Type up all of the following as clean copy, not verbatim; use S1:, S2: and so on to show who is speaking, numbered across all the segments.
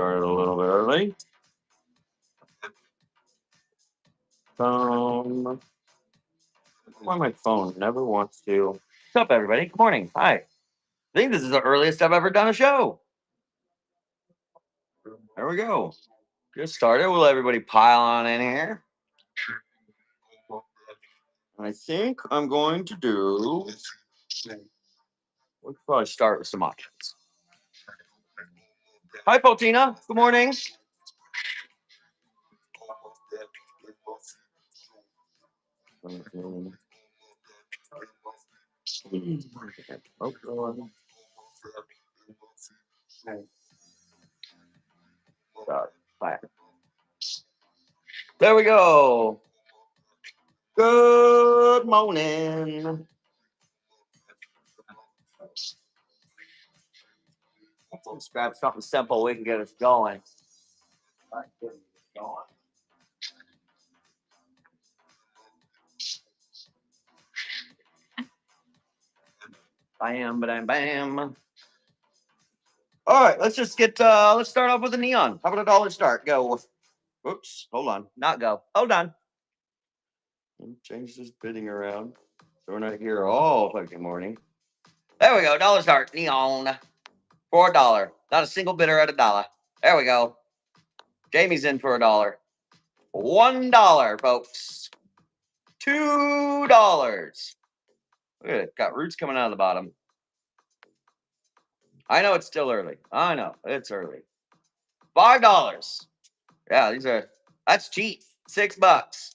S1: started a little bit early. Phone. Why my phone never wants to. What's up, everybody? Good morning. Hi. I think this is the earliest I've ever done a show. There we go. Just started. We'll let everybody pile on in here. I think I'm going to do. We'll probably start with some options. Hi, Potina. Good morning. There we go. Good morning. Let's grab something simple. We can get us going. Bam, bam, bam. All right, let's just get. Let's start off with a neon. How about $1 start? Go. Oops, hold on. Not go. Hold on. Change this bidding around so we're not here all fucking morning. There we go. $1 start. Neon. For $1. Not a single bidder at $1. There we go. Jamie's in for $1. $1, folks. $2. Look at it. Got roots coming out of the bottom. I know it's still early. I know it's early. $5. Yeah, that's cheap. $6.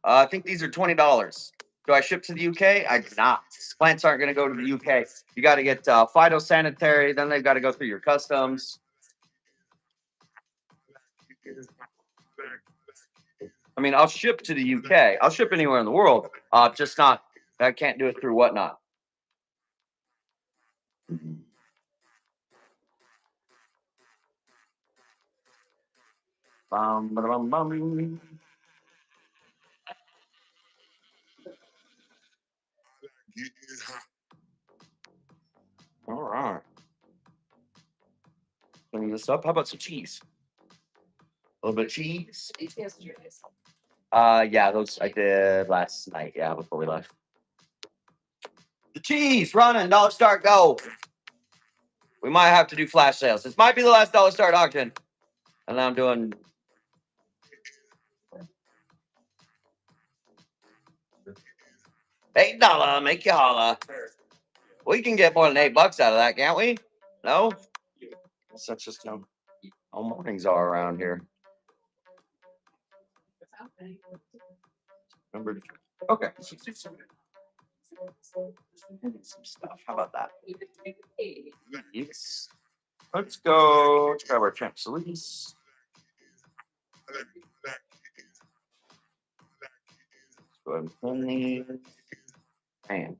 S1: I think these are $20. Do I ship to the UK? I do not. Plants aren't going to go to the UK. You got to get phytosanitary. Then they've got to go through your customs. I mean, I'll ship to the UK. I'll ship anywhere in the world. Just not. I can't do it through Whatnot. Bum, bum, bum. All right. Clean this up. How about some cheese? A little bit of cheese. Yeah, those I did last night. Yeah, before we left. The cheese running. $1 start. Go. We might have to do flash sales. This might be the last $1 start auction. And I'm doing. $8. Make you holla. We can get more than $8 out of that, can't we? No? That's just how mornings are around here. Remember? Okay. Some stuff. How about that? Yes. Let's go. Let's grab our Champs Elise. Go ahead and clean these. And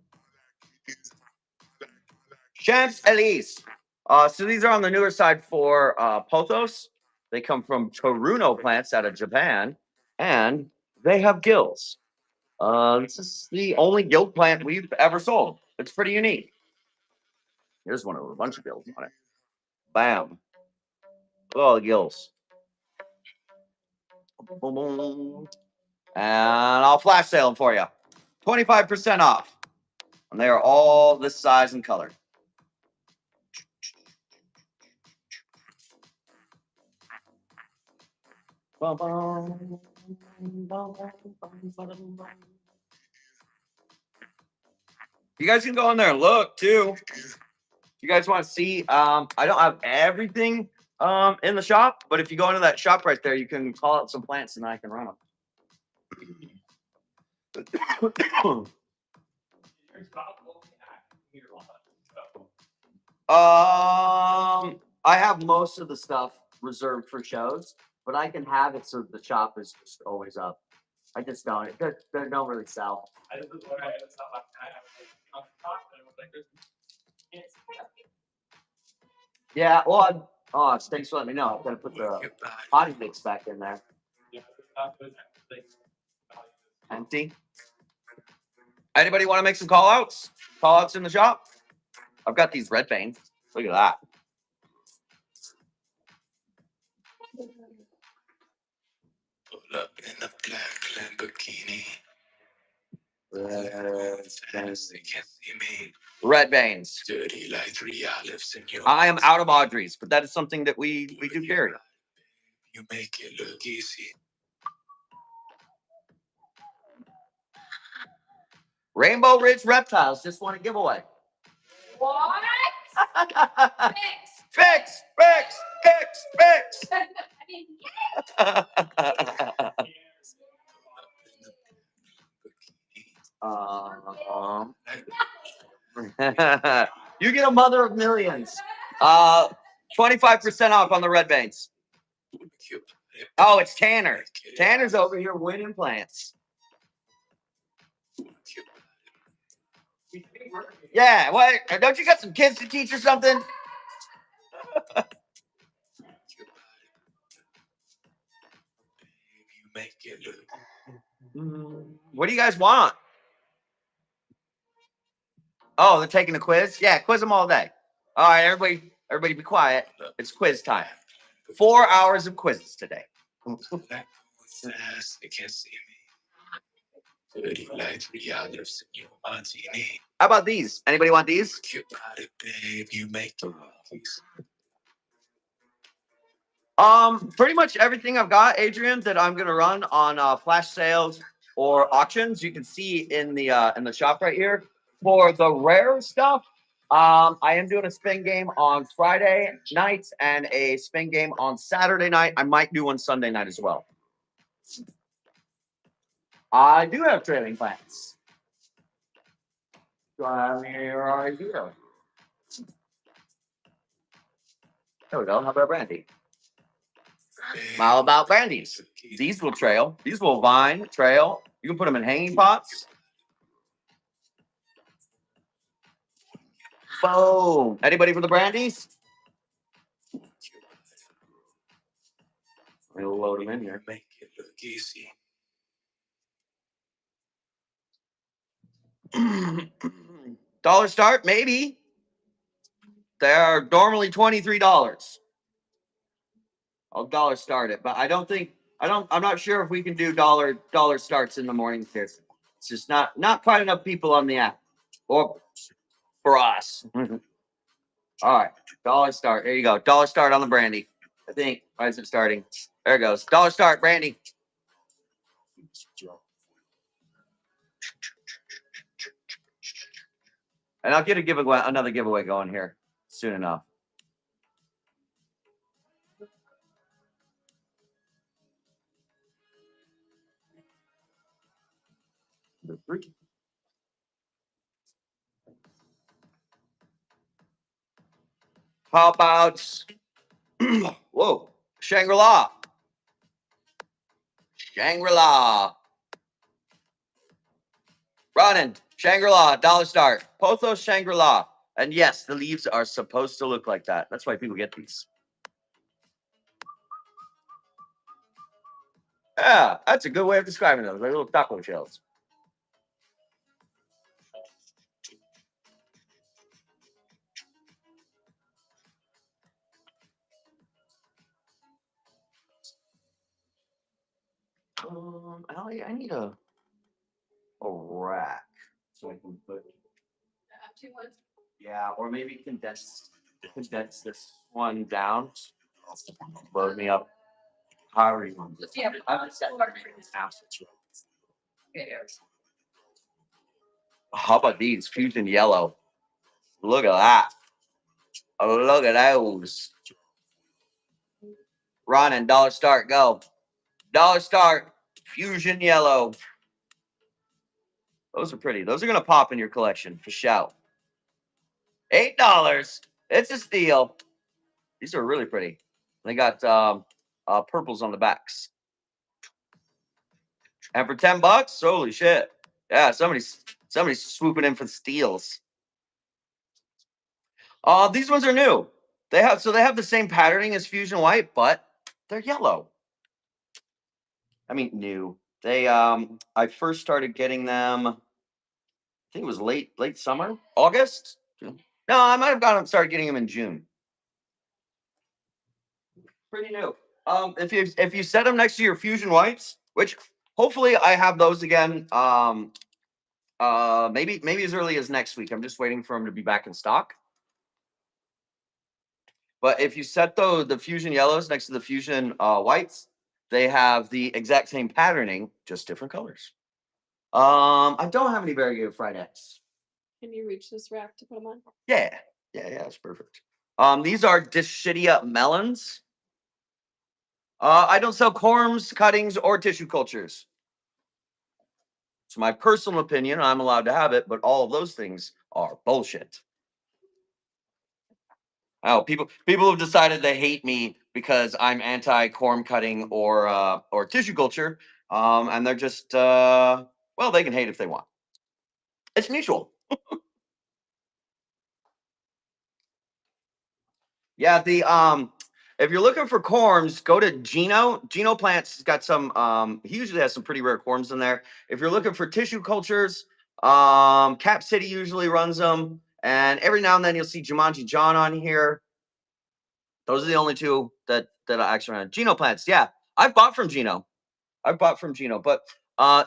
S1: Champs Elise. So these are on the newer side for pothos. They come from Toruno plants out of Japan, and they have gills. This is the only gill plant we've ever sold. It's pretty unique. Here's one with a bunch of gills on it. Bam. Look at all the gills. Boom, boom. And I'll flash sale them for you. 25% off. And they are all this size and color. You guys can go in there and look too. You guys want to see? I don't have everything in the shop, but if you go into that shop right there, you can call out some plants and I can run them. I have most of the stuff reserved for shows, but I can have it so the shop is just always up. I just don't. They don't really sell. Yeah, well, thanks for letting me know. I'm gonna put the potty mix back in there. Empty. Anybody want to make some call outs? Call outs in the shop? I've got these red veins. Look at that.
S2: Pull up in the black Lamborghini. Fantastic, can't see me.
S1: Red Veins.
S2: Dirty like 3 olives in your.
S1: I am out of Audrey's, but that is something that we do carry.
S2: You make it look easy.
S1: Rainbow Ridge Reptiles just won a giveaway.
S3: What?
S1: Fix. You get a mother of millions. 25% off on the Red Veins. Oh, it's Tanner. Tanner's over here winning plants. Yeah, what? Don't you got some kids to teach or something?
S2: You make it look.
S1: What do you guys want? Oh, they're taking a quiz? Yeah, quiz them all day. All right, everybody be quiet. It's quiz time. 4 hours of quizzes today.
S2: Fast, they can't see me. Dirty like 3 olives in your martini.
S1: How about these? Anybody want these?
S2: Cute body, babe, you make it look easy.
S1: Pretty much everything I've got, Adrian, that I'm gonna run on flash sales or auctions. You can see in the shop right here. For the rare stuff, I am doing a spin game on Friday night and a spin game on Saturday night. I might do one Sunday night as well. I do have trailing plans. Right here. There we go. How about brandy? How about brandies? These will trail. These will vine, trail. You can put them in hanging pots. Boom. Anybody for the brandies? We'll load them in here.
S2: Make it look easy.
S1: Dollar start, maybe. They're normally $23. I'll dollar start it, but I'm not sure if we can do dollar starts in the morning here. It's just not quite enough people on the app. Or for us. All right, dollar start. There you go. Dollar start on the brandy. I think. Why is it starting? There it goes. Dollar start, brandy. And I'll get another giveaway going here soon enough. How about whoa, Shangri-La? Shangri-La. Running. Shangri-La, dollar start. Pothos Shangri-La. And yes, the leaves are supposed to look like that. That's why people get these. Yeah, that's a good way of describing those, like little taco shells. Allie, I need a rack so I can put. Yeah, or maybe condense this one down. Load me up. However you want.
S3: Yeah,
S1: I haven't set How about these fusion yellow? Look at that. Oh, look at those. Running, dollar start, go. Dollar start, fusion yellow. Those are pretty. Those are gonna pop in your collection for shout. $8. It's a steal. These are really pretty. They got purples on the backs. And for $10, holy shit. Yeah, somebody's swooping in for the steals. These ones are new. They have the same patterning as Fusion White, but they're yellow. I mean, new. They I first started getting them. I think it was late summer, August. No, I might have started getting them in June. Pretty new. If you set them next to your fusion whites, which hopefully I have those again. Maybe as early as next week. I'm just waiting for them to be back in stock. But if you set the fusion yellows next to the fusion whites, they have the exact same patterning, just different colors. I don't have any variegated fried eggs.
S3: Can you reach this rack to put them on?
S1: Yeah, that's perfect. These are Dischidia melons. I don't sell corms, cuttings, or tissue cultures. It's my personal opinion. I'm allowed to have it, but all of those things are bullshit. Oh, people have decided they hate me because I'm anti corm cutting or tissue culture, and they're just well, they can hate if they want. It's mutual. Yeah, if you're looking for corms, go to Gino. Gino Plants has got some. He usually has some pretty rare corms in there. If you're looking for tissue cultures, Cap City usually runs them, and every now and then you'll see Jumanji John on here. Those are the only two that I actually run. Gino Plants, yeah, I've bought from Gino. But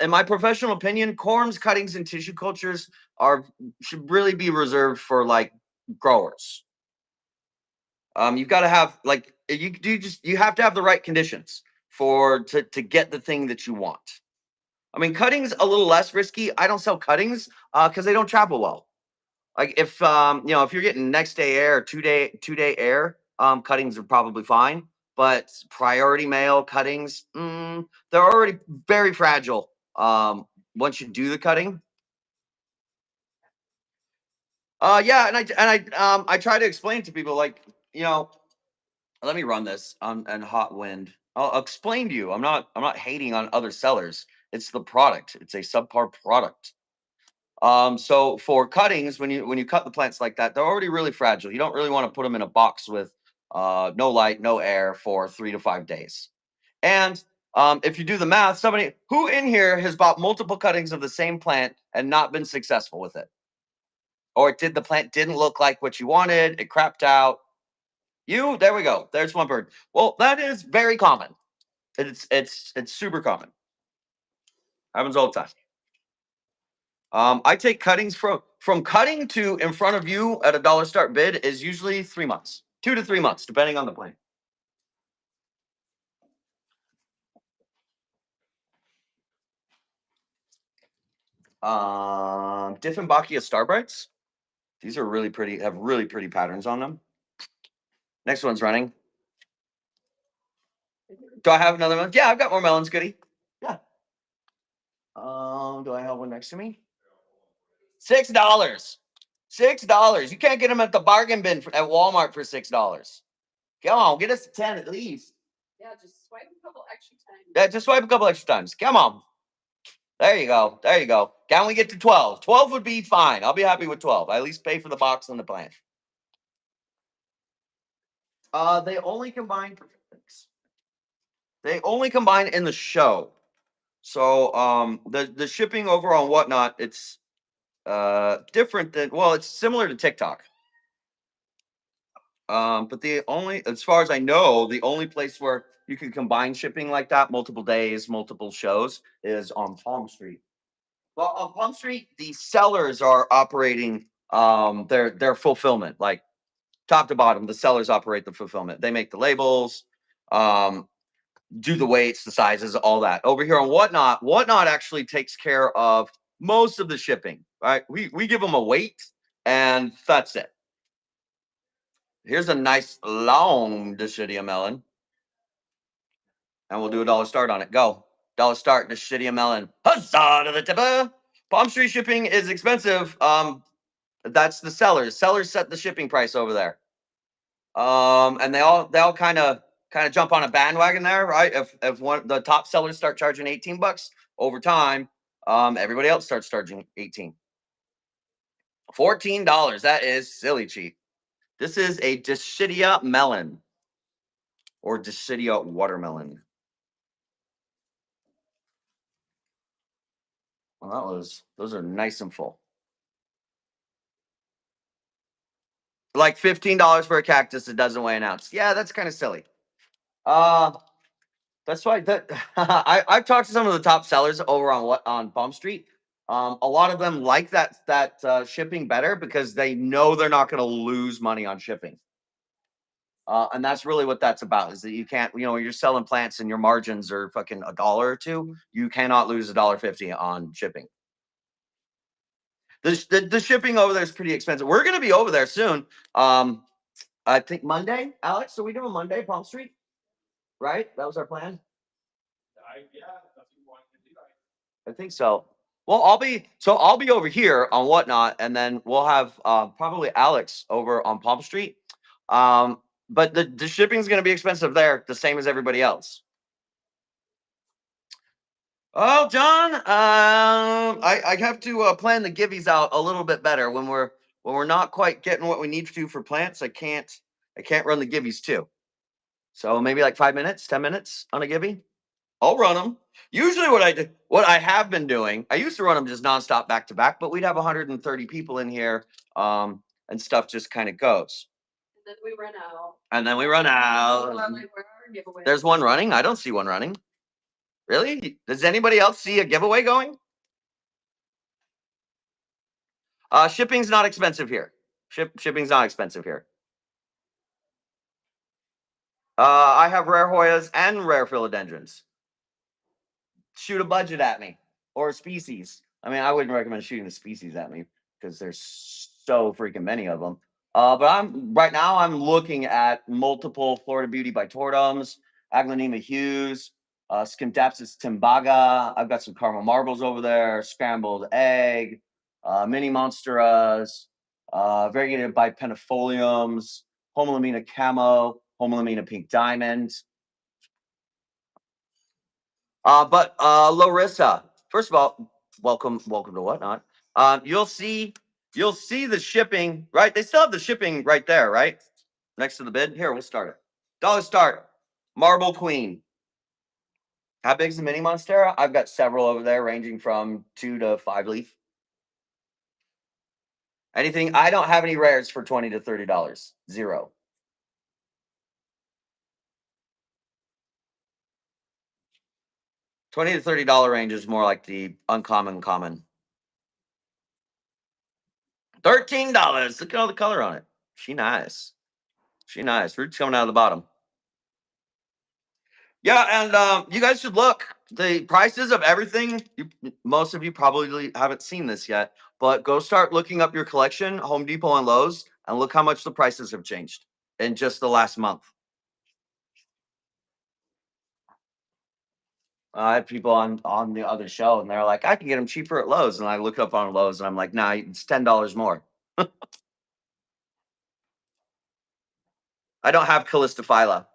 S1: in my professional opinion, corms, cuttings, and tissue cultures should really be reserved for like growers. You've got to have like you have to have the right conditions to get the thing that you want. I mean, cuttings a little less risky. I don't sell cuttings because they don't travel well. Like if if you're getting next day air or two day air, cuttings are probably fine. But priority mail cuttings, they're already very fragile. Once you do the cutting. Yeah, and I try to explain to people like, let me run this on hot wind. I'll explain to you. I'm not hating on other sellers. It's the product. It's a subpar product. So for cuttings, when you cut the plants like that, they're already really fragile. You don't really want to put them in a box with no light, no air for 3 to 5 days. And if you do the math, somebody who in here has bought multiple cuttings of the same plant and not been successful with it, or the plant didn't look like what you wanted, it crapped out. There we go. There's one bird. Well, that is very common. It's super common. Happens all the time. I take cuttings from cutting to in front of you at a dollar start bid is usually 3 months, 2 to 3 months, depending on the plant. Dieffenbachia Starbrights. These are really pretty. Have really pretty patterns on them. Next one's running. Do I have another one? Yeah, I've got more melons, goody. Yeah. Do I have one next to me? $6. $6. You can't get them at the bargain bin at Walmart for $6. Come on, get us 10 at least.
S3: Yeah, just swipe a couple extra times.
S1: Yeah, just swipe a couple extra times. Come on. There you go. There you go. Can we get to 12? 12 would be fine. I'll be happy with 12. I at least pay for the box and the plant. They only combine. They only combine in the show. So the shipping over on Whatnot, it's different than, well, it's similar to TikTok. But as far as I know, the only place where you can combine shipping like that, multiple days, multiple shows, is on Palm Street. Well, on Palm Street, the sellers are operating their fulfillment, like top to bottom. The sellers operate the fulfillment. They make the labels, do the weights, the sizes, all that. Over here on Whatnot actually takes care of most of the shipping. Right? We give them a weight, and that's it. Here's a nice long Dischidia melon. And we'll do a dollar start on it. Go. Dollar start, Dischidia melon. Huzzah to the tipper. Palm Street shipping is expensive. That's the sellers. Sellers set the shipping price over there. And they all kind of jump on a bandwagon there, right? If the top sellers start charging $18 over time, everybody else starts charging $18. $14. That is silly cheap. This is a Dischidia melon or Dischidia watermelon. Well, those are nice and full. Like $15 for a cactus that doesn't weigh an ounce. Yeah, that's kind of silly. That's why that I've talked to some of the top sellers over on Palm Street. A lot of them like that shipping better because they know they're not going to lose money on shipping. And that's really what that's about, is that you can't, when you're selling plants and your margins are fucking $1 or $2, you cannot lose $1.50 on shipping. The shipping over there is pretty expensive. We're going to be over there soon. I think Monday, Alex. So we doing Monday, Palm Street, right? That was our plan. I think so. Well, I'll be over here on Whatnot, and then we'll have probably Alex over on Palm Street. But the shipping is going to be expensive there, the same as everybody else. Oh, John, I have to plan the givvies out a little bit better when we're not quite getting what we need to for plants. I can't run the givvies too. So maybe like 5 minutes, 10 minutes on a givvy. I'll run them. Usually what I have been doing, I used to run them just nonstop back to back, but we'd have 130 people in here, and stuff just kind of goes.
S3: And then we run out.
S1: And then we run out.
S3: Well, like, where are our giveaways?
S1: There's one running. I don't see one running. Really? Does anybody else see a giveaway going? Shipping's not expensive here. Shipping's not expensive here. I have rare Hoyas and rare philodendrons. Shoot a budget at me, or a species. I mean, I wouldn't recommend shooting a species at me because there's so freaking many of them. But right now I'm looking at multiple Florida Beauty by Tortums, Aglaonema Hughes, Scindapsus timbaga. I've got some caramel marbles over there, scrambled egg, mini monsteras, variegated bipennifoliums, Homolamina camo, Homolamina pink diamond. But Larissa, first of all, welcome to Whatnot. You'll see the shipping, right? They still have the shipping right there, right? Next to the bid. Here, we'll start it. Dollar start. Marble Queen. How big is the mini monstera? I've got several over there, ranging from 2 to 5 leaf. Anything? I don't have any rares for $20 to $30. Zero. $20 to $30 range is more like the uncommon common. $13. Look at all the color on it. She nice. Roots coming out of the bottom. Yeah, and you guys should look. The prices of everything, most of you probably haven't seen this yet, but go start looking up your collection, Home Depot and Lowe's, and look how much the prices have changed in just the last month. I have people on the other show, and they're like, I can get them cheaper at Lowe's. And I look up on Lowe's, and I'm like, nah, it's $10 more. I don't have Calistophylla.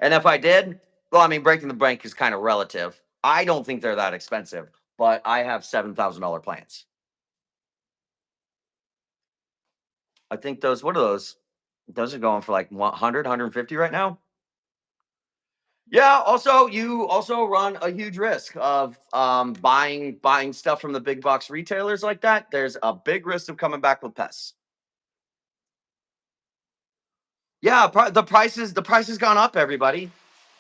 S1: And if I did, well, I mean, breaking the bank is kind of relative. I don't think they're that expensive, but I have $7,000 plants. I think what are those? Those are going for like 100, 150 right now. Yeah. Also, you also run a huge risk of buying stuff from the big box retailers like that. There's a big risk of coming back with pests. Yeah, the price has gone up, everybody.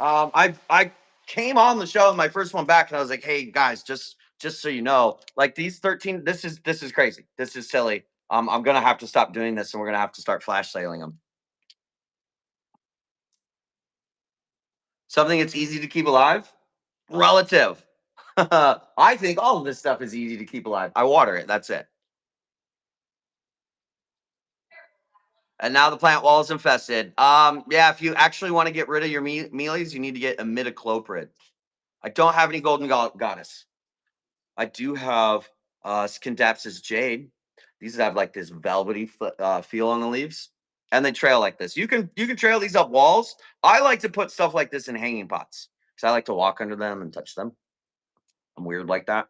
S1: I came on the show, my first one back, and I was like, hey guys, just so you know, like these 13, this is crazy. This is silly. I'm gonna have to stop doing this, and we're gonna have to start flash sailing them. Something that's easy to keep alive? Relative. I think all of this stuff is easy to keep alive. I water it. That's it. And now the plant wall is infested. Yeah, if you actually want to get rid of your mealies, you need to get imidacloprid. I don't have any golden goddess. I do have Scindapsus jade. These have like this velvety feel on the leaves, and they trail like this. You can trail these up walls. I like to put stuff like this in hanging pots because I like to walk under them and touch them. I'm weird like that.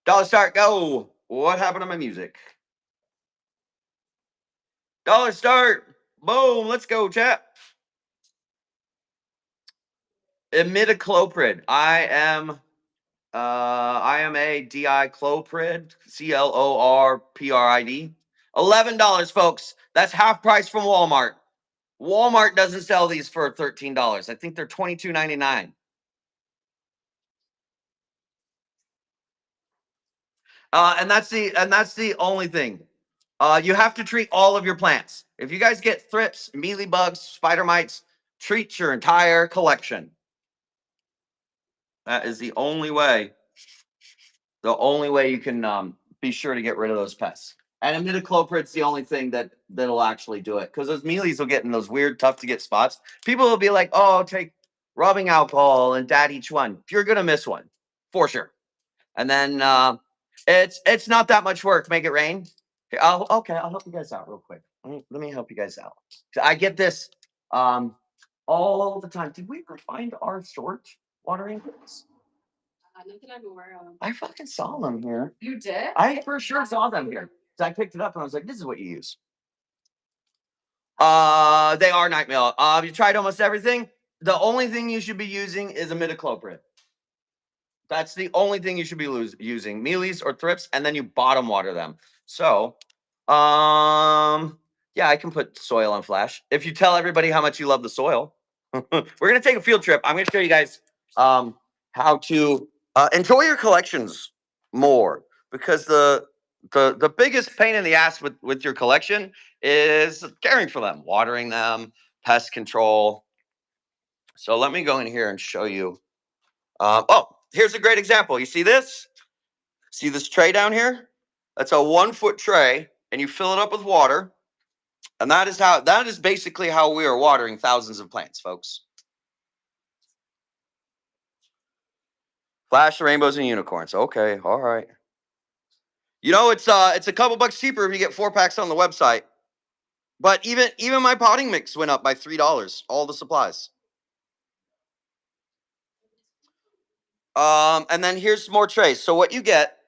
S1: Dollar start, go. What happened to my music? Dollar start. Boom. Let's go, chat. Imidacloprid. I am a dicloprid. CLORPRID. $11, folks. That's half price from Walmart. Walmart doesn't sell these for $13. I think they're $22.99. And that's the only thing. You have to treat all of your plants. If you guys get thrips, mealybugs, spider mites, treat your entire collection. That is the only way. The only way you can be sure to get rid of those pests. And imidacloprid's the only thing that'll actually do it, because those mealies will get in those weird, tough to get spots. People will be like, "Oh, take rubbing alcohol and dab each one." You're gonna miss one for sure. And then it's not that much work. Make it rain. Okay, I'll help you guys out real quick. Let me help you guys out. I get this all the time. Did we ever find our short watering hooks?
S3: Nothing I'm aware of.
S1: I fucking saw them here.
S3: You did?
S1: I for sure saw them here. So I picked it up and I was like, "This is what you use." They are night meal. You tried almost everything. The only thing you should be using is imidacloprid. That's the only thing you should be using, mealies or thrips, and then you bottom water them. So, yeah, I can put soil on flash. If you tell everybody how much you love the soil, we're gonna take a field trip. I'm gonna show you guys how to enjoy your collections more, because the biggest pain in the ass with your collection is caring for them, watering them, pest control. So let me go in here and show you. Oh, here's a great example. You see this? See this tray down here? That's a 1 foot tray, and you fill it up with water. And that is basically how we are watering thousands of plants, folks. Flash rainbows and unicorns. Okay, all right. You know, it's a couple bucks cheaper if you get 4 packs on the website. But even my potting mix went up by $3. All the supplies. And then here's more trays. So what you get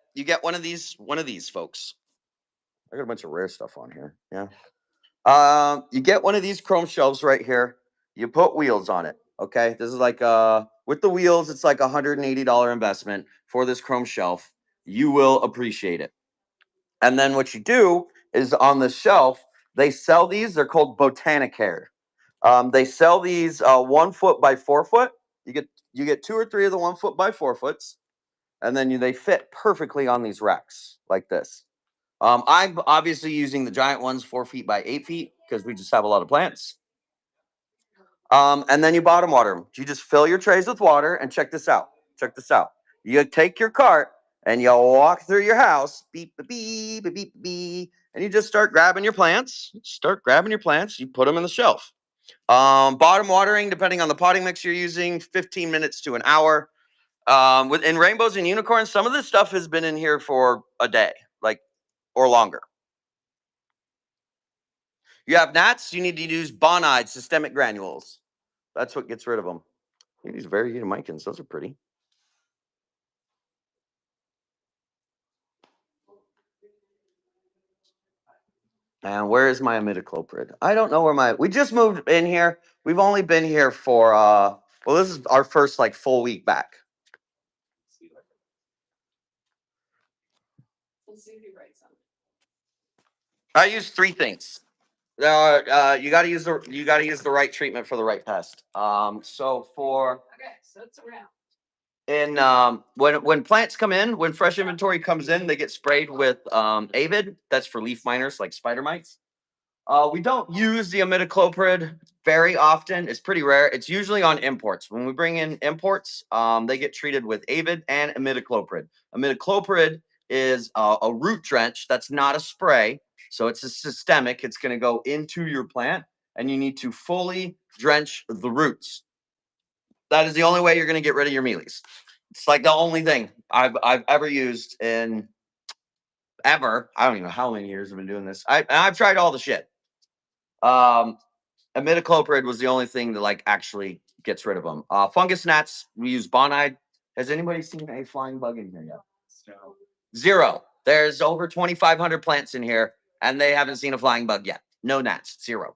S1: one of these folks. I got a bunch of rare stuff on here. Yeah. You get one of these chrome shelves right here. You put wheels on it. Okay. This is like with the wheels, it's like $180 investment for this chrome shelf. You will appreciate it. And then what you do is on the shelf, they sell these. They're called Botanicare. They sell these 1 foot by 4 foot. You get 2 or 3 of the 1 foot by 4 foots, and then they fit perfectly on these racks like this. I'm obviously using the giant ones, 4 feet by 8 feet, because we just have a lot of plants. And then you bottom water them. You just fill your trays with water, and check this out. Check this out. You take your cart and you walk through your house, beep, beep, beep, beep, beep, beep, and you just start grabbing your plants. You put them in the shelf. Bottom watering, depending on the potting mix you're using, 15 minutes to an hour. In rainbows and unicorns, some of this stuff has been in here for a day, or longer. You have gnats, you need to use Bonide systemic granules. That's what gets rid of them. These variegated micans, those are pretty. And where is my imidacloprid? I don't know where we just moved in here. We've only been here for, this is our first full week back.
S3: Let's see if he writes something.
S1: I use 3 things. You got to use the right treatment for the right pest. So
S3: it's around.
S1: And when plants come in, when fresh inventory comes in, they get sprayed with Avid. That's for leaf miners like spider mites. We don't use the imidacloprid very often. It's pretty rare. It's usually on imports. When we bring in imports, they get treated with Avid and imidacloprid. Imidacloprid is a root drench. That's not a spray. So it's a systemic. It's going to go into your plant, and you need to fully drench the roots. That is the only way you're going to get rid of your mealies. It's like the only thing I've ever used in ever. I don't even know how many years I've been doing this. I've tried all the shit. Imidacloprid was the only thing that actually gets rid of them. Fungus gnats, we use Bonide. Has anybody seen a flying bug in here yet? No. 0. There's over 2,500 plants in here, and they haven't seen a flying bug yet. No gnats. 0.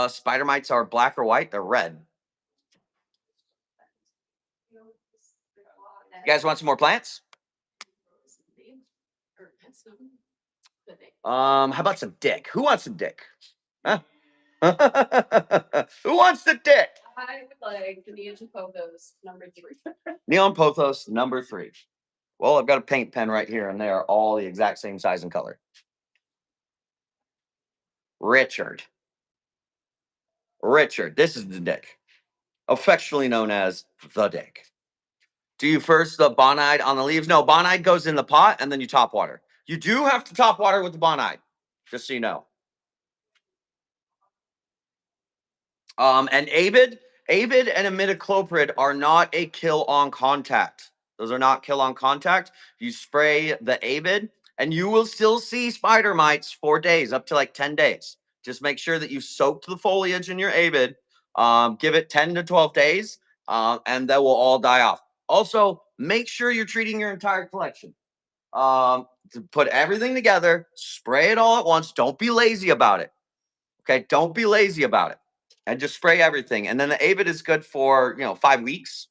S1: Spider mites are black or white. They're red. You guys want some more plants? How about some dick? Who wants some dick? Huh? Who wants the dick?
S3: I would like the Neon Pothos #3.
S1: Neon Pothos #3. Well, I've got a paint pen right here, and they are all the exact same size and color. Richard. This is the dick, affectionately known as the dick. Do you first the bonide on the leaves? No, bonide goes in the pot, and then you top water. You do have to top water with the bonide, just so you know. And Avid and imidacloprid are not a kill on contact. Those are not kill on contact. You spray the Avid, and you will still see spider mites for days, up to like 10 days. Just make sure that you soaked the foliage in your Avid. Give it 10 to 12 days, and they will all die off. Also, make sure you're treating your entire collection. To put everything together, spray it all at once. Don't be lazy about it. Okay, don't be lazy about it. And just spray everything. And then the Avid is good for 5 weeks.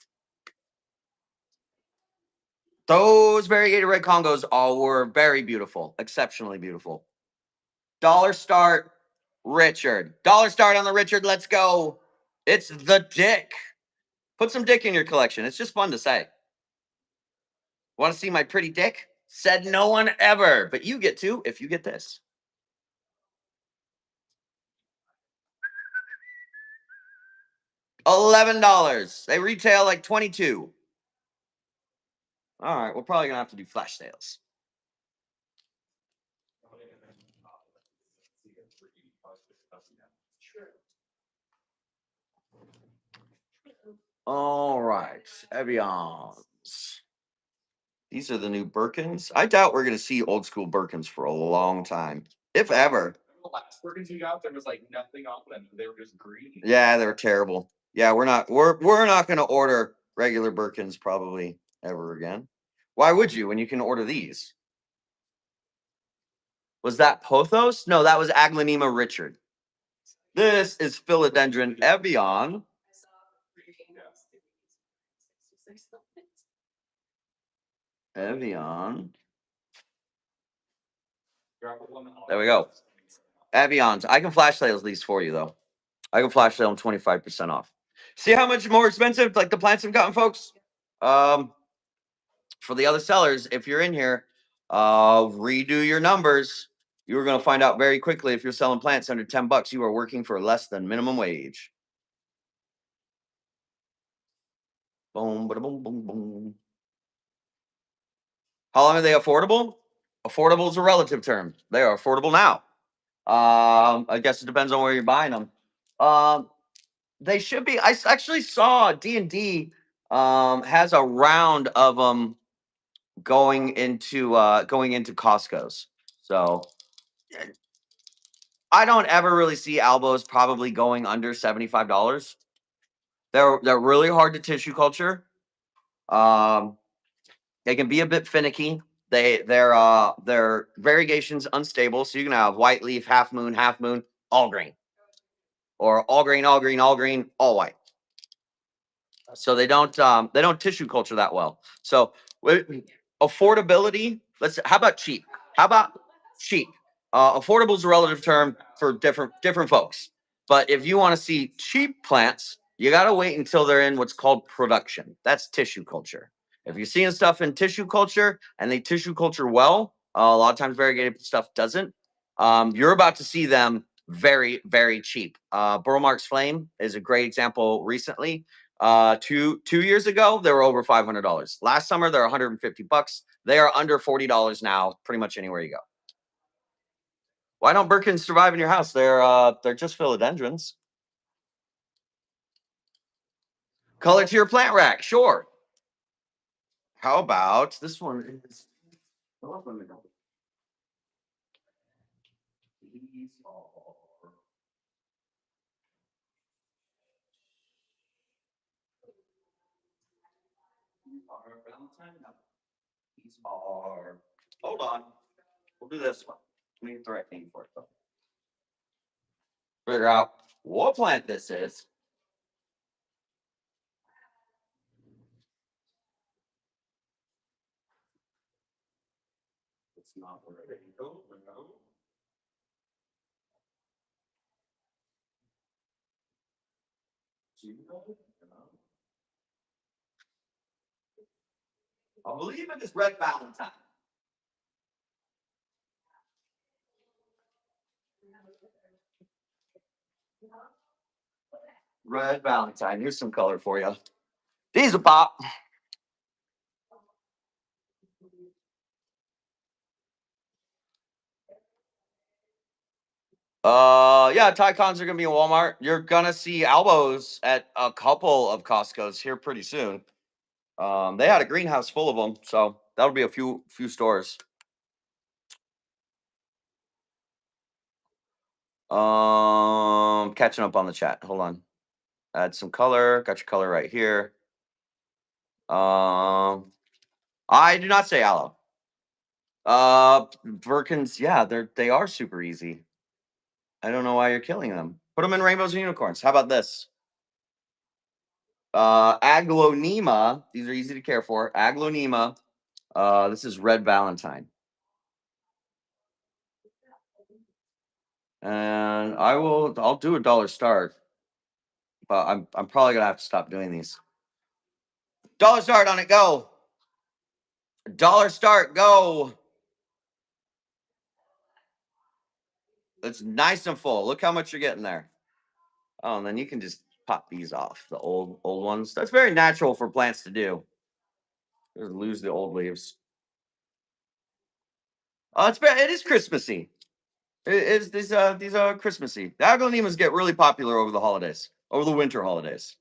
S1: Those variegated red Congos were very beautiful, exceptionally beautiful. Dollar Start, Richard. Dollar Start on the Richard. Let's go. It's the dick. Put some dick in your collection. It's just fun to say. Want to see my pretty dick? Said no one ever, but you get to if you get this. $11. They retail like $22. All right, we're probably gonna have to do flash sales. All right, Evians. These are the new Birkins. I doubt we're gonna see old school Birkins for a long time, if ever.
S2: The last Birkins you got, there was like nothing on them. They were just green.
S1: Yeah, they were terrible. Yeah, we're not gonna order regular Birkins probably ever again. Why would you when you can order these? Was that Pothos? No, that was Aglaonema Richard. This is Philodendron Evian. Evian. There we go. Evians. I can flash sales these for you though. I can flash sale them 25% off. See how much more expensive like the plants have gotten, folks? For the other sellers, if you're in here, redo your numbers. You're going to find out very quickly if you're selling plants under $10, you are working for less than minimum wage. Boom, boom, boom, boom. How long are they affordable? Affordable is a relative term. They are affordable now. I guess it depends on where you're buying them. They should be. I actually saw D&D has a round of them going into Costco's. So I don't ever really see Albos probably going under $75. They're really hard to tissue culture. They can be a bit finicky. Their variegation's unstable, so you can have white leaf, half moon, all green, or all green, all white. So they don't tissue culture that well. So affordability. How about cheap? Affordable is a relative term for different folks. But if you want to see cheap plants, you got to wait until they're in what's called production. That's tissue culture. If you're seeing stuff in tissue culture and they tissue culture well, a lot of times variegated stuff doesn't. You're about to see them very, very cheap. Burl Marks Flame is a great example recently. 2 years ago, they were over $500. Last summer, they're $150. They are under $40 now, pretty much anywhere you go. Why don't Birkins survive in your house? They're just philodendrons. Color to your plant rack, sure. How about this one? These are Valentine. No. These are. Hold on. We'll do this one. Let me get the right name for it though. Figure out what plant this is. It's not where it go. No. I believe it is Red Valentine. Red Valentine. Here's some color for you. These will pop. Yeah, Tycons are gonna be in Walmart. You're gonna see Albos at a couple of Costco's here pretty soon. They had a greenhouse full of them, so that'll be a few stores. Catching up on the chat. Hold on. Add some color. Got your color right here. I do not say aloe. Birkins, yeah, they are super easy. I don't know why you're killing them. Put them in rainbows and unicorns. How about this? Aglonema. These are easy to care for. Aglonema. This is Red Valentine. And I'll do a dollar start. But I'm probably gonna have to stop doing these. Dollar start on it, go. Dollar start, go. It's nice and full. Look how much you're getting there. Oh, and then you can just pop these off, the old ones. That's very natural for plants to do. Just lose the old leaves. It is Christmassy. These are Christmassy. The aglaonemas get really popular over the holidays, over the winter holidays.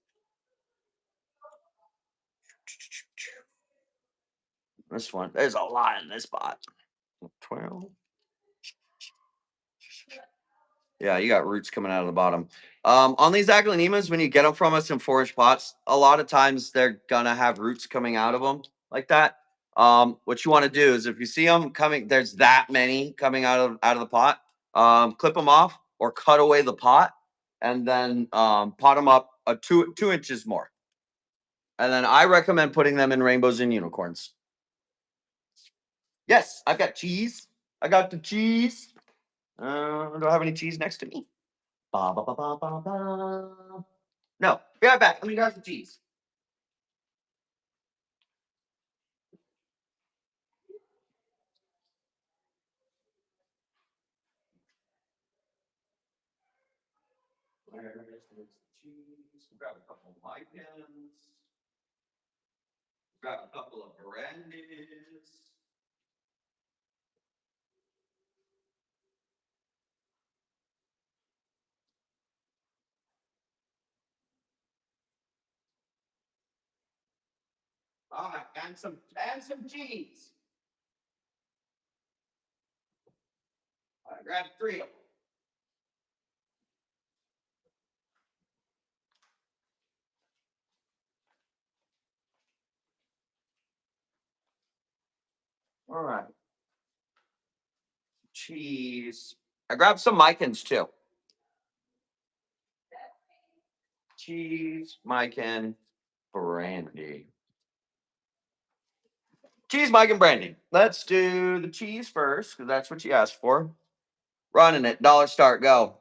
S1: This one, there's a lot in this pot. 12. Yeah, you got roots coming out of the bottom. On these aglaonemas, when you get them from us in forage pots, a lot of times they're gonna have roots coming out of them like that. What you want to do is if you see them coming, there's that many coming out of the pot. Clip them off or cut away the pot, and then pot them up 2 inches more. And then I recommend putting them in rainbows and unicorns. Yes, I've got cheese. I got the cheese. Do I have any cheese next to me? Ba, ba, ba, ba, ba, ba. No, be right back. Let me grab some cheese. Grab a couple of Micans. Grab a couple of Brandies. All right, and some cheese. I grabbed 3 of them. All right. Cheese. I grabbed some Micans too. Cheese, Mican, brandy. Cheese, Mican, brandy. Let's do the cheese first because that's what you asked for. Running it. Dollar start, go.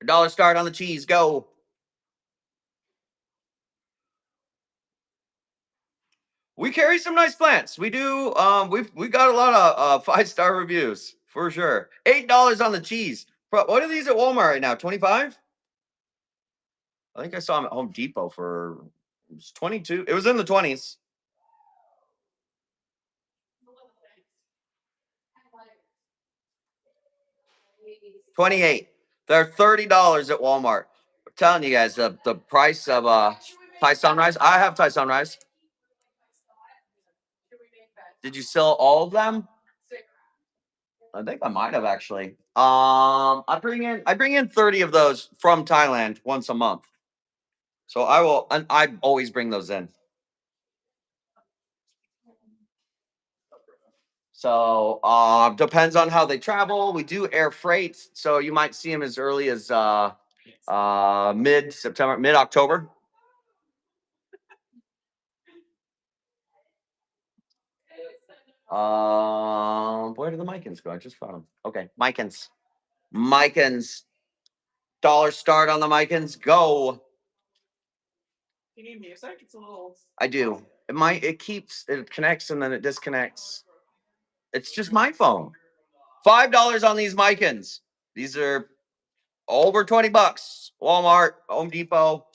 S1: Dollar start on the cheese, go. We carry some nice plants. We do. We got a lot of 5-star reviews for sure. $8 on the cheese. What are these at Walmart right now? 25? I think I saw them at Home Depot for 22. It was in the 20s. 28. They're $30 at Walmart. I'm telling you guys, the price of Thai Sunrise. I have Thai Sunrise. Did you sell all of them? I think I might have actually. I bring in 30 of those from Thailand once a month. So I always bring those in. So depends on how they travel. We do air freight, so you might see them as early as mid-September, mid-October. Where did the Micans go? I just found them. Okay, Micans. Dollar start on the Micans. Go.
S3: You need music? It's a little.
S1: I do. It connects and then it disconnects. It's just my phone. $5 on these Micans. These are over 20 bucks. Walmart, Home Depot.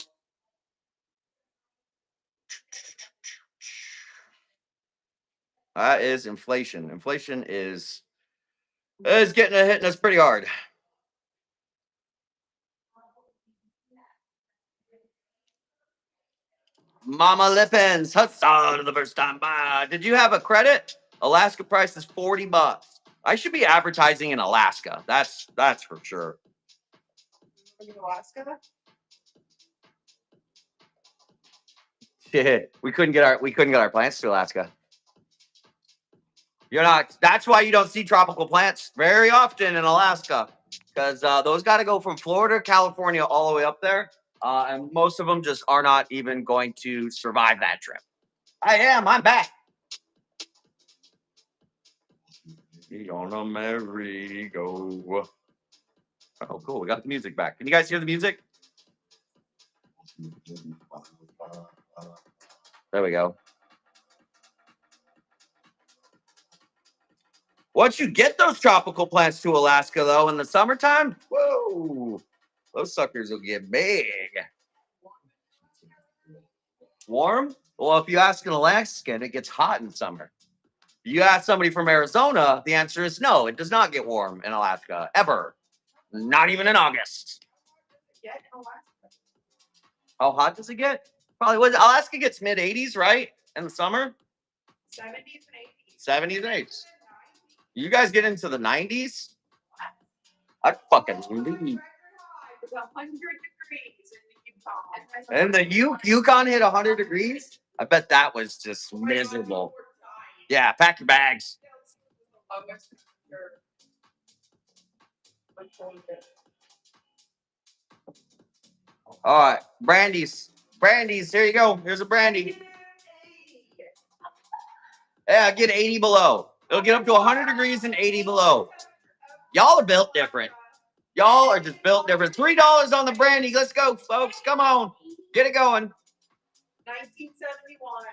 S1: That is inflation. Inflation is hitting us pretty hard. Mama Lippens, huzzah to the first time buy. Did you have a credit? Alaska price is 40 bucks. I should be advertising in Alaska. That's for sure.
S3: In Alaska?
S1: Shit. We couldn't get our plants to Alaska. That's why you don't see tropical plants very often in Alaska. Because those got to go from Florida, California, all the way up there. And most of them just are not even going to survive that trip. I'm back. On a merry-go. Oh, cool. We got the music back. Can you guys hear the music? There we go. Once you get those tropical plants to Alaska, though, in the summertime, whoa, those suckers will get big. Warm? Well, if you ask an Alaskan, it gets hot in summer. If you ask somebody from Arizona, the answer is no, it does not get warm in Alaska, ever. Not even in August. How hot does it get? Probably Alaska gets mid-80s, right? In the summer?
S3: 70s and 80s.
S1: 70s and 80s. You guys get into the 90s? I fucking leave.
S3: It's 100 degrees in the Yukon.
S1: And the Yukon hit 100 degrees? I bet that was just miserable. Yeah, pack your bags. All right, brandies. Here you go. Here's a brandy. Yeah, get 80 below. It'll get up to 100 degrees and 80 below. Y'all are built different. Y'all are just built different. $3 on the brandy. Let's go, folks. Come on. Get it going.
S3: 1971.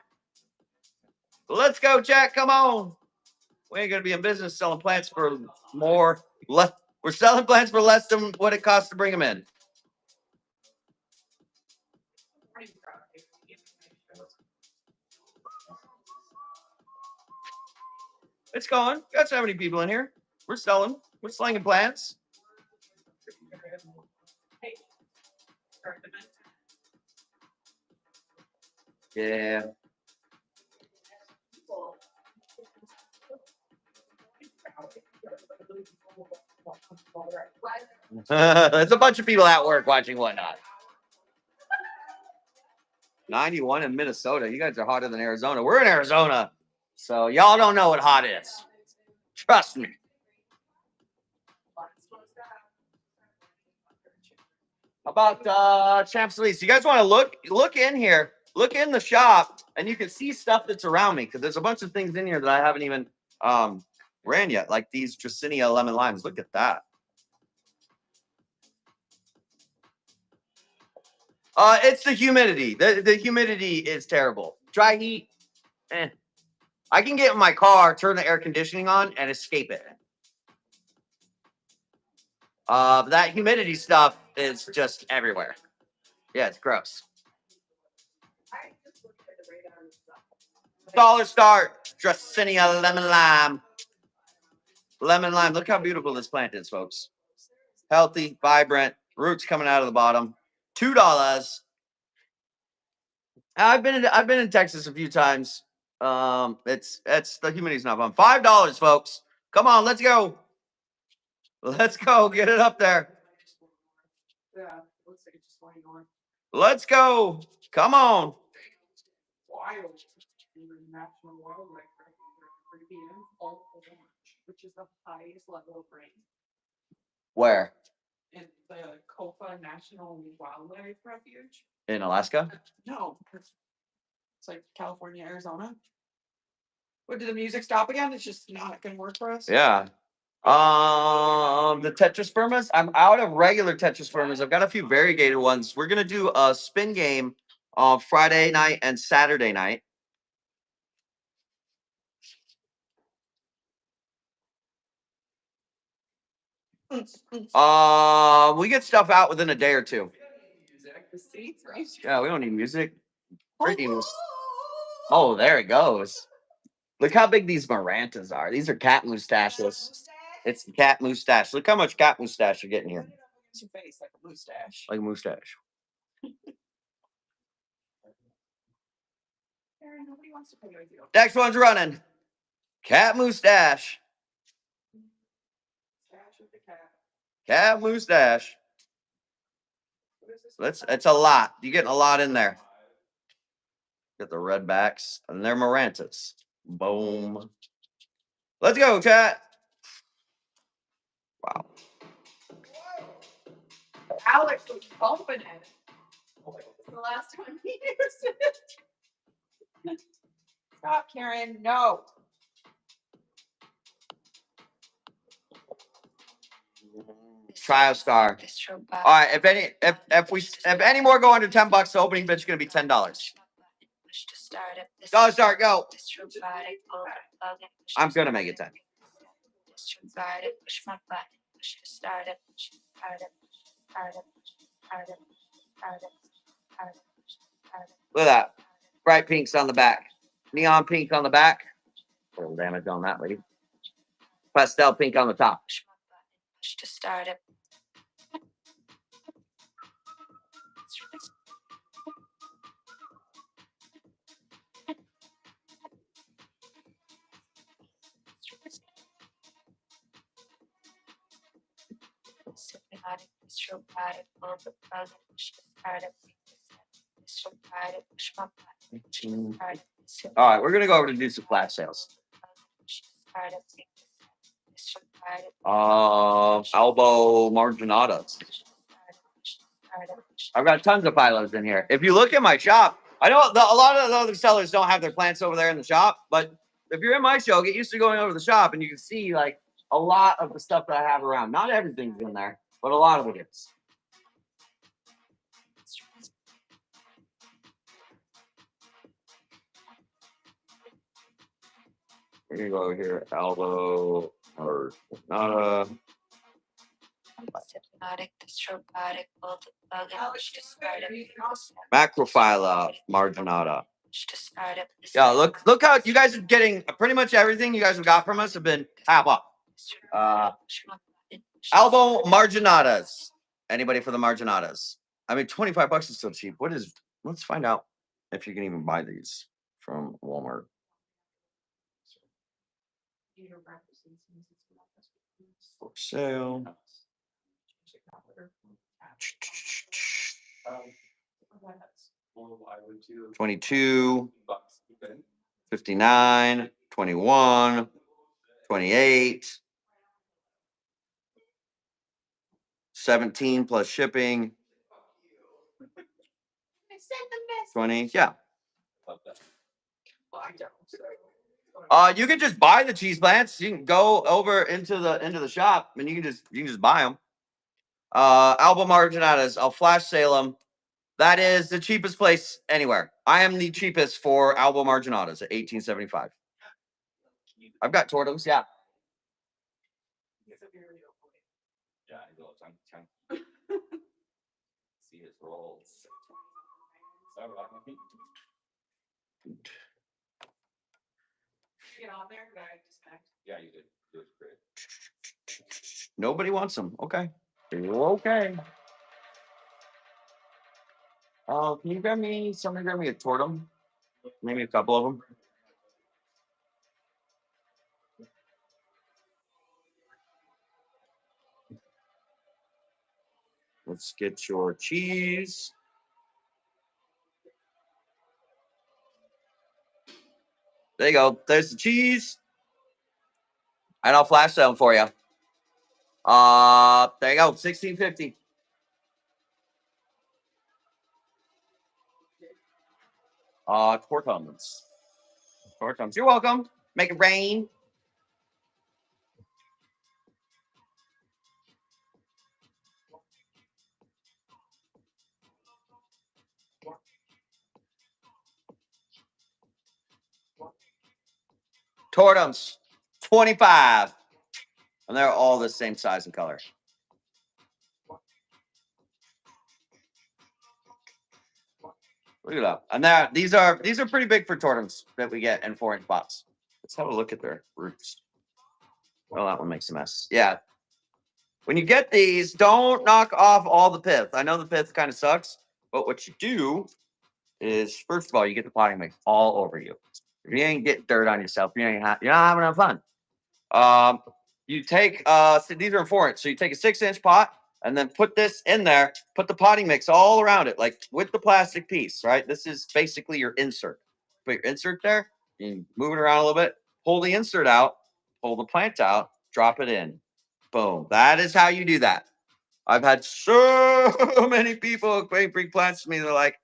S1: Let's go, Jack. Come on. We ain't going to be in business selling plants for more. We're selling plants for less than what it costs to bring them in. It's going. Got 70 people in here. We're selling. We're slinging plants. Yeah. There's a bunch of people at work watching whatnot. 91 in Minnesota. You guys are hotter than Arizona. We're in Arizona. So y'all don't know what hot is. Trust me. How about Champs Elite? You guys want to look in here, look in the shop, and you can see stuff that's around me because there's a bunch of things in here that I haven't even ran yet, like these Dracinia lemon limes. Look at that. It's the humidity. The humidity is terrible. Dry heat, I can get in my car, turn the air conditioning on, and escape it. That humidity stuff is just everywhere. Yeah, it's gross. $1 start. Dracinia lemon lime. Lemon lime. Look how beautiful this plant is, folks. Healthy, vibrant, roots coming out of the bottom. $2. I've been in Texas a few times. It's the humidity's not fun. $5, folks. Come on, let's go. Let's go. Get it up there.
S3: Yeah, looks like it's just going on.
S1: Let's go. Come on.
S3: Wild. National Wildlife Refuge, which is the highest level of rain.
S1: Where?
S3: In the Kofa National Wildlife Refuge.
S1: In Alaska?
S3: No. It's like California, Arizona. What, did the music stop again? It's just not going to work for us?
S1: Yeah. The Tetraspermas. I'm out of regular Tetraspermas. I've got a few variegated ones. We're gonna do a spin game Friday night and Saturday night. We get stuff out within a day or two. Yeah, we don't need music. Brittany was- Oh, there it goes. Look how big these Marantas are. These are cat mustaches. It's the cat mustache. Look how much cat mustache you're getting here.
S3: It's your face like a mustache.
S1: Like a mustache.
S3: Aaron, nobody wants to play with you.
S1: Next one's running. Cat mustache.
S3: Stash with the cat.
S1: Cat mustache.
S3: What is this?
S1: It's a lot. You're getting a lot in there. Get the red backs, and they're Marantas. Boom. Let's go, chat. Wow.
S3: Alex was bumping it. The last time he used it. Stop, Karen. No.
S1: TrioStar. All right. If any more go under $10, the opening bid's gonna be $10. Dollar start. Go. I'm gonna make it 10. Look at that. Bright pinks on the back. Neon pink on the back. A little damage on that lady. Pastel pink on the top. All right, we're gonna go over to do some flash sales. Elbow marginadas. I've got tons of Philos in here. If you look at my shop, I know a lot of the other sellers don't have their plants over there in the shop, but if you're in my show, get used to going over to the shop and you can see like a lot of the stuff that I have around. Not everything's in there, but a lot of it is. We're gonna go over here, elbow or not Macrophylla marginata. Yeah, look how you guys are getting pretty much everything you guys have got from us have been half off. Elbow marginatas. Anybody for the marginatas? I mean, $25 is still cheap. Let's find out if you can even buy these from Walmart. For sale. 22, 59, 21, 28, 17 plus shipping. 20, yeah. You can just buy the cheese plants. You can go over into the shop and you can just buy them. Alba marginatas, I'll flash sale them. That is the cheapest place anywhere. I am the cheapest for Alba marginatas at $18.75. I've got tortoise, yeah. See his rolls.
S3: Get on there. Did I disconnect?
S1: Yeah, you did. It was great. Nobody wants them. Okay. Okay. Can you grab me a tortum? Maybe a couple of them. Let's get your cheese. There you go. There's the cheese. And I'll flash them for you. There you go. $16.50. Tortums. Tortums. You're welcome. Make it rain. Tortums, 25. And they're all the same size and color. Look at that. And these are pretty big for tortums that we get in 4-inch pots. Let's have a look at their roots. Well, that one makes a mess. Yeah. When you get these, don't knock off all the pith. I know the pith kind of sucks, but what you do is, first of all, you get the potting mix all over you. If you ain't getting dirt on yourself, you're not having enough fun. You take so these are in 4-inch, so you take a 6-inch pot and then put this in there, put the potting mix all around it, like with the plastic piece, right? This is basically your insert. Put your insert there, you move it around a little bit, pull the insert out, pull the plant out, drop it in. Boom. That is how you do that. I've had so many people bring plants to me. They're like,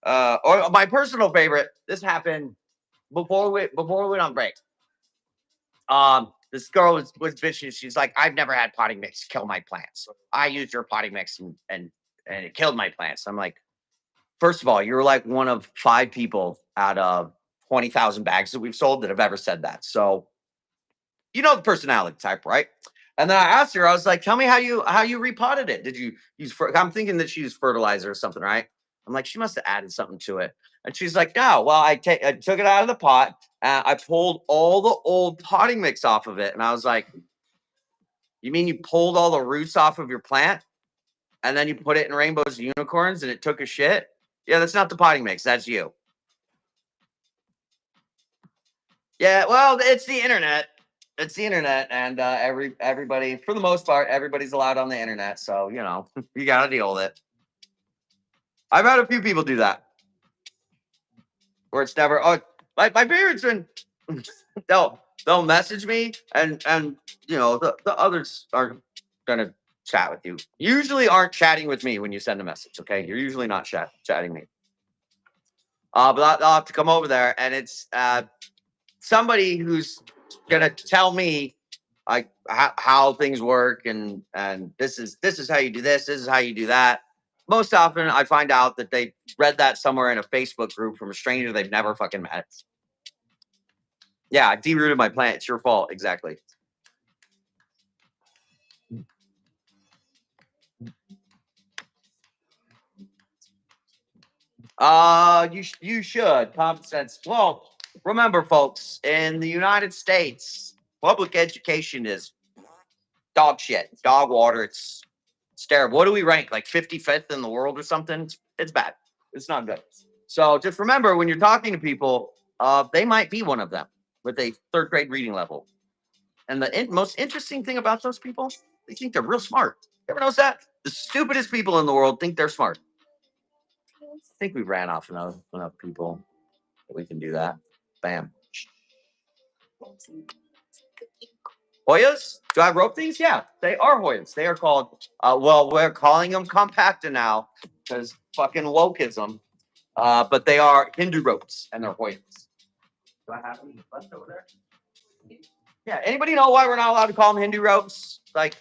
S1: or my personal favorite, this happened before we went on break. This girl was bitching. She's like, I've never had potting mix kill my plants. I used your potting mix and it killed my plants. I'm like, first of all, you're like one of 5 people out of 20,000 bags that we've sold that have ever said that. So you know the personality type, right? And then I asked her, I was like, tell me how you repotted it. Did you use, I'm thinking that she used fertilizer or something, right? I'm like, she must have added something to it. And she's like, no, well, I took it out of the pot. I pulled all the old potting mix off of it. And I was like, you mean you pulled all the roots off of your plant and then you put it in Rainbows and Unicorns and it took a shit? Yeah, that's not the potting mix. That's you. Yeah, well, it's the internet. It's the internet, and everybody, for the most part, everybody's allowed on the internet. So, you know, you got to deal with it. I've had a few people do that. Where it's never, oh, my parents, and they'll message me, and you know, the others are going to chat with you. Usually aren't chatting with me when you send a message, okay? You're usually not chatting me. But I'll have to come over there, and it's somebody who's gonna tell me like how things work, and this is how you do this is how you do that. Most often I find out that they read that somewhere in a Facebook group from a stranger they've never fucking met. Yeah, I derooted my plant. It's your fault. Exactly. You should. Common sense. Well, remember, folks, in the United States, public education is dog shit, dog water. It's terrible. What do we rank? Like 55th in the world or something? It's bad. It's not good. So just remember, when you're talking to people, they might be one of them with a 3rd grade reading level. And the most interesting thing about those people, they think they're real smart. You ever notice that? The stupidest people in the world think they're smart. I think we ran off enough people that we can do that. Bam. Hoyas? Do I rope these? Yeah, they are Hoyas. They are called, well, we're calling them compacta now because fucking wokeism. But they are Hindu ropes and they're Hoyas. Do I have any left over there? Yeah, anybody know why we're not allowed to call them Hindu ropes? Like,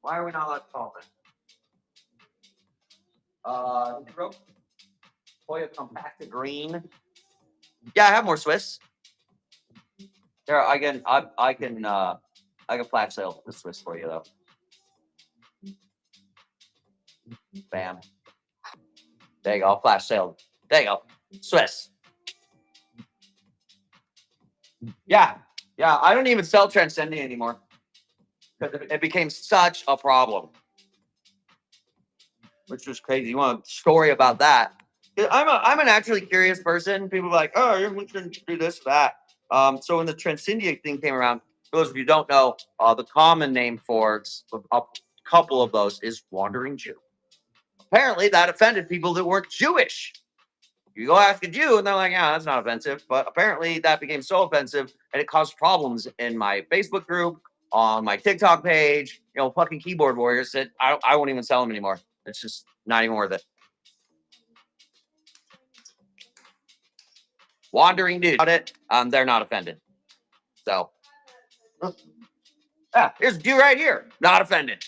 S1: why are we not allowed to call them? Hindu rope. Hoya compacta green. Yeah, I have more Swiss. There, I can flash sale the Swiss for you though. Bam. There you go. Flash sale. There you go. Swiss. Yeah. Yeah. I don't even sell Transcendia anymore because it became such a problem, which was crazy. You want a story about that? I'm an actually curious person. People are like, oh, you shouldn't do this or that. So when the Transcendia thing came around, for those of you who don't know, the common name for a couple of those is Wandering Jew. Apparently, that offended people that weren't Jewish. You go ask a Jew, and they're like, yeah, that's not offensive. But apparently, that became so offensive, and it caused problems in my Facebook group, on my TikTok page. You know, fucking keyboard warriors that I won't even sell them anymore. It's just not even worth it. Wandering dude, they're not offended. So, yeah, here's a Jew right here, not offended.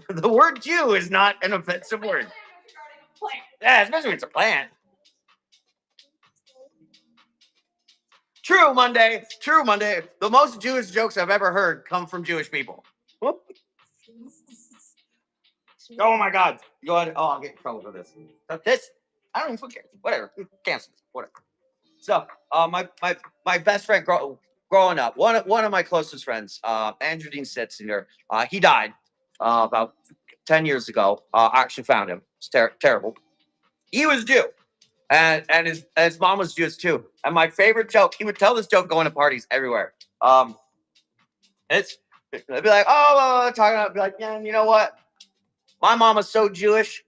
S1: The word Jew is not an offensive word. Yeah, especially when it's a plant. True Monday. True Monday. The most Jewish jokes I've ever heard come from Jewish people. Oh my God. Go ahead. Oh, I'll get in trouble for this. This, I don't even care. Whatever. Cancel. Whatever. So, my best friend growing up, one of my closest friends, Andrew Dean Sitzinger, he died about 10 years ago. I actually found him. It's terrible. He was Jew. And his mom was Jewish too. And my favorite joke, he would tell this joke going to parties everywhere. It's I'd be like, talking about, be like, yeah, you know what? My mom is so Jewish,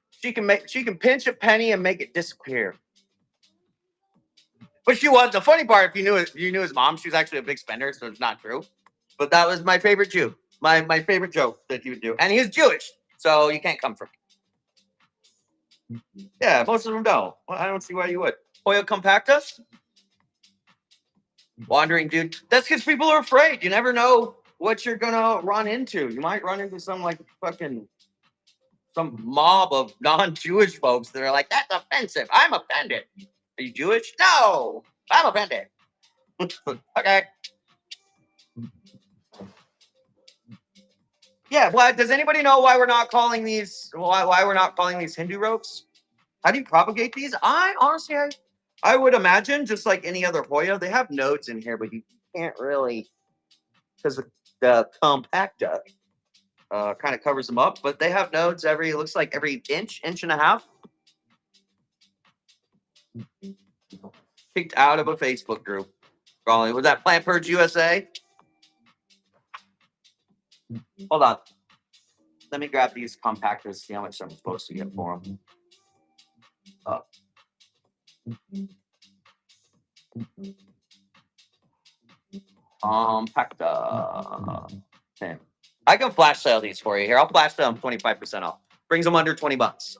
S1: she can pinch a penny and make it disappear. But she was the funny part. If you knew his mom, she was actually a big spender, so it's not true. But that was my favorite Jew. My favorite joke that he would do, and he was Jewish, so you can't come for me. Yeah, most of them don't. Well, I don't see why you would. Hoya compactus? Wandering dude. That's because people are afraid. You never know what you're gonna run into. You might run into some mob of non-Jewish folks that are like, that's offensive. I'm offended. Are you Jewish? No, I'm offended. Okay. Yeah. Well, does anybody know why we're not calling these? Why we're not calling these Hindu ropes? How do you propagate these? I would imagine just like any other Hoya, they have nodes in here, but you can't really because the compacta kind of covers them up. But they have nodes looks like every inch and a half. Kicked out of a Facebook group. Probably was that Plant Purge USA? Hold on. Let me grab these compactors, see how much I'm supposed to get for them. Compacta. Okay. I can flash sale these for you here. I'll flash them 25% off. Brings them under $20.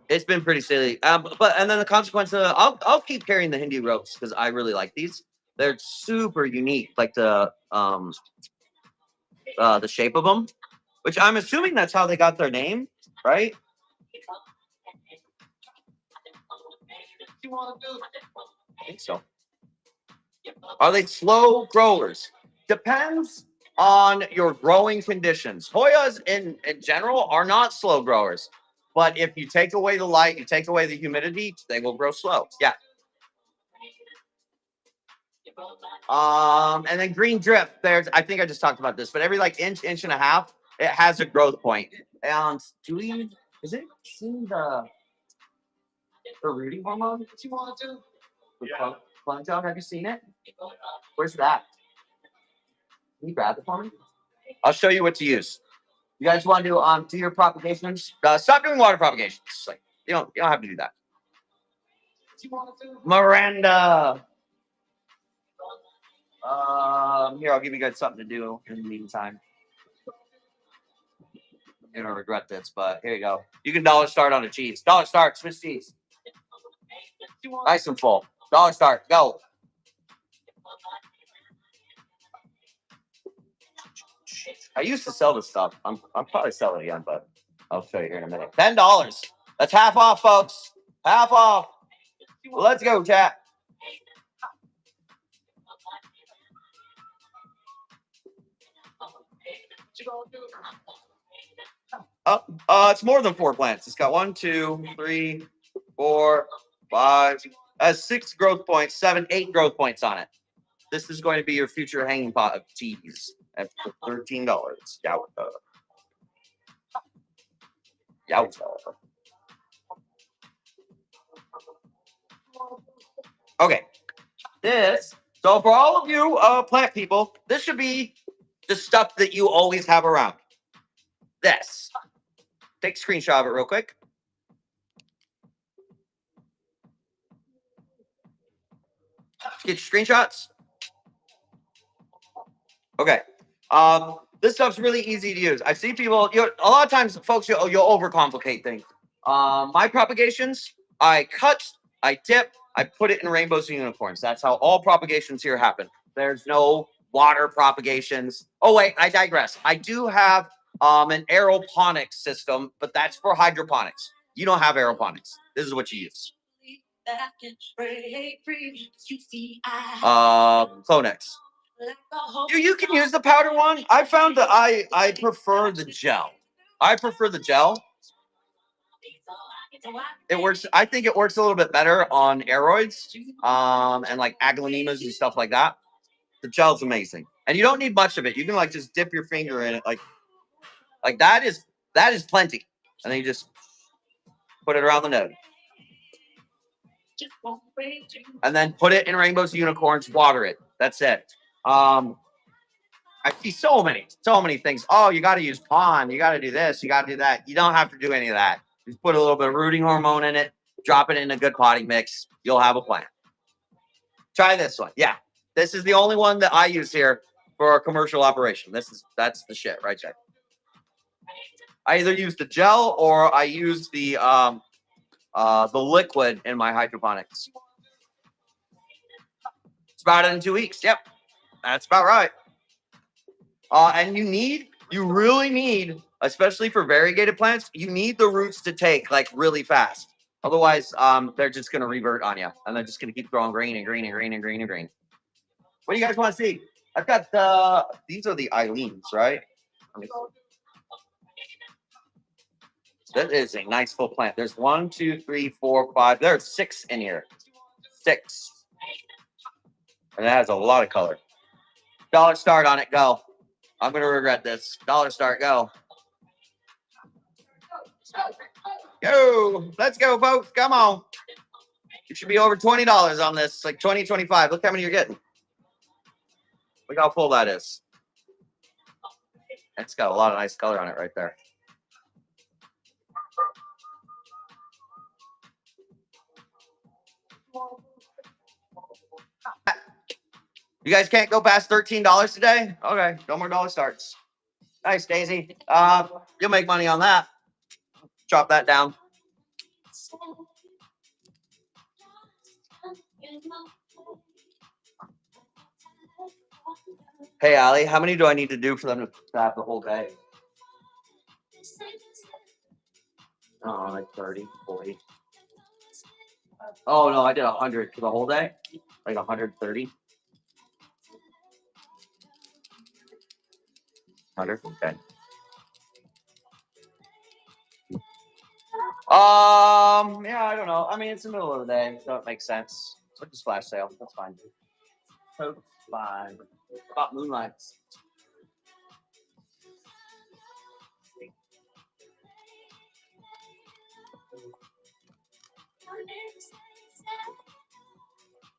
S1: It's been pretty silly. And then the consequence of I'll keep carrying the Hindu ropes because I really like these. They're super unique, like the shape of them, which I'm assuming that's how they got their name, right? I think so. Are they slow growers? Depends on your growing conditions. Hoyas in general are not slow growers. But if you take away the light, you take away the humidity, they will grow slow. Yeah. And then green drip, I think I just talked about this, but every inch and a half, it has a growth point. And is it seeing the rooting hormone that you want to do? Yeah. Plankton, have you seen it? Where's that? Can you grab it for me? I'll show you what to use. You guys want to do your propagations? Stop doing water propagations. You don't have to do that. Miranda. Here, I'll give you guys something to do in the meantime. You're gonna regret this, but here you go. You can dollar start on a cheese. Dollar start, Swiss cheese. Nice and full. Dollar start, go. I used to sell this stuff. I'm probably selling it again, but I'll show you here in a minute. $10. That's half off, folks. Half off. Let's go, chat. It's more than 4 plants. It's got 1, 2, 3, 4, 5. Has 6 growth points, 7, 8 growth points on it. This is going to be your future hanging pot of cheese at $13. Yowza. Okay. So for all of you plant people, this should be the stuff that you always have around. This. Take a screenshot of it real quick. Get your screenshots. Okay. This stuff's really easy to use. I see people. A lot of times, folks, you'll overcomplicate things. My propagations, I cut, I dip, I put it in rainbows and unicorns. That's how all propagations here happen. There's no water propagations. Oh wait, I digress. I do have an aeroponics system, but that's for hydroponics. you don't have aeroponics. This is what you use. Clonex. You can use the powder one. I found that I prefer the gel. I prefer the gel. It works. I think it works a little bit better on aeroids, and like aglanemas and stuff like that. The gel's amazing, and you don't need much of it. You can like just dip your finger in it, like that is plenty, and then you just put it around the node, and then put it in rainbows, unicorns, water it. That's it. I see so many things. Oh, you got to use pond. You got to do this. You got to do that. You don't have to do any of that. Just put a little bit of rooting hormone in it. Drop it in a good potting mix. You'll have a plant. Try this one. Yeah, this is the only one that I use here for our commercial operation. That's the shit right there. I either use the gel or I use the liquid in my hydroponics. Sprouted in 2 weeks. Yep, that's about right. And you really need, especially for variegated plants, you need the roots to take like really fast. Otherwise, they're just going to revert on you, and they're just going to keep growing green and green and green and green and green. What do you guys want to see? I've got these are the Eileens, right? That is a nice full plant. There's 1, 2, 3, 4, 5. There's 6 in here. 6. And it has a lot of color. Dollar start on it. Go. I'm going to regret this. Dollar start. Go. Go. Let's go, folks. Come on. You should be over $20 on this. Like 20, 25. Look how many you're getting. Look how full that is. It's got a lot of nice color on it right there. You guys can't go past $13 today? Okay, no more dollar starts. Nice, Daisy. You'll make money on that. Chop that down. Hey, Allie, how many do I need to do for them to have the whole day? Oh, like 30, 40. Oh, no, I did 100 for the whole day. Like 130. 100, okay. Yeah, I don't know. I mean, it's the middle of the day, so it makes sense. So just flash sale. That's fine. So fine. About moonlights.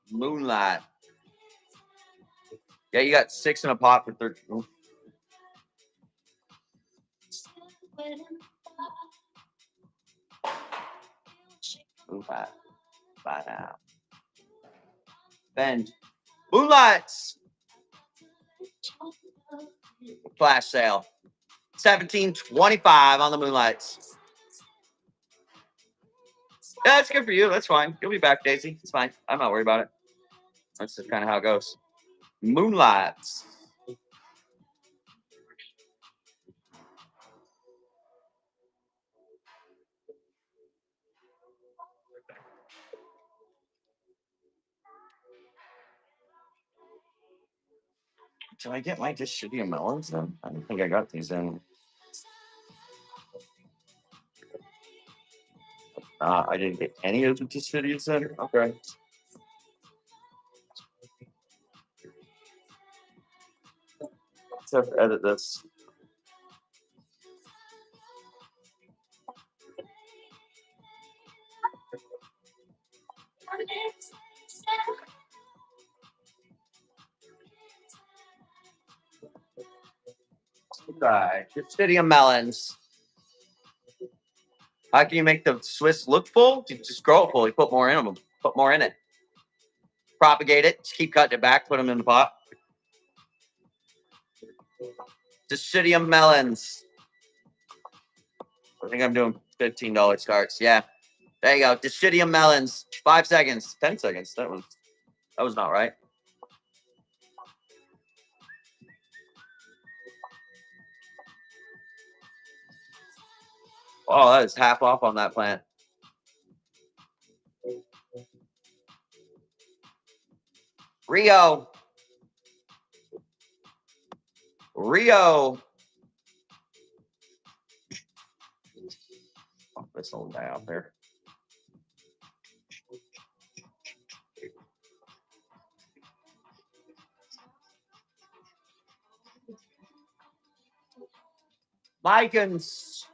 S1: Moonlight. Yeah, you got 6 in a pot for 13. Moonlight. Bye now. Bend. Moonlights. Flash sale. $17.25 on the moonlights. Yeah, that's good for you. That's fine. You'll be back, Daisy. It's fine. I'm not worried about it. That's just kind of how it goes. Moonlights. Did I get my Dischidia melons then? I don't think I got these in. I didn't get any of the Dischidias in. Okay. Let's have to edit this. Okay, Dischidia melons. How can you make the Swiss look full? You just grow it full. You put more in them. Put more in it. Propagate it. Just keep cutting it back. Put them in the pot. Dischidia melons. I think I'm doing $15 starts. Yeah. There you go. Dischidia melons. 5 seconds. 10 seconds. That was not right. Oh, that is half off on that plant. Rio. Oh, this old guy out there. Vikings.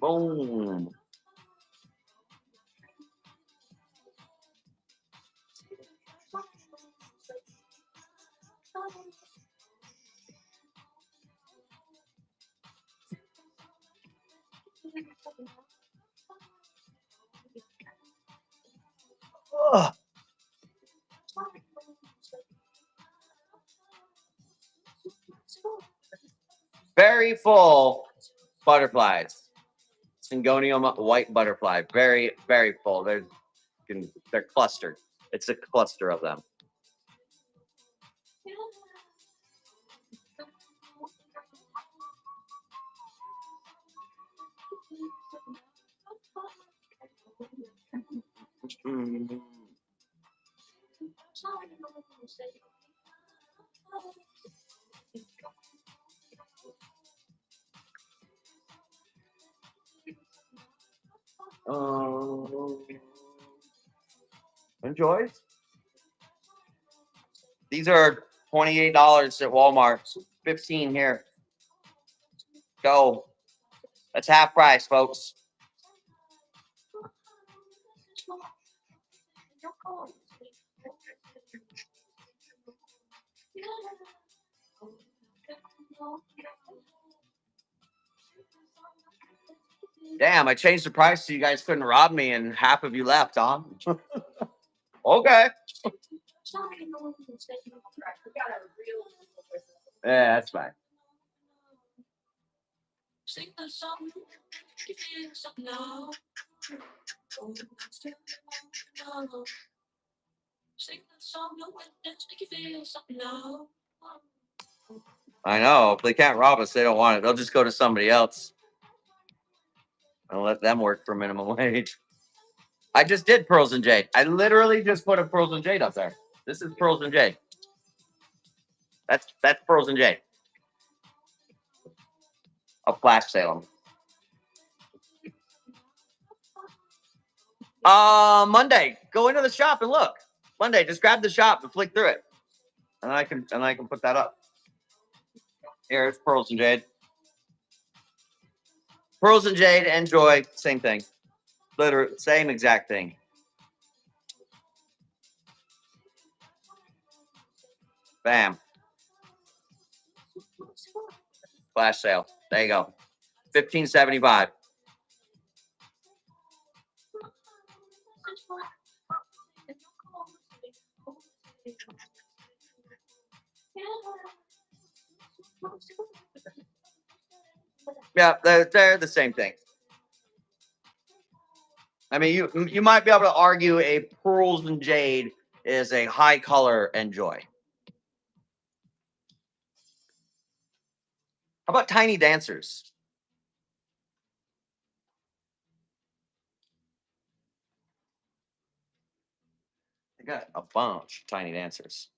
S1: Boom. Ugh. Very full butterflies. Syngonium white butterfly. Very, very full. They're clustered. It's a cluster of them. Mm. Enjoy. These are $28 at Walmart. 15 here. Go. That's half price, folks. Damn, I changed the price so you guys couldn't rob me and half of you left, huh? Okay. Yeah, that's fine. I know. If they can't rob us, they don't want it. They'll just go to somebody else and let them work for minimum wage. I just did Pearls and Jade. I literally just put a Pearls and Jade up there. This is Pearls and Jade. That's Pearls and Jade. A flash sale. Monday, go into the shop and look. Monday, just grab the shop and flick through it, and I can put that up. Here, it's Pearls and Jade. Pearls and Jade, Enjoy, same thing. Literally, same exact thing. Bam. Flash sale. There you go. $15.75. Yeah, they're the same thing. I mean, you might be able to argue a Pearls and Jade is a high color Enjoy. How about Tiny Dancers? They got a bunch of Tiny Dancers.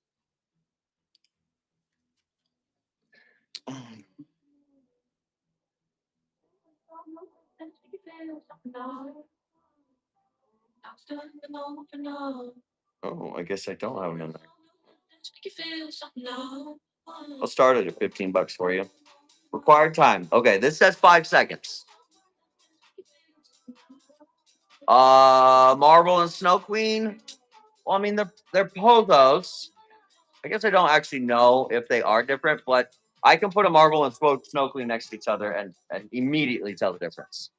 S1: Oh, I guess I don't have them in there. I'll start it at $15 for you. Required time. Okay, this says 5 seconds. Marvel and Snow Queen. Well, I mean, they're Pogos. I guess I don't actually know if they are different, but I can put a Marvel and Snow Queen next to each other and immediately tell the difference.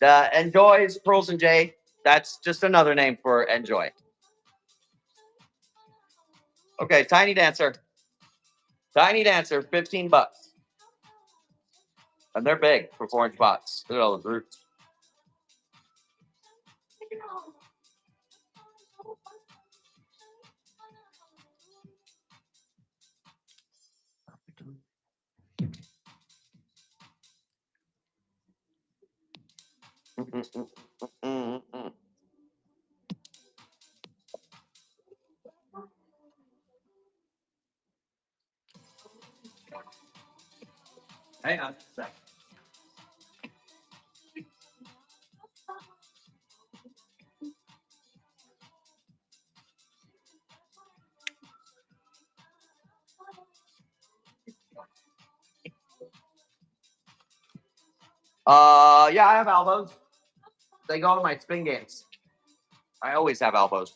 S1: The Enjoy's Pearls and Jade, that's just another name for Enjoy. Okay, Tiny Dancer. Tiny Dancer, $15. And they're big for 4-inch pots. Look at all the roots. Hang on a sec. Yeah, I have elbows. They go in my spin games. I always have elbows.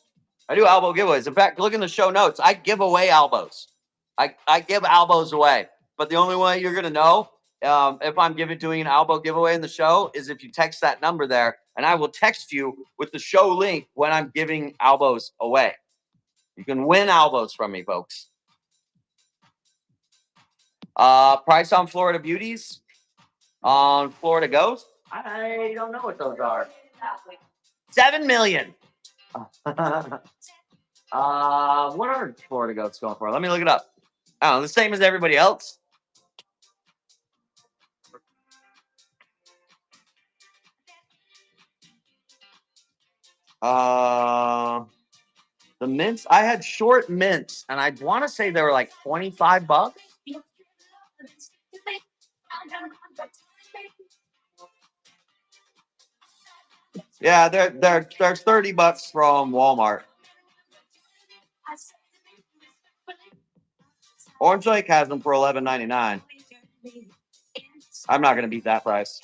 S1: I do elbow giveaways. In fact, look in the show notes. I give away elbows. I give elbows away. But the only way you're gonna know if I'm doing an elbow giveaway in the show is if you text that number there, and I will text you with the show link when I'm giving elbows away. You can win elbows from me, folks. Price on Florida Beauties, on Florida Ghost. I don't know what those are. 7 million. What are Florida Goats going for? Let me look it up. I don't know, the same as everybody else. The mints, I had short mints, and I want to say they were like $25. Yeah, they're $30 from Walmart. Orange Lake has them for $11.99. I'm not gonna beat that price.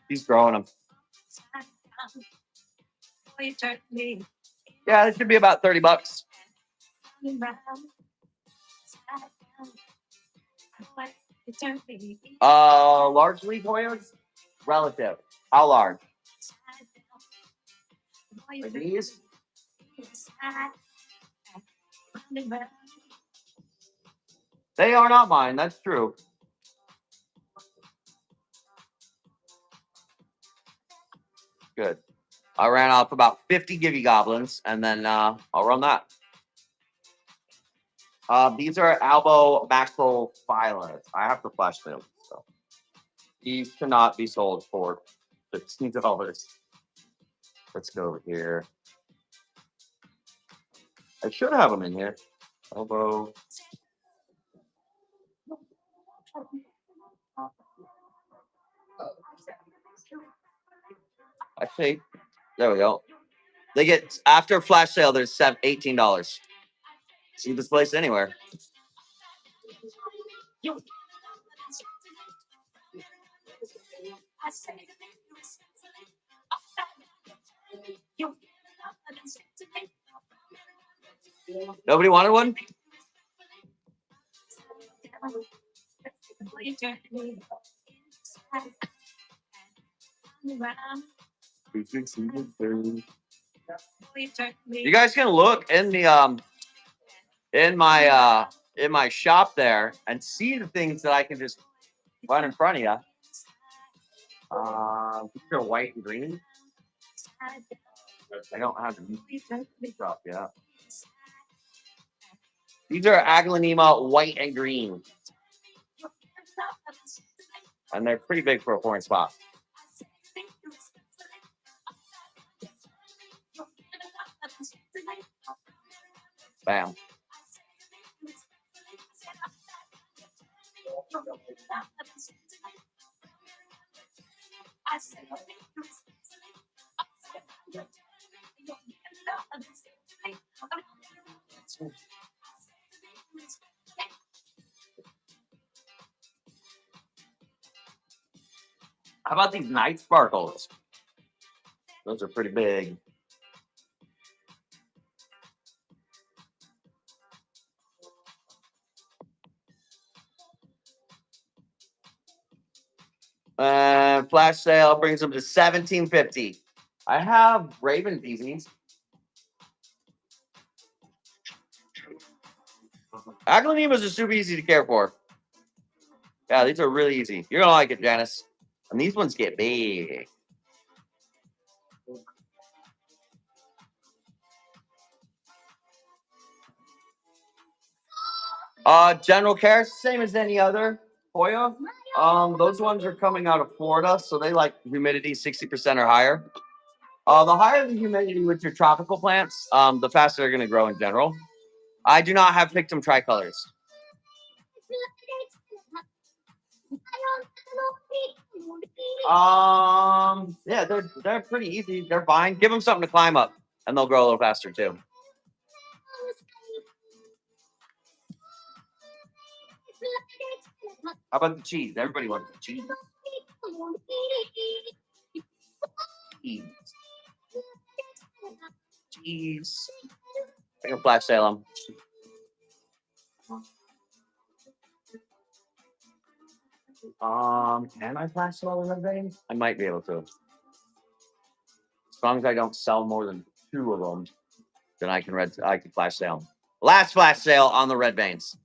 S1: He's growing them. Yeah, it should be about $30. Largely Hoyas, relative. How large? Like these? They are not mine. That's true. Good. I ran off about 50 Gibby Goblins, and then I'll run that. These are elbow macro filers. I have to flash them. So these cannot be sold for $15. Let's go over here. I should have them in here. Elbow. Actually, there we go. They get after flash sale. There's $18. See this place anywhere. Nobody wanted one? You guys can look in the in my shop there and see the things that I can just run in front of you. These are white and green. I don't have them drop yet. These are Aglanema white and green. And they're pretty big for a foreign spot. Bam. How about these night sparkles? Those are pretty big. Flash sale brings them to $17.50. I have Raven Beezies. Aglanemas are super easy to care for. Yeah, these are really easy. You're gonna like it, Janice. And these ones get big. General care, same as any other Hoya. Those ones are coming out of Florida, so they like humidity 60% or higher. The higher the humidity with your tropical plants, the faster they're going to grow in general. I do not have Pictum tricolors. Yeah, they're pretty easy. They're fine. Give them something to climb up, and they'll grow a little faster too. How about the cheese? Everybody wants the cheese. Cheese. I can flash sale them. Can I flash sale the red veins? I might be able to. As long as I don't sell more than 2 of them, then I can flash sale them. Last flash sale on the red veins.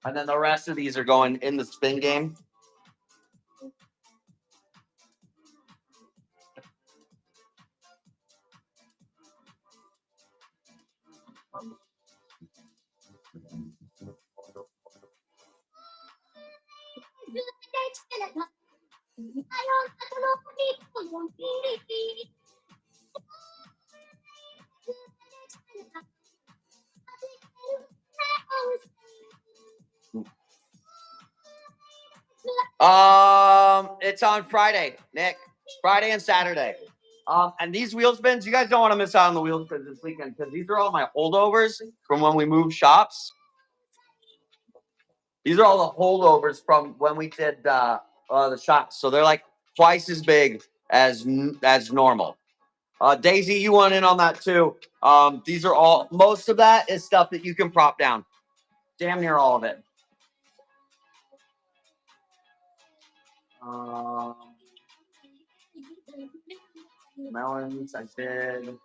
S1: And then the rest of these are going in the spin game. It's on Friday, Nick. Friday and Saturday. And these wheel spins, you guys don't want to miss out on the wheel spins this weekend because these are all my holdovers from when we moved shops. These are all the holdovers from when we did the shops. So they're like twice as big as normal. Daisy, you want in on that too. These are all, most of that is stuff that you can prop down. Damn near all of it. Melons, I did.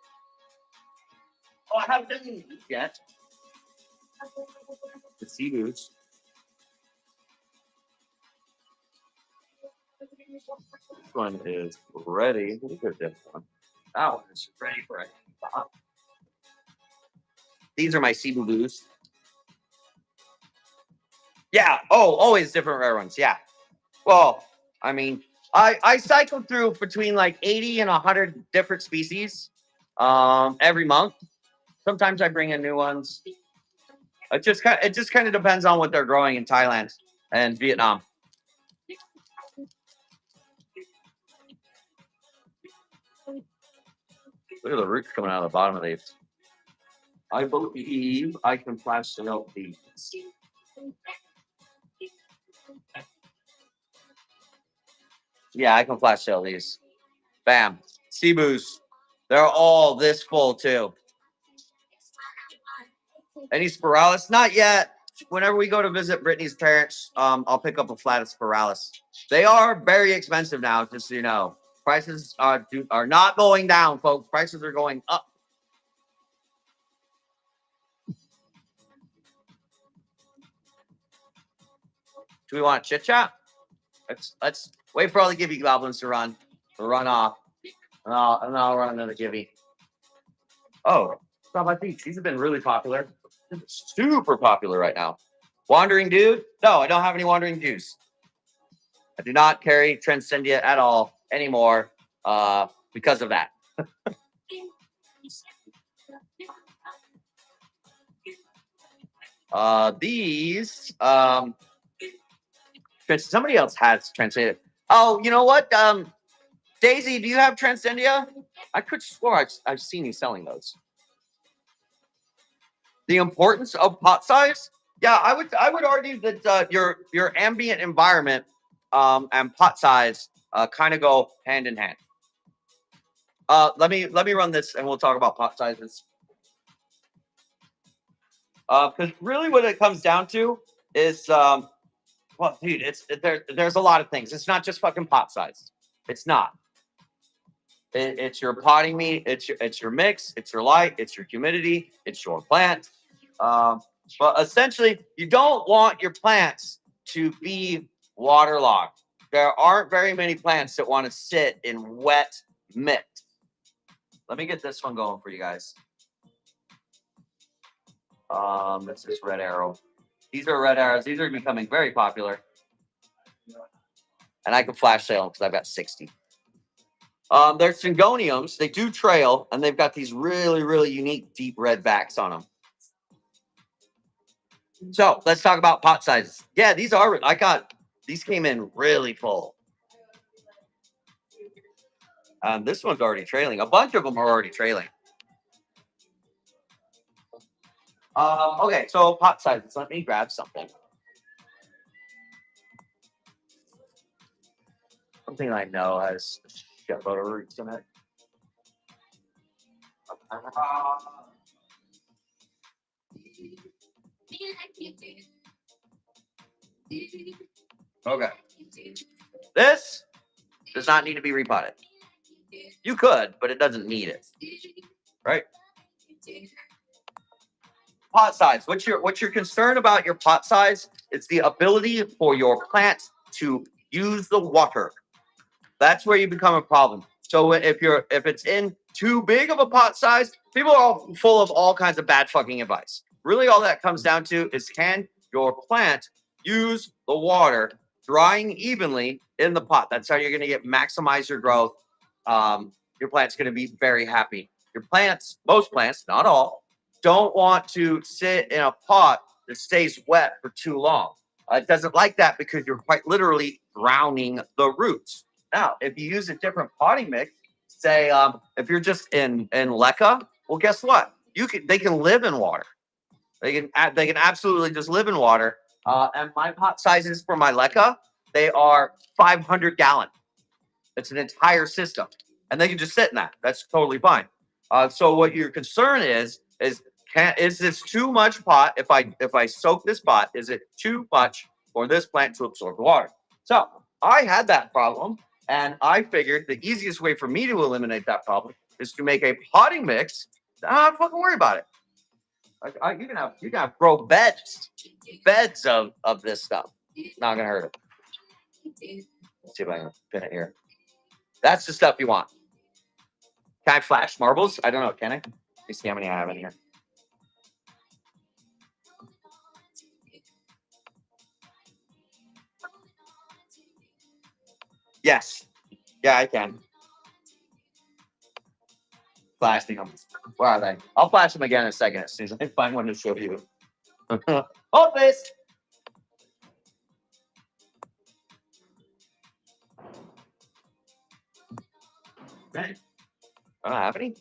S1: Oh, I haven't done these yet. The sea boots. This one is ready. Look at this one. That one is ready for it. These are my Cebu Blues. Yeah. Oh, always different rare ones. Yeah. Well, I mean, I cycle through between like 80 and 100 different species every month. Sometimes I bring in new ones. It just kind of depends on what they're growing in Thailand and Vietnam. Look at the roots coming out of the bottom of these. I believe I can flash sale these. Yeah, I can flash sale these. Bam. Cebus. They're all this full too. Any Spiralis? Not yet. Whenever we go to visit Brittany's parents, I'll pick up a flat of Spiralis. They are very expensive now, just so you know. Prices are not going down, folks. Prices are going up. Do we want chit chat? Let's wait for all the Gibby goblins to run off, and I'll run another Gibby. Oh, Stop by Peach. These have been really popular. Super popular right now. Wandering Dude? No, I don't have any Wandering Dews. I do not carry Transcendia at all anymore because of that. These somebody else has Transcendia. Oh, you know what? Daisy, do you have Transcendia? I could swear I've seen you selling those. The importance of pot size? Yeah, I would argue that your ambient environment and pot size kind of go hand in hand. Let me run this and we'll talk about pot sizes. Because really what it comes down to is well, dude, there's a lot of things. It's not just fucking pot size. It's not. It's your potting meat. It's your mix. It's your light. It's your humidity. It's your plant. But essentially, you don't want your plants to be waterlogged. There aren't very many plants that want to sit in wet mix. Let me get this one going for you guys. This is red arrow. These are red arrows. These are becoming very popular. And I can flash sale them because I've got 60. They're Syngoniums. They do trail, and they've got these really, really unique deep red backs on them. So let's talk about pot sizes. Yeah, these came in really full. This one's already trailing. A bunch of them are already trailing. Okay, so pot sizes. Let me grab something. Something I know has a shitload of roots in it. Okay. This does not need to be repotted. You could, but it doesn't need it. Right? Pot size. What's your concern about your pot size? It's the ability for your plant to use the water. That's where you become a problem. So if it's in too big of a pot size, people are all full of all kinds of bad fucking advice. Really, all that comes down to is, can your plant use the water drying evenly in the pot? That's how you're going to maximize your growth. Your plant's going to be very happy. Your plants, most plants, not all, don't want to sit in a pot that stays wet for too long. It doesn't like that because you're quite literally drowning the roots. Now, if you use a different potting mix, say if you're just in leca, well, guess what? They can live in water. They can absolutely just live in water. And my pot sizes for my leca, they are 500 gallon. It's an entire system, and they can just sit in that. That's totally fine. So what your concern is this too much pot? If I soak this pot, is it too much for this plant to absorb the water? So I had that problem. And I figured the easiest way for me to eliminate that problem is to make a potting mix. Don't fucking worry about it. You can have grow beds of this stuff. Not gonna hurt it. Let's see if I can pin it here. That's the stuff you want. Can I flash marbles? I don't know. Can I? Let me see how many I have in here. Yes. Yeah, I can. Flashing them. Where are they? I'll flash them again in a second as soon as I find one to show you. Hold this. Okay. I don't have any.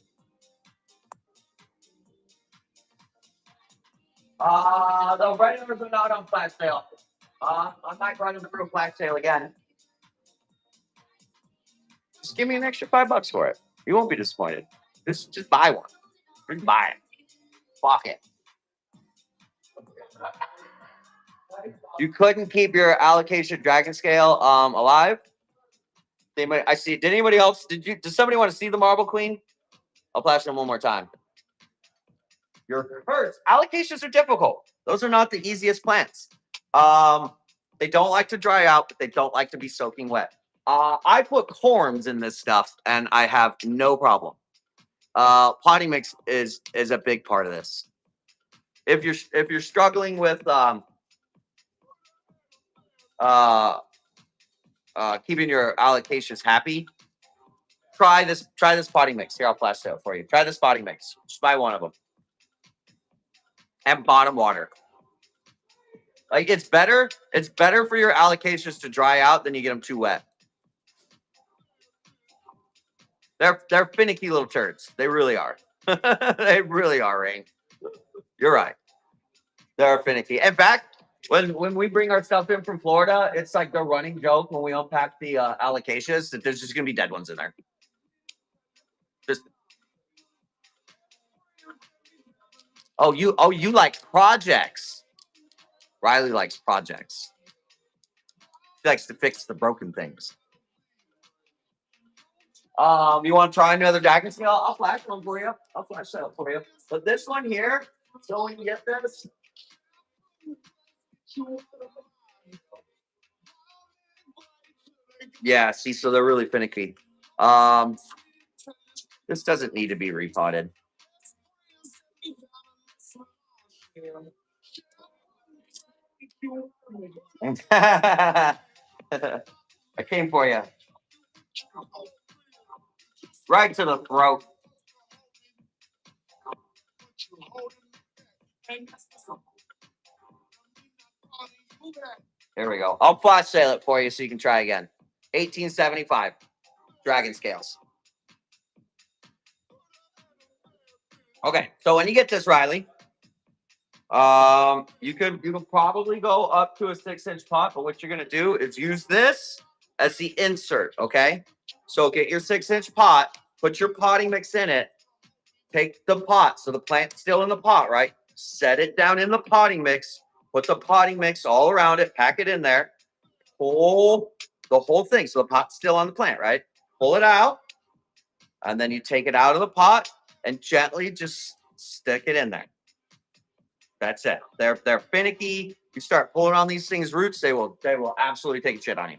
S1: The regulars are not on flash sale. I'm not running through a flash sale again. Just give me an extra $5 for it. You won't be disappointed. Just buy one. Just buy it. Fuck it. You couldn't keep your allocation dragon scale alive. I see. Did anybody else? Did somebody want to see the Marble Queen? I'll flash them one more time. Your first allocations are difficult. Those are not the easiest plants. They don't like to dry out, but they don't like to be soaking wet. I put corms in this stuff, and I have no problem. Potting mix is a big part of this. If you're struggling with keeping your allocations happy, try this potting mix. Here, I'll flash it out for you. Try this potting mix. Just buy one of them. And bottom water. Like, it's better for your allocations to dry out than you get them too wet. They're finicky little turds. They really are. They really are, Rain. You're right. They're finicky. In fact, when we bring our stuff in from Florida, it's like the running joke when we unpack the allocations that there's just gonna be dead ones in there. You like projects. Riley likes projects. She likes to fix the broken things. You want to try another dragon scale? I'll flash one for you. I'll flash that for you. But this one here, so we can get this. Yeah, see, so they're really finicky. This doesn't need to be repotted. I came for you. Right to the throat. There we go. I'll flash sale it for you so you can try again. 1875. Dragon scales. Okay, so when you get this, Riley, you can probably go up to a 6-inch pot, but what you're gonna do is use this as the insert. Okay, so get your 6-inch pot, put your potting mix in it, take the pot, so the plant's still in the pot, right? Set it down in the potting mix, put the potting mix all around it, pack it in there, pull the whole thing, so the pot's still on the plant, right? Pull it out, and then you take it out of the pot and gently just stick it in there. That's it. They're finicky. You start pulling on these things' roots, they will absolutely take a shit on you.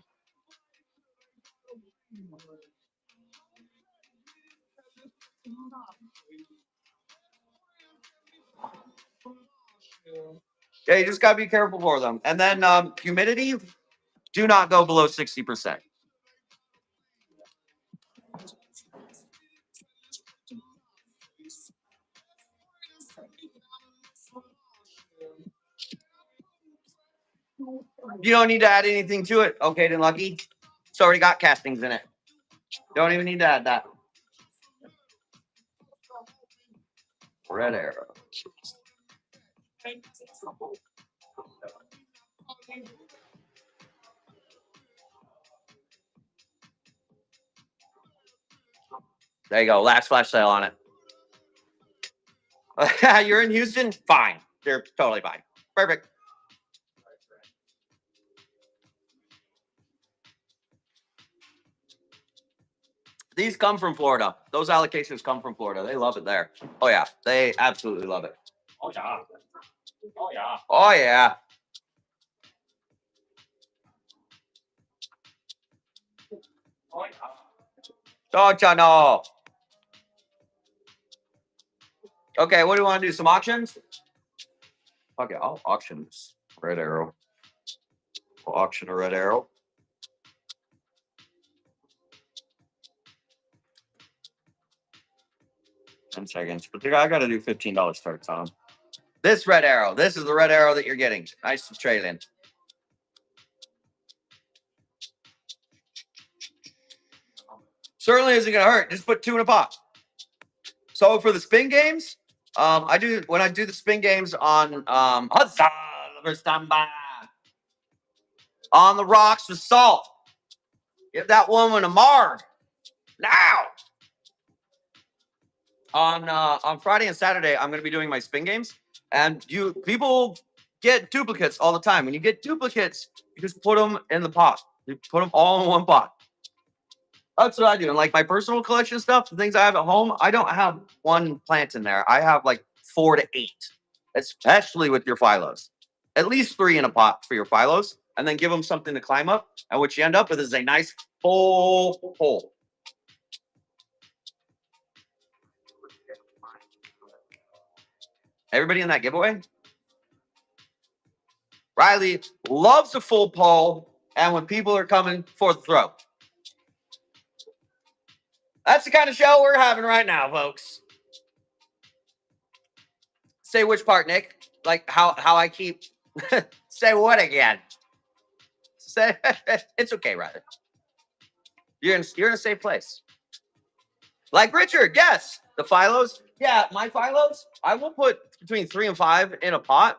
S1: Yeah, you just gotta be careful for them. And then humidity, do not go below 60%. You don't need to add anything to it. Okay, then Lucky. It's already got castings in it. Don't even need to add that. Red arrow. There you go. Last flash sale on it. You're in Houston? Fine. You're totally fine. Perfect. These come from Florida. Those allocations come from Florida. They love it there. Oh, yeah. They absolutely love it.
S2: Oh yeah. Oh yeah.
S1: Oh, yeah.
S2: Oh yeah.
S1: Don't you know? Okay, what do you want to do? Some auctions? Okay, I'll auction this red arrow. We'll auction a red arrow. Seconds, but I got to do $15 starts on them. This red arrow. This is the red arrow that you're getting. Nice to trade in. Certainly isn't going to hurt. Just put 2 in a pot. So for the spin games, when I do the spin games on on the rocks with salt. Give that woman a marg now. On Friday and Saturday, I'm going to be doing my spin games, and people get duplicates all the time. When you get duplicates, you just put them in the pot. You put them all in one pot. That's what I do. And like my personal collection stuff, the things I have at home, I don't have one plant in there. I have like 4 to 8, especially with your phylos. At least 3 in a pot for your phylos, and then give them something to climb up. And what you end up with is a nice full hole. Everybody in that giveaway? Riley loves a full pole, and when people are coming for the throw. That's the kind of show we're having right now, folks. Say which part, Nick? Like how I keep say what again? Say it's okay, Riley. You're in a safe place. Like Richard, yes. The phylos. Yeah, my phylos, I will put between 3 and 5 in a pot.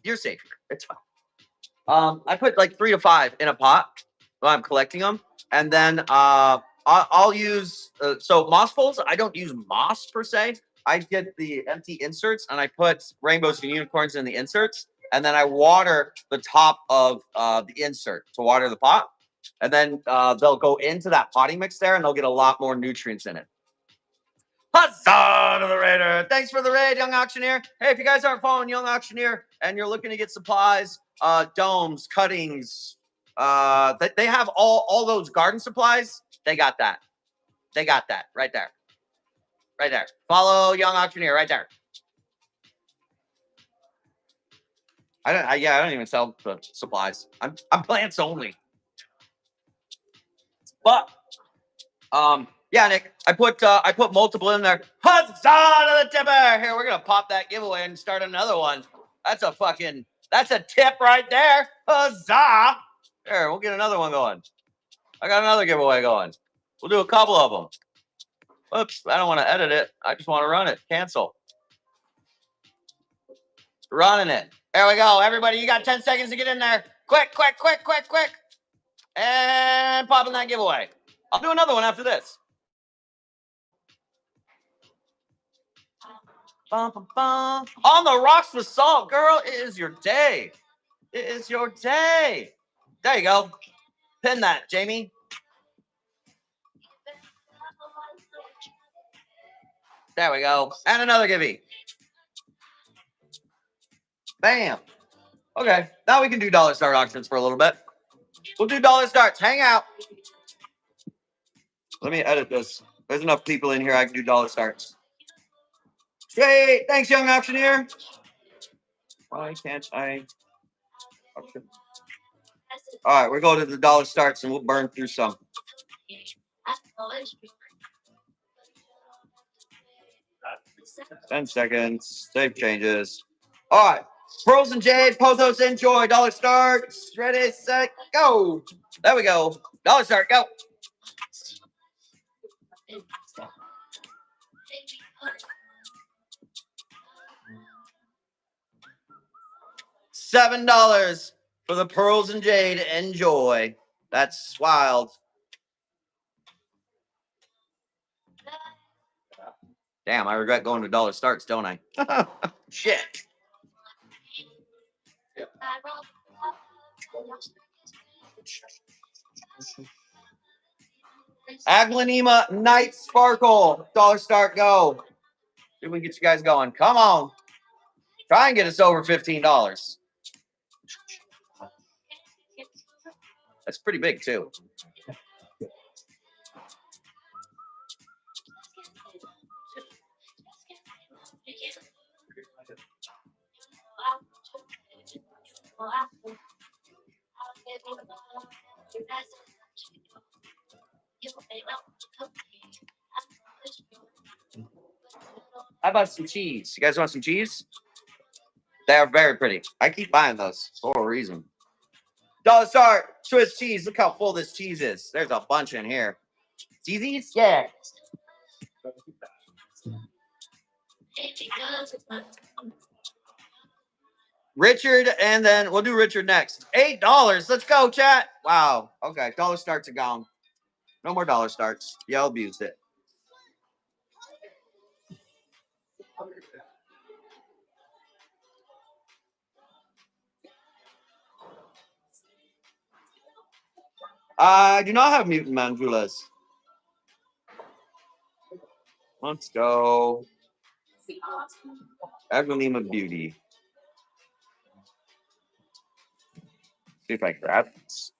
S1: You're safe here. It's fine. I put like 3 to 5 in a pot when I'm collecting them, and then I'll use so moss poles. I don't use moss per se. I get the empty inserts and I put rainbows and unicorns in the inserts, and then I water the top of the insert to water the pot, and then they'll go into that potting mix there, and they'll get a lot more nutrients in it. Huzzah to the Raider. Thanks for the raid, Young Auctioneer. Hey, if you guys aren't following Young Auctioneer and you're looking to get supplies, domes, cuttings, they have all those garden supplies. They got that. They got that right there. Right there. Follow Young Auctioneer right there. I don't even sell the supplies. I'm plants only. But yeah, Nick, I put multiple in there. Huzzah to the tipper! Here, we're gonna pop that giveaway and start another one. That's a tip right there. Huzzah! There, we'll get another one going. I got another giveaway going. We'll do a couple of them. Oops, I don't want to edit it. I just want to run it. Cancel. Running it. There we go. Everybody, you got 10 seconds to get in there. Quick. And popping that giveaway. I'll do another one after this. Bum, bum, bum. On the rocks with salt, girl. It is your day. It is your day. There you go. Pin that, Jamie. There we go. And another givey. Bam. Okay. Now we can do dollar start auctions for a little bit. We'll do dollar starts. Hang out. Let me edit this. There's enough people in here I can do dollar starts. Hey, thanks, young auctioneer. Why can't I? Auction? All right, we're going to the dollar starts and we'll burn through some. 10 seconds. Save changes. All right. Pearls and Jade, Pozos, enjoy. Dollar starts. Ready, set, go. There we go. Dollar start, go. $7 for the Pearls and Jade, enjoy. That's wild. Damn, I regret going to dollar starts, don't I? Shit. Aglanema Night Sparkle. Dollar start, go. See if we can get you guys going. Come on. Try and get us over $15. That's pretty big, too. How about some cheese? You guys want some cheese? They are very pretty. I keep buying those for a reason. Dollar start, Swiss cheese. Look how full this cheese is. There's a bunch in here. Cheesies? Yeah. Richard, and then we'll do Richard next. $8. Let's go, chat. Wow. Okay. Dollar starts are gone. No more dollar starts. Y'all abused it. I do not have mutant mandulas. Let's go. Aglanema Beauty. See if I can grab this.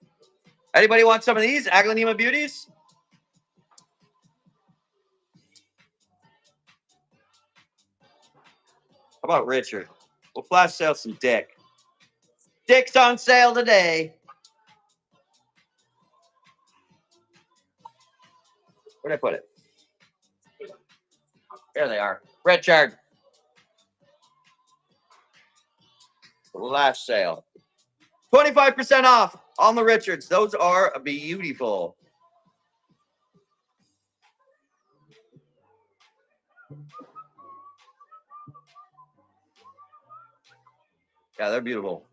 S1: Anybody want some of these Aglanema Beauties? How about Richard? We'll flash sale some dick. Dick's on sale today. Where'd I put it? There they are. Richard. Flash sale. 25% off on the Richards. Those are beautiful. Yeah, they're beautiful.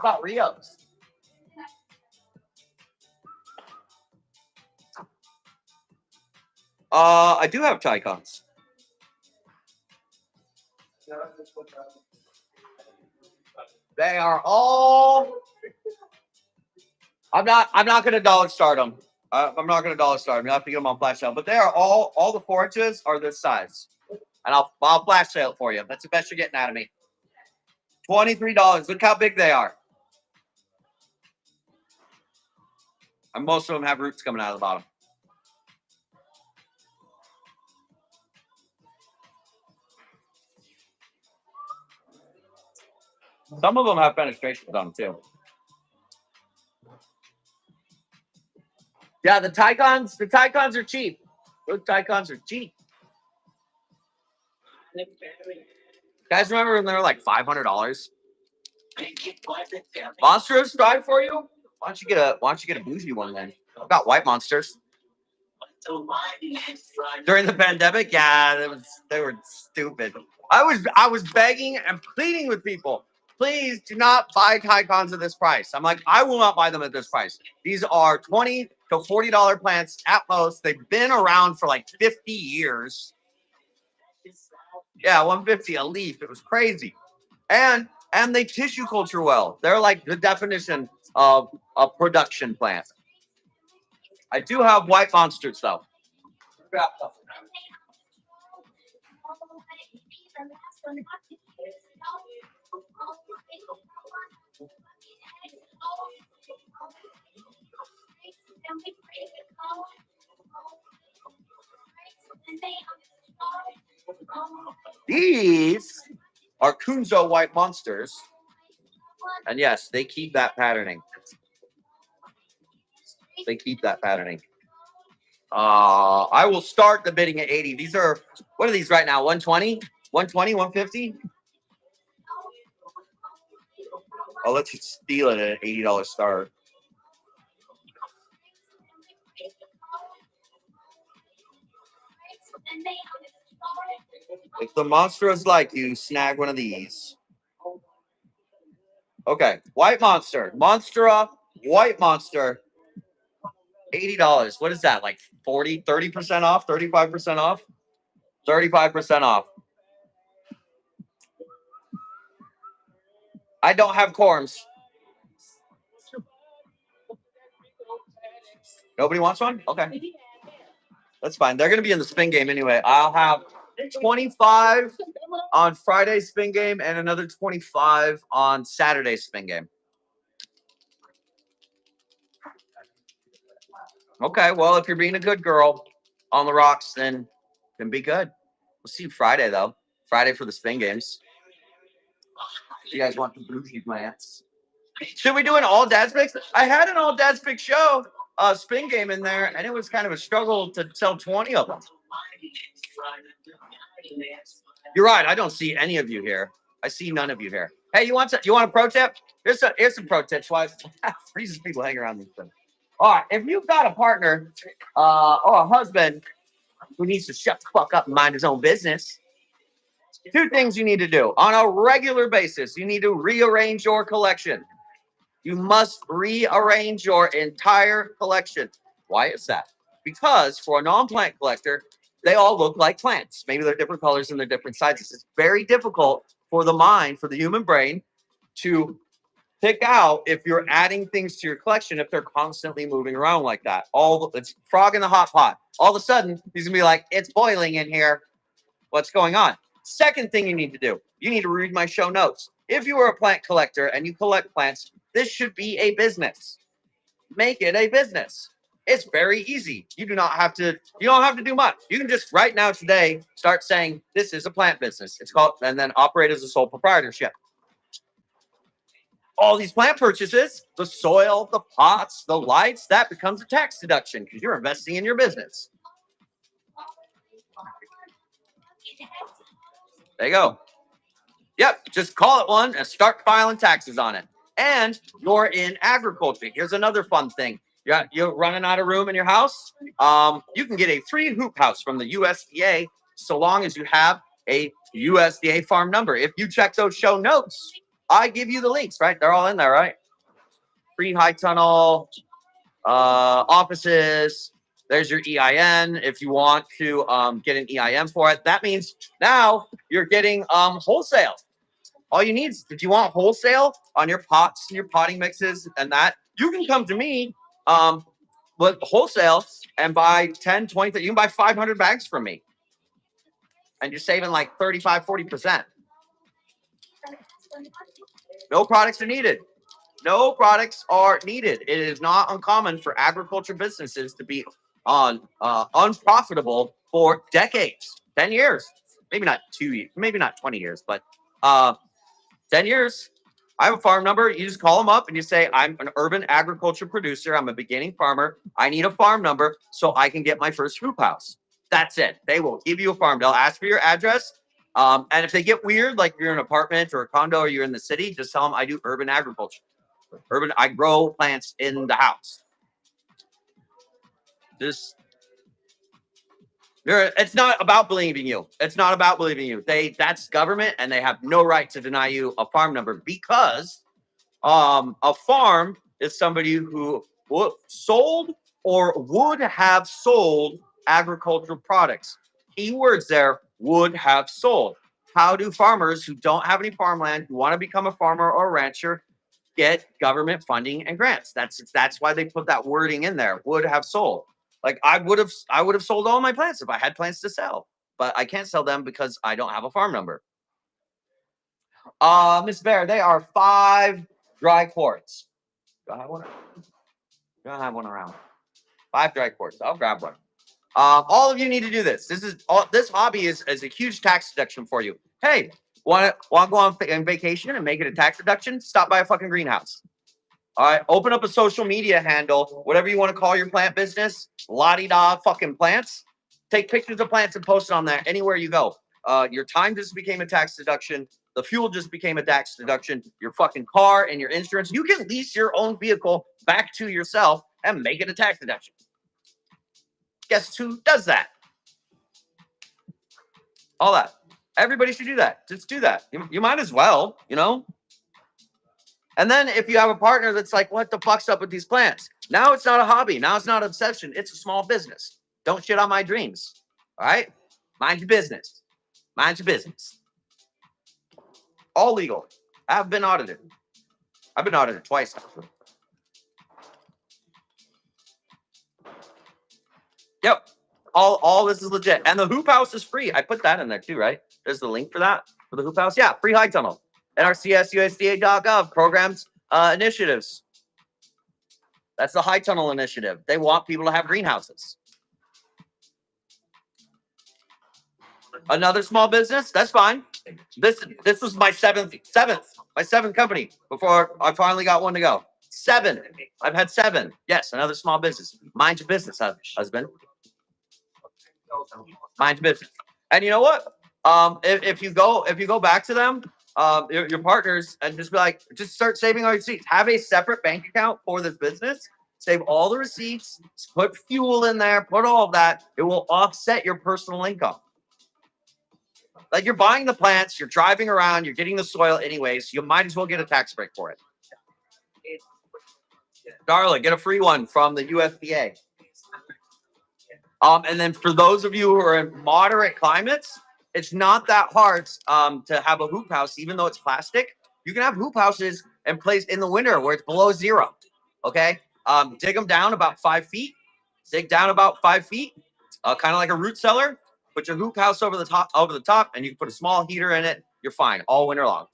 S1: How about Rios? I do have Tycons. They are all. I'm not gonna dollar start them. I'm not going to dollar store them. You have to get them on flash sale. But they are all the 4-inches are this size. And I'll flash sale it for you. That's the best you're getting out of me. $23. Look how big they are. And most of them have roots coming out of the bottom. Some of them have fenestrations on them too. Yeah, the Tycons are cheap. Those Tycons are cheap. Guys, remember when they were like $500? Monsters tried for you? Why don't you get a bougie one then? I've got white monsters. During the pandemic, yeah, they were stupid. I was begging and pleading with people, please do not buy Tycons at this price. I'm like, I will not buy them at this price. These are $20 to $40 plants at most. They've been around for like 50 years. Yeah, $150 a leaf. It was crazy. And they tissue culture well. They're like the definition of a production plant. I do have white monsters though. These are Kunzo white monsters. And yes, they keep that patterning. They keep that patterning. I will start the bidding at 80. These are, what are these right now? 120? 120, 150? I'll let you steal it at an $80 start. If the monster is like you, snag one of these. Okay, white monster. Monstera, white monster. $80. What is that? Like 40, 30% off, 35% off? 35% off. I don't have corms. Nobody wants one? Okay. That's fine. They're going to be in the spin game anyway. I'll have 25 on Friday's spin game and another 25 on Saturday's spin game. Okay, well, if you're being a good girl on the rocks, then be good. We'll see you Friday, though. Friday for the spin games. If you guys want the bougie plants. Should we do an all dad's picks? I had an all dad's pick show, spin game in there, and it was kind of a struggle to sell 20 of them. You're right. I don't see any of you here. I see none of you here. Hey, you want a pro tip? Here's some pro tips. Why freezes people hang around these things. All right, if you've got a partner or a husband who needs to shut the fuck up and mind his own business, 2 things you need to do. On a regular basis, you need to rearrange your collection. You must rearrange your entire collection. Why is that? Because for a non-plant collector, they all look like plants. Maybe they're different colors and they're different sizes. It's very difficult for the mind, for the human brain, to pick out if you're adding things to your collection if they're constantly moving around like that. It's frog in the hot pot. All of a sudden, he's gonna be like, it's boiling in here. What's going on? Second thing you need to do, you need to read my show notes. If you are a plant collector and you collect plants, this should be a business. Make it a business. It's very easy. You don't have to do much. You can just right now today start saying this is a plant business. It's called, and then operate as a sole proprietorship. All these plant purchases, the soil, the pots, the lights, that becomes a tax deduction because you're investing in your business. There you go. Yep, just call it one and start filing taxes on it. And you're in agriculture. Here's another fun thing. You're running out of room in your house. You can get a free hoop house from the USDA so long as you have a USDA farm number. If you check those show notes, I give you the links, right? They're all in there, right? Free high tunnel, offices. There's your EIN if you want to get an EIN for it. That means now you're getting wholesale. All you need is, if you want wholesale on your pots and your potting mixes and that, you can come to me. with wholesale and buy 10, 20, you can buy 500 bags from me. And you're saving like 35, 40%. No products are needed. No products are needed. It is not uncommon for agriculture businesses to be on unprofitable for decades, 10 years, maybe not 2 years, maybe not 20 years, but 10 years. I have a farm number. You just call them up and you say, I'm an urban agriculture producer. I'm a beginning farmer. I need a farm number so I can get my first hoop house. That's it. They will give you a farm. They'll ask for your address. And if they get weird, like you're in an apartment or a condo or you're in the city, just tell them I do urban agriculture. I grow plants in the house. It's not about believing you. It's not about believing you. That's government, and they have no right to deny you a farm number because a farm is somebody who sold or would have sold agricultural products. Keywords there, would have sold. How do farmers who don't have any farmland, who want to become a farmer or a rancher, get government funding and grants? That's why they put that wording in there, would have sold. Like I would have sold all my plants if I had plants to sell, but I can't sell them because I don't have a farm number. Miss Bear, they are 5 dry quarts. Do I have one? Do I have one around? 5 dry quarts. I'll grab one. All of you need to do this. This hobby is a huge tax deduction for you. Hey, want to go on vacation and make it a tax deduction? Stop by a fucking greenhouse. All right, open up a social media handle, whatever you want to call your plant business, la-di-da fucking plants. Take pictures of plants and post it on there anywhere you go. Your time just became a tax deduction. The fuel just became a tax deduction. Your fucking car and your insurance. You can lease your own vehicle back to yourself and make it a tax deduction. Guess who does that? All that. Everybody should do that. Just do that. You might as well, you know? And then if you have a partner that's like, what the fuck's up with these plants? Now it's not a hobby. Now it's not an obsession. It's a small business. Don't shit on my dreams. All right? Mind your business. Mind your business. All legal. I've been audited. I've been audited twice. Yep. All this is legit. And the hoop house is free. I put that in there too, right? There's the link for that, for the hoop house. Yeah, free high tunnel. NRCS-USDA.gov programs, initiatives. That's the high tunnel initiative. They want people to have greenhouses. Another small business, that's fine. This was my seventh company before I finally got one to go. 7. I've had 7. Yes, another small business. Mind your business, husband. Mind your business. And you know what? If you go back to them, your partners, and just be like, just start saving all your receipts. Have a separate bank account for this business. Save all the receipts. Put fuel in there. Put all of that. It will offset your personal income. Like you're buying the plants, you're driving around, you're getting the soil anyways. You might as well get a tax break for it. Darla, get a free one from the USDA. And then for those of you who are in moderate climates, it's not that hard to have a hoop house, even though it's plastic. You can have hoop houses and place in the winter where it's below 0. Okay, dig them down about 5 feet. Dig down about 5 feet, kind of like a root cellar. Put your hoop house over the top, and you can put a small heater in it. You're fine all winter long.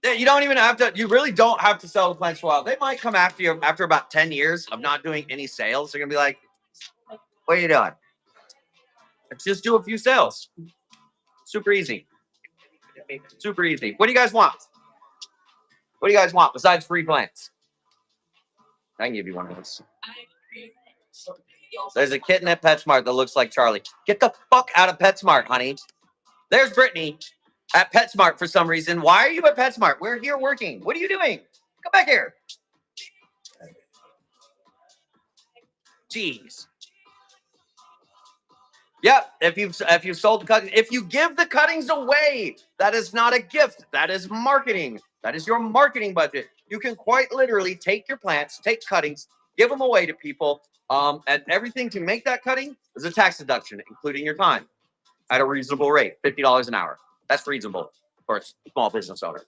S1: You don't even have to. You really don't have to sell the plants for a while. They might come after you after about 10 years of not doing any sales. They're gonna be like, "What are you doing?" Let's just do a few sales. Super easy. Super easy. What do you guys want? What do you guys want besides free plants? I can give you one of those. There's a kitten at PetSmart that looks like Charlie. Get the fuck out of PetSmart, honey. There's Brittany at PetSmart for some reason. Why are you at PetSmart? We're here working. What are you doing? Come back here. Jeez. Yep. If you've sold the cuttings, if you give the cuttings away, that is not a gift. That is marketing. That is your marketing budget. You can quite literally take your plants, take cuttings, give them away to people, and everything to make that cutting is a tax deduction, including your time, at a reasonable rate, $50 an hour. That's reasonable for a small business owner.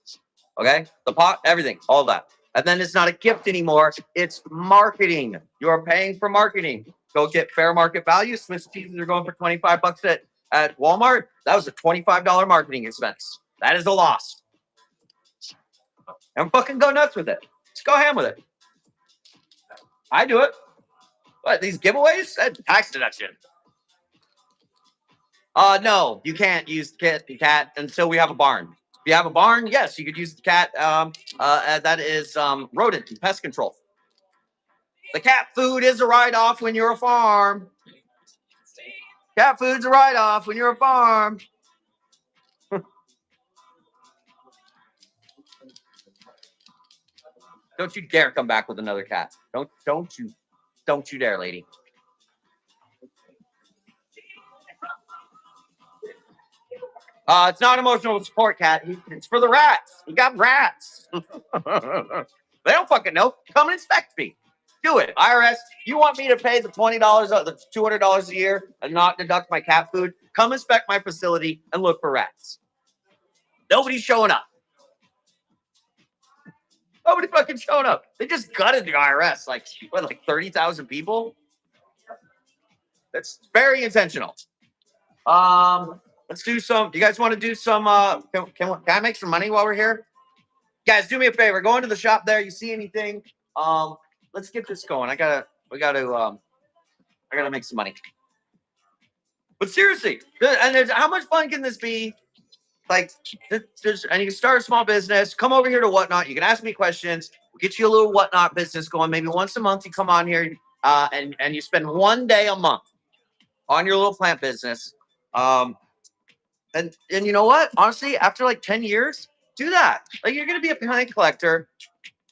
S1: Okay, the pot, everything, all that. And then it's not a gift anymore. It's marketing. You're paying for marketing. Go get fair market value. Swiss cheeses are going for $25 at Walmart. That was a $25 marketing expense. That is a loss. And fucking go nuts with it. Just go ham with it. I do it. What, these giveaways? That's tax deduction. No, you can't use the cat until we have a barn. If you have a barn, yes, you could use the cat. That is rodent and pest control. The cat food is a write-off when you're a farm. Cat food's a write-off when you're a farm. Don't you dare come back with another cat. Don't you dare, lady. It's not emotional support cat. It's for the rats. You got rats. They don't fucking know. Come and inspect me. Do it. IRS, you want me to pay the $20, the $200 a year and not deduct my cat food? Come inspect my facility and look for rats. Nobody's showing up. Nobody fucking showing up. They just gutted the IRS. Like 30,000 people? That's very intentional. Let's do some. Do you guys want to do some? Can I make some money while we're here? Guys, do me a favor. Go into the shop there. You see anything? Let's get this going. I gotta make some money. But seriously, and how much fun can this be? Like, and you can start a small business. Come over here to Whatnot. You can ask me questions. We'll get you a little Whatnot business going. Maybe once a month you come on here, and you spend one day a month on your little plant business. And you know what? Honestly, after like 10 years, do that. Like, you're gonna be a plant collector.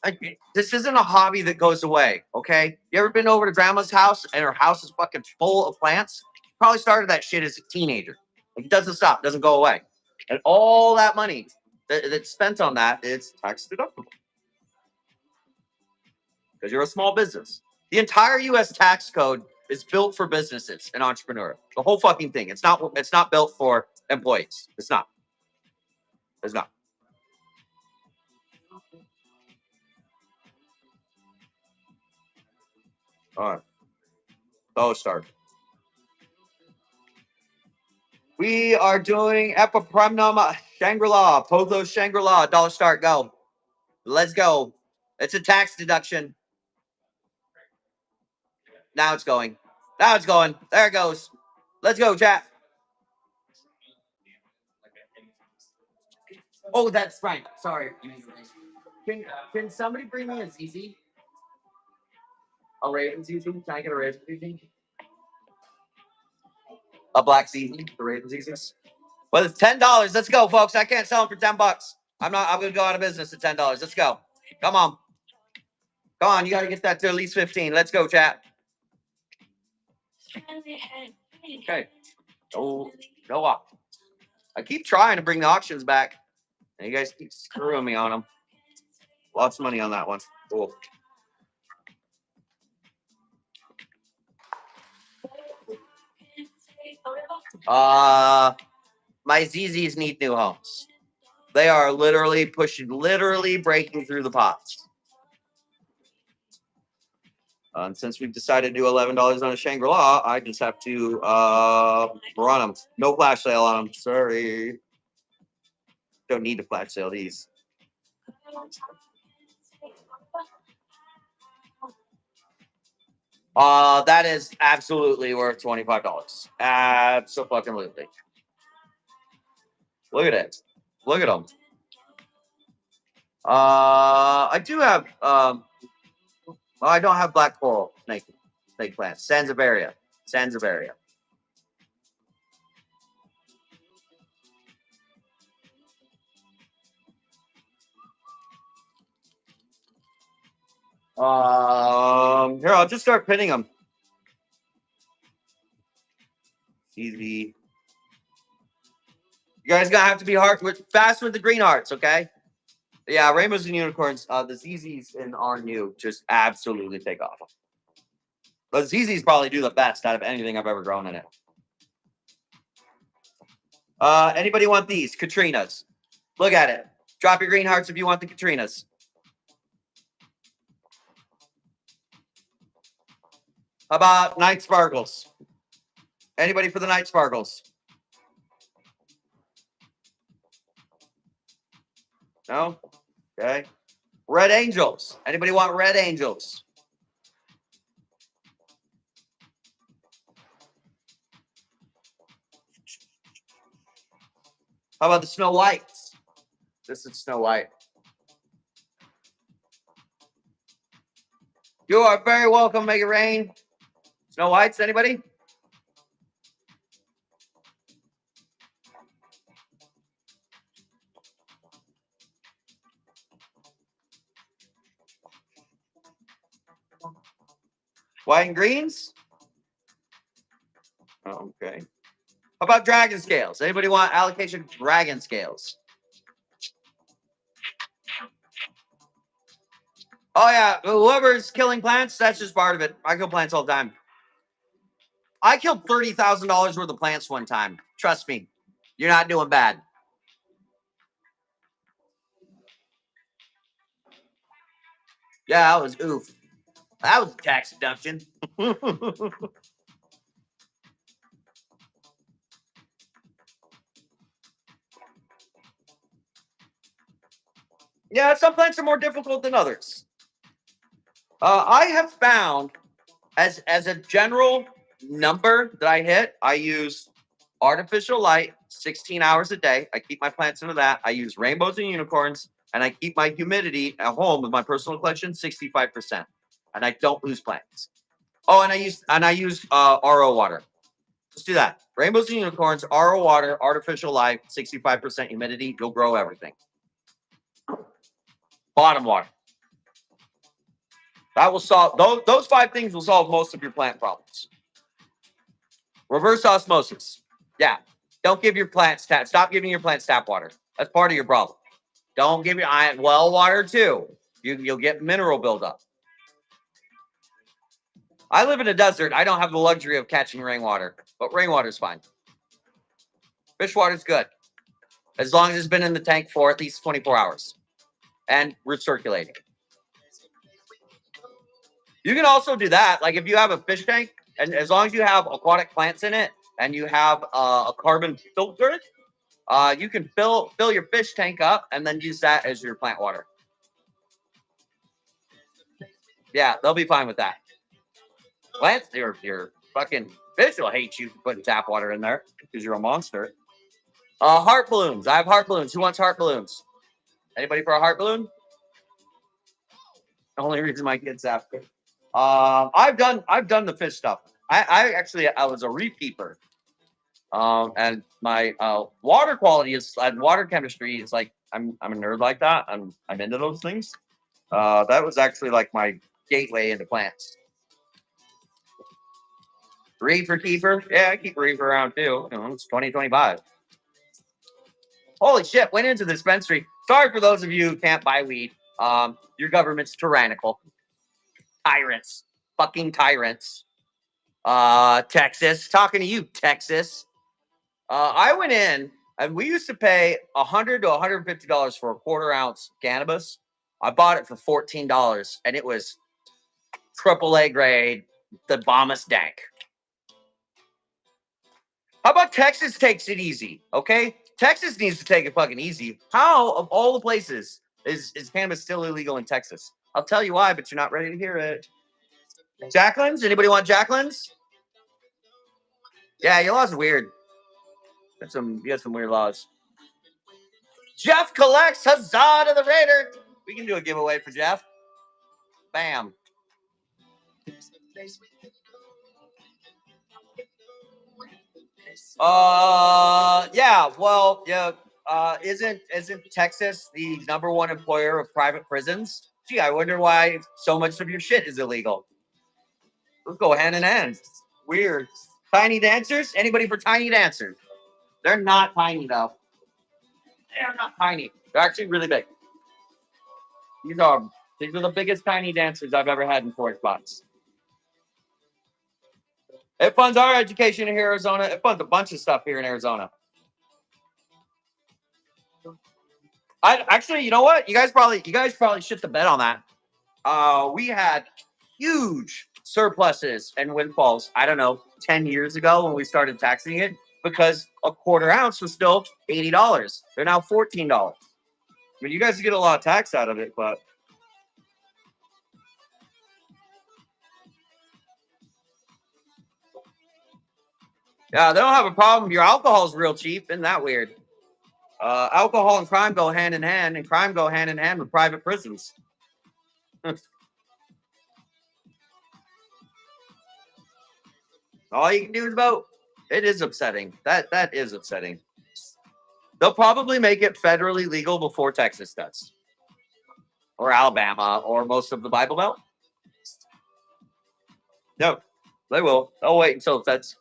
S1: Like, this isn't a hobby that goes away. Okay. You ever been over to grandma's house and her house is fucking full of plants? Probably started that shit as a teenager. Like, it doesn't stop, doesn't go away. And all that money that's spent on that is tax deductible. Because you're a small business. The entire US tax code is built for businesses and entrepreneurs. The whole fucking thing. It's not built for employees. It's not. It's not. All right. Start. We are doing Epipremnum Shangri-La. Pothos Shangri-La. Dollar start. Go. Let's go. It's a tax deduction. Now it's going. Now it's going. There it goes. Let's go, chat. Oh, that's right. Sorry. Can somebody bring me a ZZ? A Raven ZZ? Can I get a Raven ZZ? A black ZZ? The Raven ZZs? Well, it's $10. Let's go, folks. I can't sell them for $10. I'm gonna go out of business at $10. Let's go. Come on. Come on, you gotta get that to at least 15. Let's go, chat. Okay. Oh, go up. I keep trying to bring the auctions back, and you guys keep screwing me on them. Lots of money on that one. Cool. My ZZs need new homes. They are literally breaking through the pots. And since we've decided to do $11 on a Shangri-La, I just have to run them. No flash sale on them. Sorry. Don't need to flash sale these. That is absolutely worth $25. Absolutely. Look at it. Look at them. I do have I don't have black coral snake plants. Sansevieria. Here, I'll just start pinning them. Easy. You guys gonna have to be fast with the green hearts, okay? Yeah, rainbows and unicorns. The ZZs in our new just absolutely take off. The ZZs probably do the best out of anything I've ever grown in it. Anybody want these Katrinas? Look at it. Drop your green hearts if you want the Katrinas. How about night sparkles? Anybody for the night sparkles? No? Okay. Red angels. Anybody want red angels? How about the Snow Whites? This is Snow White. You are very welcome, Make It Rain. Snow Whites, anybody? White and greens? Oh, okay. How about dragon scales? Anybody want allocation dragon scales? Oh yeah, whoever's killing plants, that's just part of it. I kill plants all the time. I killed $30,000 worth of plants one time. Trust me, you're not doing bad. Yeah, that was oof. That was tax deduction. Yeah, some plants are more difficult than others. I have found as a general number that I hit, I use artificial light 16 hours a day. I keep my plants into that. I use rainbows and unicorns, and I keep my humidity at home with my personal collection 65%, and I don't lose plants. Oh, and I use RO water. Let's do that. Rainbows and unicorns, RO water, artificial light, 65% humidity. You'll grow everything. Bottom water. That will solve those 5 things will solve most of your plant problems. Reverse osmosis. Yeah. Don't give your plants stop giving your plants tap water. That's part of your problem. Don't give your well water too. You'll get mineral buildup. I live in a desert. I don't have the luxury of catching rainwater, but rainwater's fine. Fish water's good. As long as it's been in the tank for at least 24 hours and recirculating. You can also do that. Like if you have a fish tank, and as long as you have aquatic plants in it and you have a carbon filter, you can fill your fish tank up and then use that as your plant water. Yeah, they'll be fine with that. Plants, your fucking fish will hate you for putting tap water in there because you're a monster. Heart balloons. I have heart balloons. Who wants heart balloons? Anybody for a heart balloon? The only reason my kids have. I've done the fish stuff. I was a reef keeper. And my water quality is water chemistry is like I'm a nerd like that. I'm into those things. That was actually like my gateway into plants. Reefer keeper, yeah, I keep reefer around too. It's 2025. Holy shit! Went into the dispensary. Sorry for those of you who can't buy weed. Your government's tyrannical. Tyrants, fucking tyrants. Texas, talking to you, Texas. I went in and we used to pay $100 to $150 for a quarter-ounce cannabis. I bought it for $14, and it was AAA grade, the bombest dank. How about Texas takes it easy? Okay, Texas needs to take it fucking easy. How, of all the places, is cannabis still illegal in Texas? I'll tell you why, but you're not ready to hear it. Jacqueline's? Anybody want Jacqueline's? Yeah, your laws are weird. You got some weird laws. Jeff collects. Huzzah to the Raider. We can do a giveaway for Jeff. Bam. Yeah. Well, yeah. Isn't Texas the #1 employer of private prisons? Gee, I wonder why so much of your shit is illegal. Let's go hand in hand. Weird. Tiny dancers? Anybody for tiny dancers? They're not tiny though. They're not tiny. They're actually really big. These are the biggest tiny dancers I've ever had in 4 spots. It funds our education in Arizona. It funds a bunch of stuff here in Arizona. I actually, you know what? You guys probably shit the bed on that. We had huge surpluses and windfalls, I don't know, 10 years ago when we started taxing it, because a quarter ounce was still $80. They're now $14. I mean, you guys get a lot of tax out of it, but yeah, they don't have a problem. Your alcohol's real cheap. Isn't that weird? Alcohol and crime go hand in hand, and crime go hand in hand with private prisons. All you can do is vote. It is upsetting. That is upsetting. They'll probably make it federally legal before Texas does, or Alabama, or most of the Bible Belt. No, they will. They'll wait until that's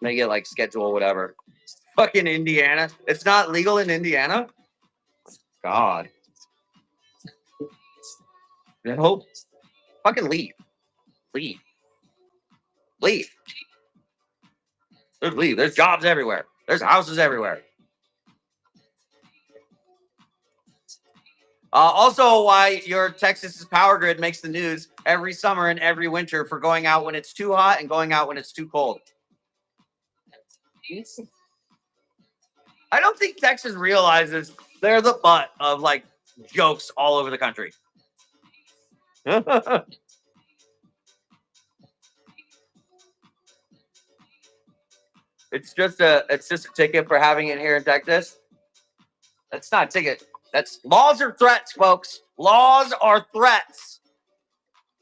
S1: make it like schedule whatever. Fucking Indiana. It's not legal in Indiana. God. I hope. Fucking leave. Leave. Leave. There's leave. There's jobs everywhere. There's houses everywhere. Also, why your Texas's power grid makes the news every summer and every winter for going out when it's too hot and going out when it's too cold. I don't think Texas realizes they're the butt of like jokes all over the country. It's just a ticket for having it here in Texas. That's not a ticket. That's laws are threats, folks. Laws are threats.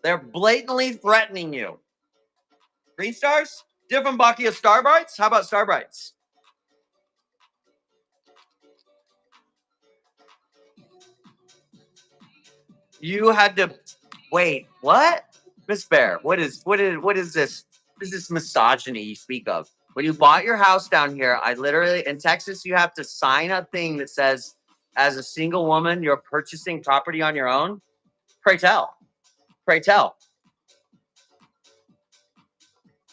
S1: They're blatantly threatening you. Green stars? Dieffenbachia Starbrights? How about Starbrights? You had to wait. What, Miss Bear? What is this? What is this misogyny you speak of? When you bought your house down here, I literally in Texas, you have to sign a thing that says, as a single woman, you're purchasing property on your own. Pray tell. Pray tell.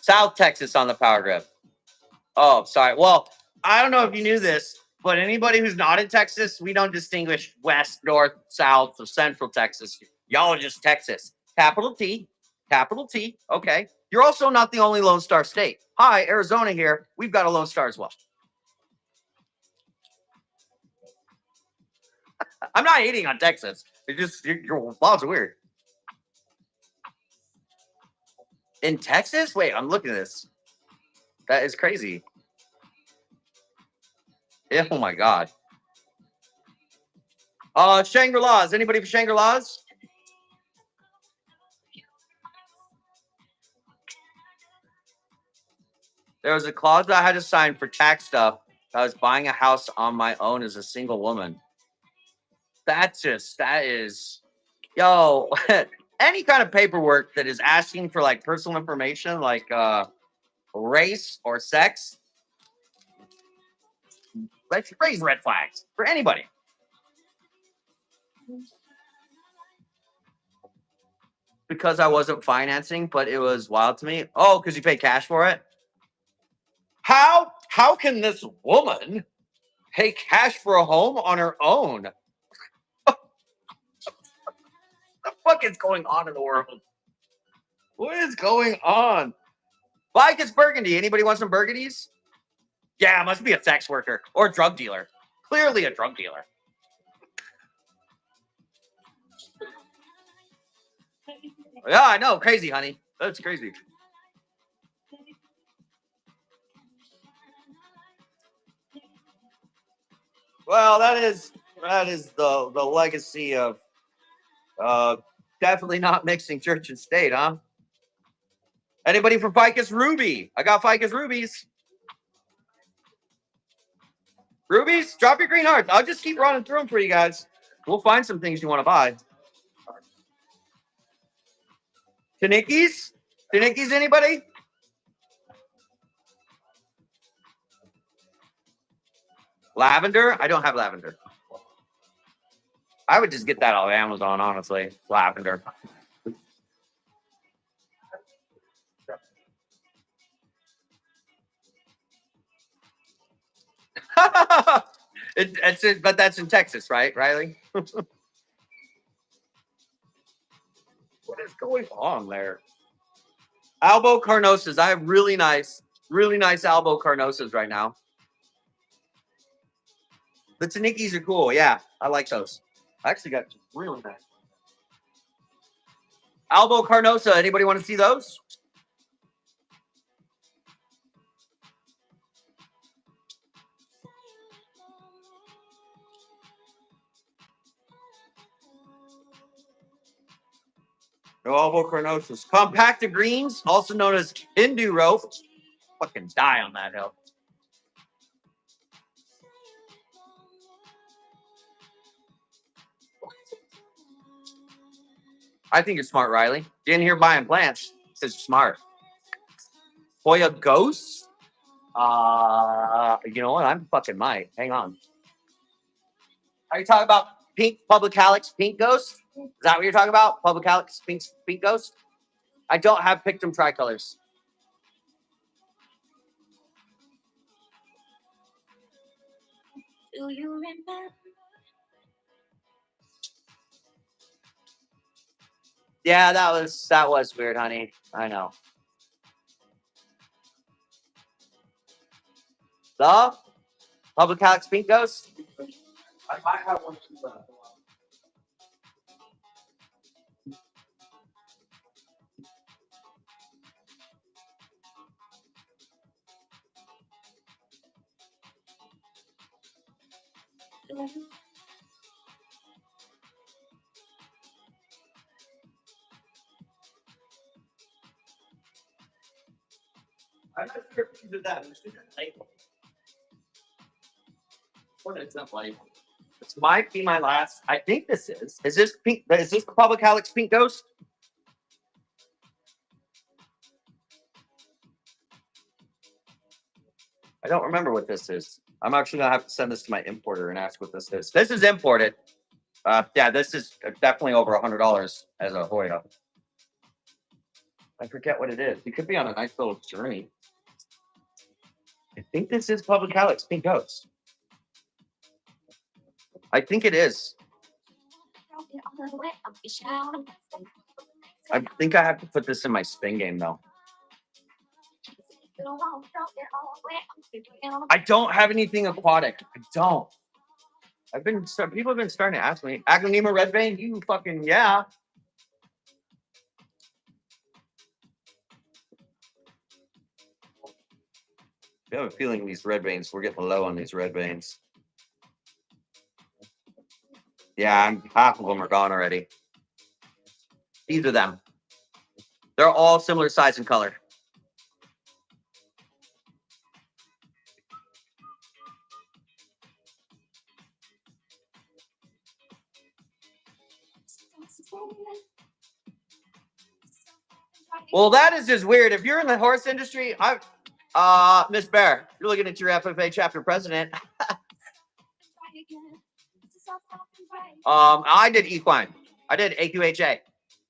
S1: South Texas on the power grid. Oh, sorry. Well, I don't know if you knew this, but anybody who's not in Texas, we don't distinguish west, north, south, or central Texas. Y'all are just Texas. Capital T. Capital T. Okay. You're also not the only Lone Star state. Hi, Arizona here. We've got a Lone Star as well. I'm not hating on Texas. It's just your laws are weird. In Texas? Wait, I'm looking at this. That is crazy. Yeah, oh my God. Shangri-La's. Anybody for Shangri-La's? There was a clause that I had to sign for tax stuff. I was buying a house on my own as a single woman. That is, yo, any kind of paperwork that is asking for like personal information, like race or sex, let's raise red flags for anybody. Because I wasn't financing, but it was wild to me. Oh, because you pay cash for it? How can this woman pay cash for a home on her own? What the fuck is going on in the world? What is going on? Ficus Burgundy. Anybody want some burgundies? Yeah, must be a sex worker or a drug dealer. Clearly a drug dealer. Yeah, I know. Crazy, honey. That's crazy. Well, that is the legacy of definitely not mixing church and state, huh? Anybody from Ficus Ruby? I got Ficus Rubies. Rubies, drop your green hearts. I'll just keep running through them for you guys. We'll find some things you want to buy. Tanikis? Tanikis, anybody? Lavender? I don't have lavender. I would just get that off Amazon, honestly. Lavender. But that's in Texas, right, Riley? What is going on there? Albo Carnosas. I have really nice Albo Carnosas right now. The Tanikis are cool. Yeah, I like those. I actually got really nice. Albo Carnosa. Anybody want to see those? No Albo Carnosas. Compacta greens, also known as Hindu rope. Fucking die on that hill. I think you're smart, Riley. You're in here buying plants. Says you're smart. Hoya Ghost? You know what? I'm fucking might. Hang on. Are you talking about pink Public Alex pink ghost? Is that what you're talking about? Public Alex pink ghost? I don't have Pictum tricolors.
S3: Do you remember?
S1: Yeah, that was weird, honey. I know. The Public Alex pink ghost? I might have one too. I'm not sure if you did that. What is that label? This might be my last. I think this is. Is this pink? Is this Public Alex pink ghost? I don't remember what this is. I'm actually gonna have to send this to my importer and ask what this is. This is imported. Yeah, this is definitely over $100 as a Hoya. I forget what it is. You could be on a nice little journey. I think this is Public Alex pink ghost. I think it is. I think I have to put this in my spin game though. I don't have anything aquatic. I don't. People have been starting to ask me. Aglaonema red vein, you fucking yeah. I have a feeling these red veins, we're getting low on these red veins. Yeah, half of them are gone already. These are them. They're all similar size and color. Well, that is just weird. If you're in the horse industry, Miss Bear, you're looking at your FFA chapter president. I did equine. I did AQHA.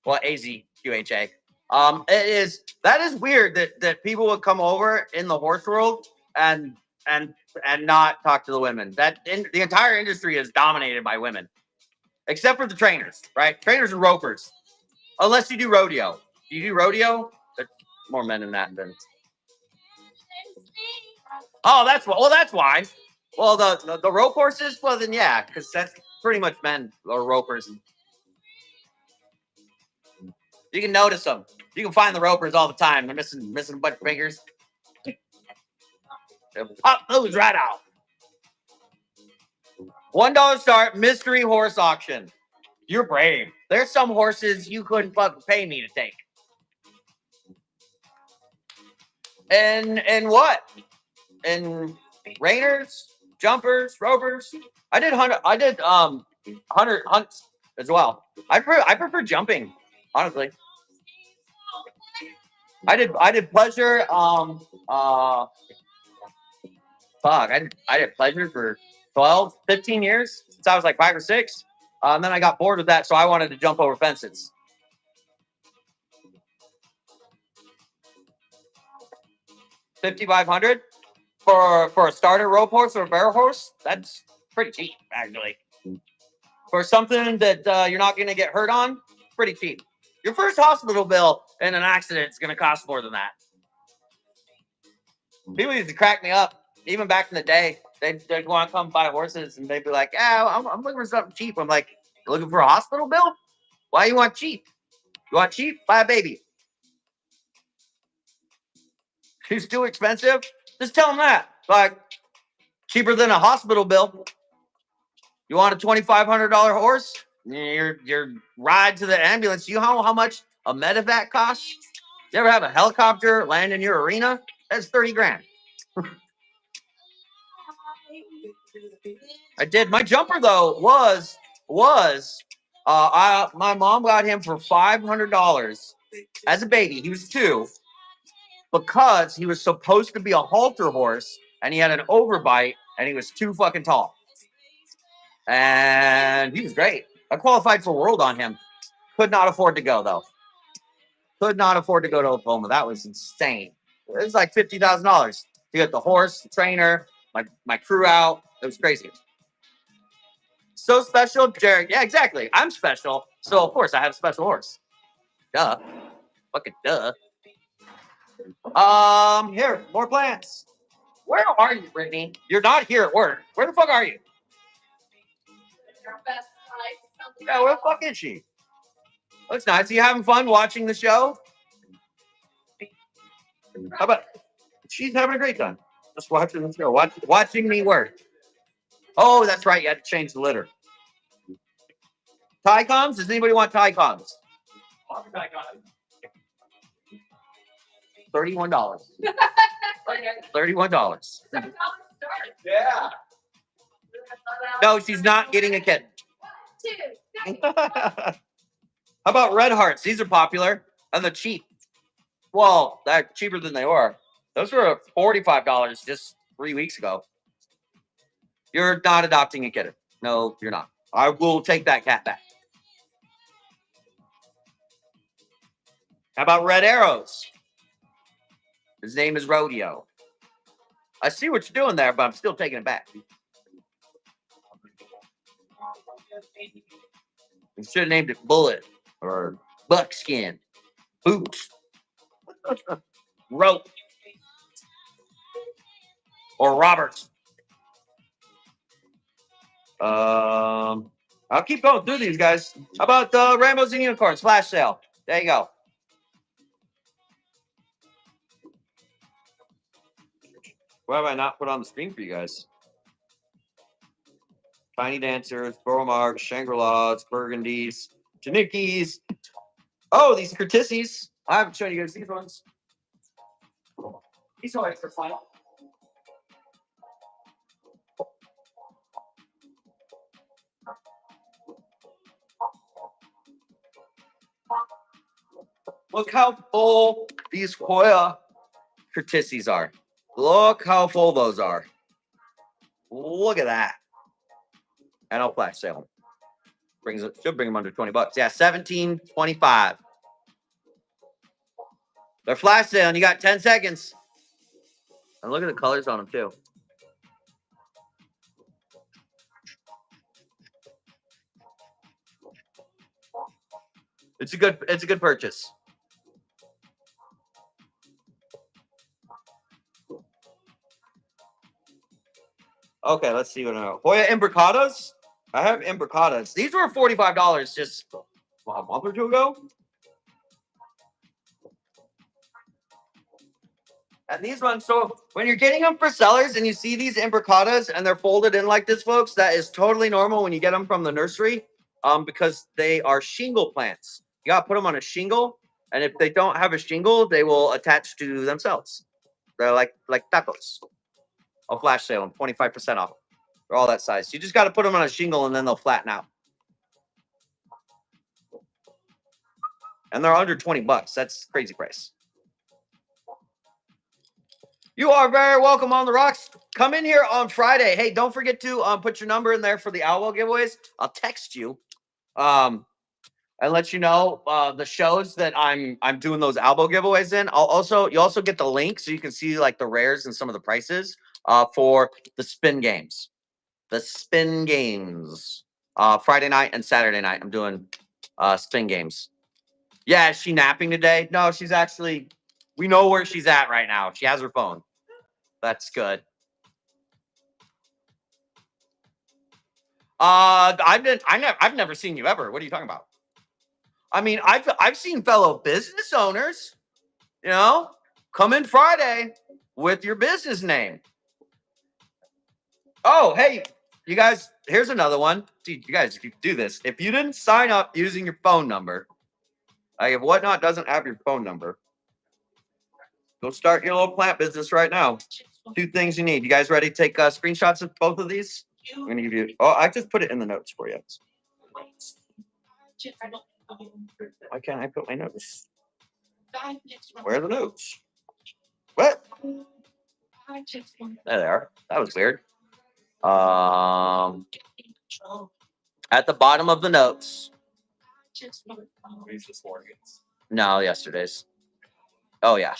S1: Well, AZQHA. That is weird that people would come over in the horse world and not talk to the women. The entire industry is dominated by women, except for the trainers, right? Trainers and ropers, unless you do rodeo. Do you do rodeo? There's more men in that than. Oh, that's why. Well, that's why. Well, the rope horses. Well, then yeah, because that's pretty much men or ropers. You can notice them. You can find the ropers all the time. They're missing a bunch of fingers. Pop those right out. $1 start mystery horse auction. You're brave. There's some horses you couldn't fucking pay me to take. And what? And reiners, jumpers, ropers. I did hunter hunts as well. I prefer jumping, honestly. I did pleasure. I did pleasure for 12, 15 years since I was like 5 or 6. And then I got bored with that, so I wanted to jump over fences. $5,500 for a starter rope horse or a barrel horse. That's pretty cheap, actually. For something that you're not going to get hurt on, pretty cheap. Your first hospital bill in an accident is going to cost more than that. People used to crack me up, even back in the day. They'd want to come buy horses, and they'd be like, "Yeah, I'm looking for something cheap." I'm like, "You looking for a hospital bill? Why you want cheap? You want cheap? Buy a baby. It's too expensive. Just tell them that. Like, cheaper than a hospital bill. You want a $2,500 horse? Your ride to the ambulance. You know how much a medevac costs? You ever have a helicopter land in your arena? That's 30 grand. I did. My jumper though was my mom got him for $500 as a baby. He was 2 because he was supposed to be a halter horse and he had an overbite and he was too fucking tall. And he was great. I qualified for World on him. Could not afford to go though. Could not afford to go to Oklahoma. That was insane. It was like $50,000 to get the horse, the trainer, my crew out. It was crazy. So special, Jared. Yeah, exactly. I'm special. So of course I have a special horse. Duh. Fucking duh. Here, more plants. Where are you, Brittany? You're not here at work. Where the fuck are you?
S3: Your best life.
S1: Yeah, where the fuck is she? Looks nice. Are you having fun watching the show? How about she's having a great time. Just watching the show. Watching me work. Oh, that's right. You had to change the litter. Tycoms? Does anybody want Tycoms? $31. $31. Yeah. No, she's not getting a kitten.
S3: 1, 2, 3.
S1: How about Red Hearts? These are popular and they're cheap. Well, they're cheaper than they were. Those were $45 just 3 weeks ago. You're not adopting a kitten. No, you're not. I will take that cat back. How about Red Arrows? His name is Rodeo. I see what you're doing there, but I'm still taking it back. You should have named it Bullet or Buckskin. Boots. Rope. Or Roberts. I'll keep going through these guys. How about the Rainbows and Unicorns flash sale? There you go. Why have I not put on the screen for you guys? Tiny Dancers, Boromarks, Shangri-Las, Burgundies, Janikis. Oh, these Curtissies. I haven't shown you guys these ones. These are extra fun. Look how full these Hoya Curtissies are. Look how full those are. Look at that. And I'll flash sale them. Should bring them under $20. Yeah, $17.25. They're flash sale, and you got 10 seconds. And look at the colors on them too. It's a good purchase. Okay, let's see what I know. Hoya Imbricatas. I have Imbricatas. These were $45 just a month or 2 ago. And these ones, so when you're getting them for sellers and you see these Imbricatas and they're folded in like this, folks, that is totally normal when you get them from the nursery, because they are shingle plants. You gotta put them on a shingle, and if they don't have a shingle, they will attach to themselves. They're like tacos. I'll flash sale them, 25% off. They're all that size. You just got to put them on a shingle and then they'll flatten out. And they're under $20. That's crazy price. You are very welcome on the rocks. Come in here on Friday. Hey, don't forget to put your number in there for the Owl giveaways. I'll text you and let you know the shows that I'm doing those Albo giveaways in. You also get the link so you can see like the rares and some of the prices for the spin games. The spin games. Friday night and Saturday night, I'm doing spin games. Yeah, is she napping today? No, she's actually. We know where she's at right now. She has her phone. That's good. I've never seen you ever. What are you talking about? I mean, I've seen fellow business owners, you know, come in Friday with your business name. Oh, hey, you guys, here's another one. Dude, you guys, if you do this, if you didn't sign up using your phone number, like if Whatnot doesn't have your phone number, go start your little plant business right now. 2 things you need. You guys ready to take screenshots of both of these? I'm gonna give you. Oh, I just put it in the notes for you. Why can't I put my notes? Where are the notes? What? There they are. That was weird. At the bottom of the notes. No, yesterday's. Oh yeah.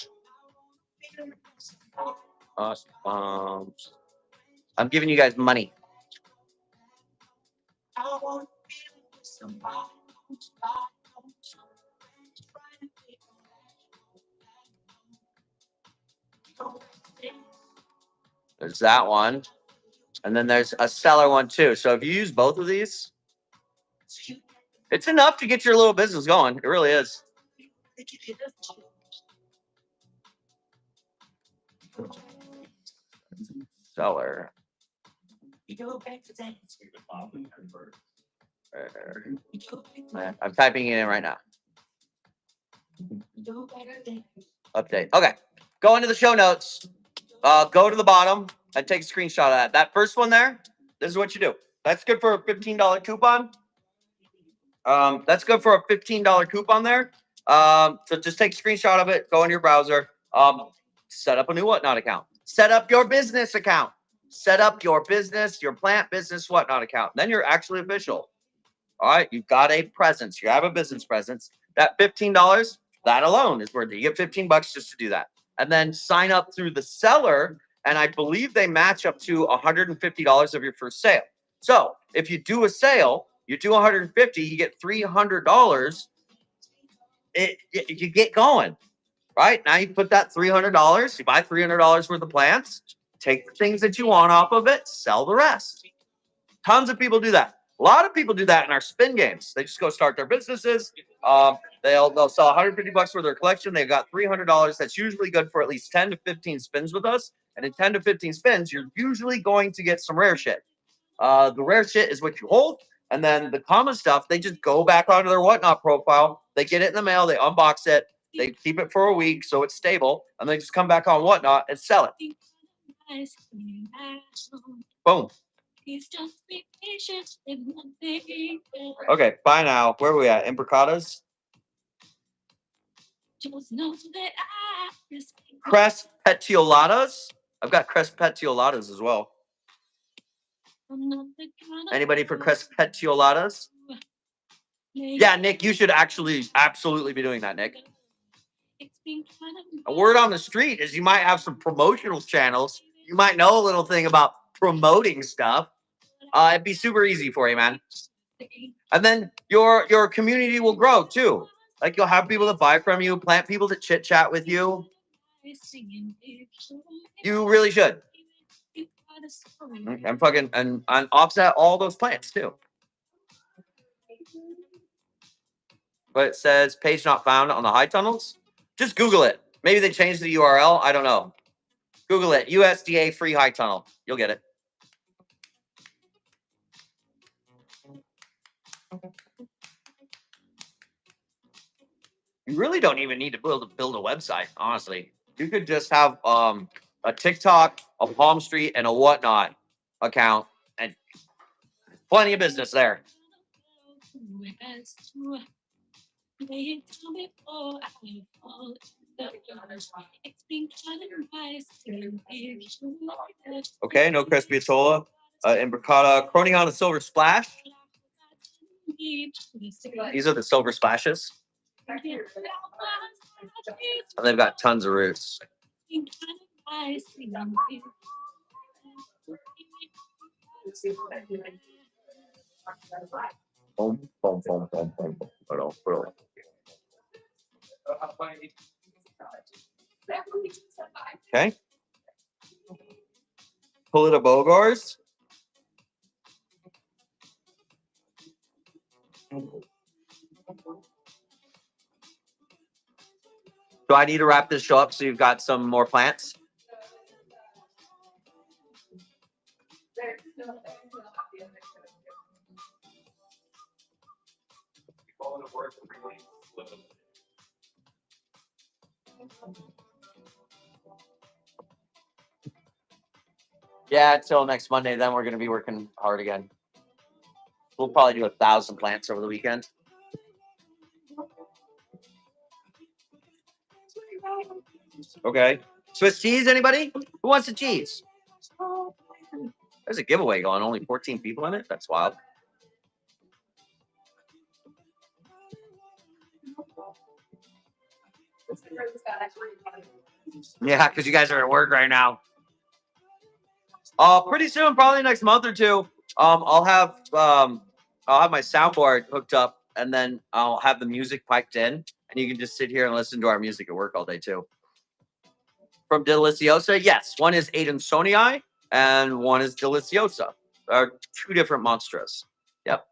S1: I'm giving you guys money. There's that one. And then there's a seller one too. So if you use both of these, it's enough to get your little business going. It really is. Seller. I'm typing it in right now. Update. Okay. Go into the show notes. Go to the bottom and take a screenshot of that. That first one there, this is what you do. That's good for a $15 coupon. That's good for a $15 coupon there. So just take a screenshot of it, go in your browser, set up a new Whatnot account. Set up your business account. Set up your business, your plant business Whatnot account. Then you're actually official. All right, you've got a presence. You have a business presence. That $15, that alone is worth it. You get $15 just to do that. And then sign up through the seller, and I believe they match up to $150 of your first sale. So if you do a sale, you do 150, you get $300. You get going, right? Now you put that $300, you buy $300 worth of plants, take the things that you want off of it, sell the rest. Tons of people do that. A lot of people do that in our spin games. They just go start their businesses. They'll sell $150 worth of their collection. They've got $300. That's usually good for at least 10 to 15 spins with us. And in 10 to 15 spins, you're usually going to get some rare shit. The rare shit is what you hold. And then the common stuff, they just go back onto their Whatnot profile. They get it in the mail. They unbox it. They keep it for a week so it's stable. And they just come back on Whatnot and sell it. Boom. Okay, bye now. Where are we at? Imbricatas? Crest petiolatas? I've got Crest petiolatas as well. Anybody for Crest petiolatas? Yeah, Nick, you should absolutely be doing that, Nick. A word on the street is you might have some promotional channels. You might know a little thing about promoting stuff. It'd be super easy for you, man. And then your community will grow too. Like you'll have people that buy from you, plant people that chit chat with you. You really should. I'm fucking and offset all those plants too. But it says page not found on the high tunnels. Just Google it. Maybe they changed the URL. I don't know. Google it. USDA free high tunnel. You'll get it. You really don't even need to build a website, honestly. You could just have a TikTok, a Palm Street, and a Whatnot account, and plenty of business there. Okay, no Crest Piazzolla. Imbricata, Cronion, a Silver Splash. These are the silver splashes. And they've got tons of roots. Boom, boom, boom, boom, boom, boom. Okay. Pull it a Bogars. Do I need to wrap this show up so you've got some more plants? Yeah, until next Monday. Then we're going to be working hard again. We'll probably do 1,000 plants over the weekend. Okay. Swiss cheese, anybody? Who wants the cheese? There's a giveaway going. Only 14 people in it. That's wild. Yeah, because you guys are at work right now. Pretty soon, probably next month or two. I'll have my soundboard hooked up, and then I'll have the music piped in, and you can just sit here and listen to our music at work all day too. From Deliciosa, yes, one is Adansonii and one is Deliciosa. Are two different monsters. Yep.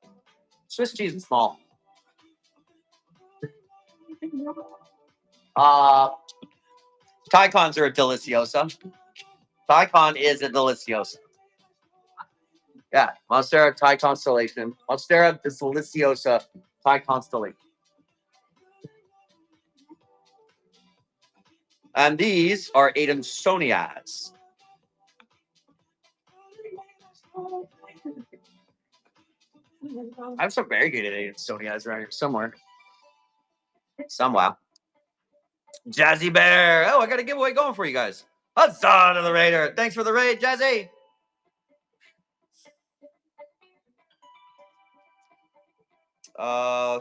S1: Swiss cheese is small. Tycons are a Deliciosa. Tycon is a Deliciosa. Yeah, Monstera Thai Constellation. Monstera is Deliciosa Thai Constellation. And these are Adansonias. I have some very good Adansonias around here somewhere. Somewhere. Jazzy Bear. Oh, I got a giveaway going for you guys. Huzzah to the Raider. Thanks for the raid, Jazzy.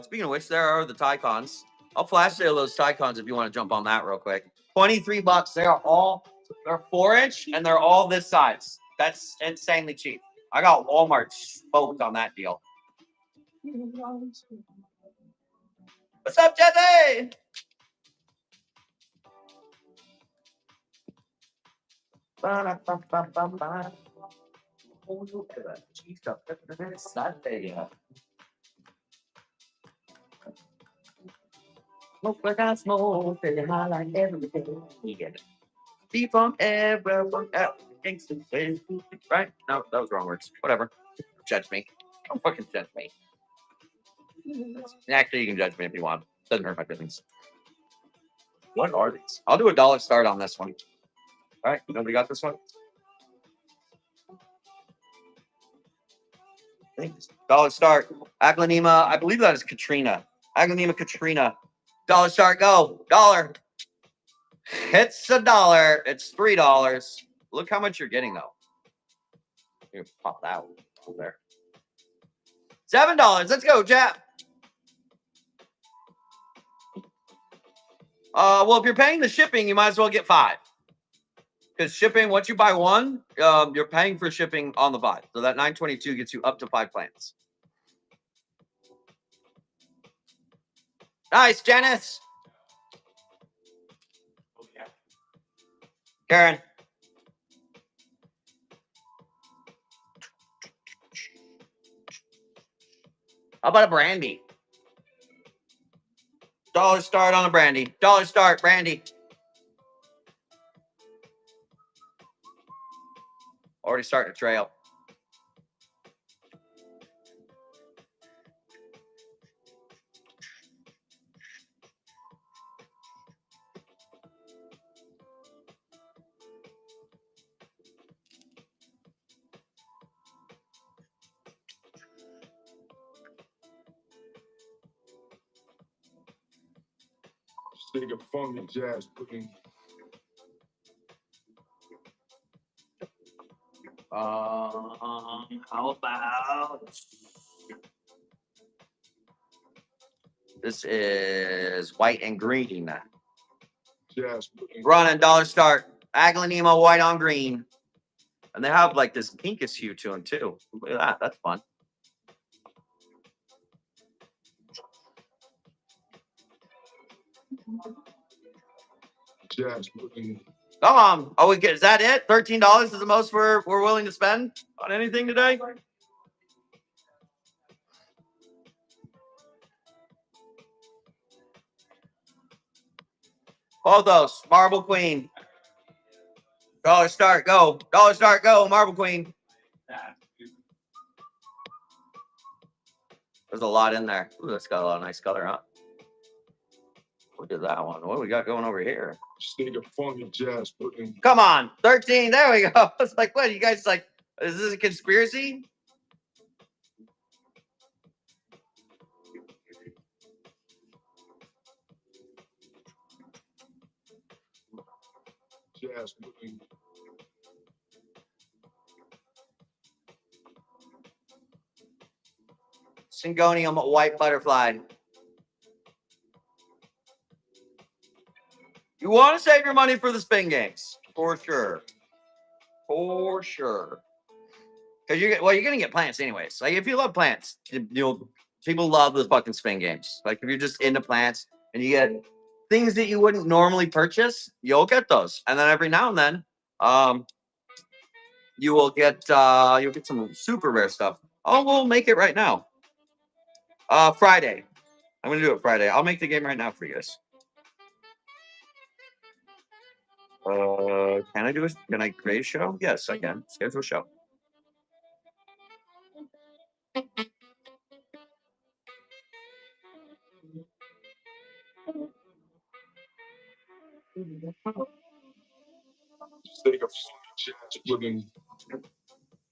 S1: Speaking of which, there are the Tycons. I'll flash sale those Tycons if you want to jump on that real quick. $23. They're 4-inch and they're all this size. That's insanely cheap. I got Walmart smoked on that deal. What's up, Jesse? Smoke like I smoke, feeling high like every day. Yeah. Be from everyone else. Right? No, that was wrong words. Whatever. Judge me. Don't fucking judge me. Actually, you can judge me if you want. Doesn't hurt my feelings. What are these? I'll do a dollar start on this one. All right. Nobody got this one? Thanks. Dollar start. Aglanema. I believe that is Katrina. Aglanema Katrina. Dollar start. Go. Dollar. It's $1. It's $3. Look how much you're getting though. You pop that one over there. $7. Let's go, Jap. Well, if you're paying the shipping, you might as well get 5. Because shipping, once you buy one, you're paying for shipping on the 5. So that $9.22 gets you up to 5 plants. Nice, Janice. Karen. How about a brandy? Dollar start on a brandy. Dollar start, brandy. Already starting to trail.
S2: Nigga funky jazz pudding.
S1: How about this is white and green.
S2: Jazz pudding.
S1: Running dollar start. Aglanema white on green. And they have like this pinkish hue to them too. Look at that. That's fun. Oh, we get, is that it? $13 is the most we're willing to spend on anything today? Those Marble Queen. Dollar start, go. Dollar start, go. Marble Queen. There's a lot in there. Ooh, that's got a lot of nice color, huh? Look at that one. What do we got going over here? Come on, 13. There we go. It's like, what? You guys like? Is this a conspiracy? Syngonium white butterfly. You want to save your money for the spin games, for sure. For sure. Because you're going to get plants anyways. Like if you love plants, people love those fucking spin games. Like if you're just into plants and you get things that you wouldn't normally purchase, you'll get those. And then every now and then, you'll get some super rare stuff. Oh, we'll make it right now. Friday. I'm gonna do it Friday. I'll make the game right now for you guys. Can I create a show? Yes, I can. Schedule a show.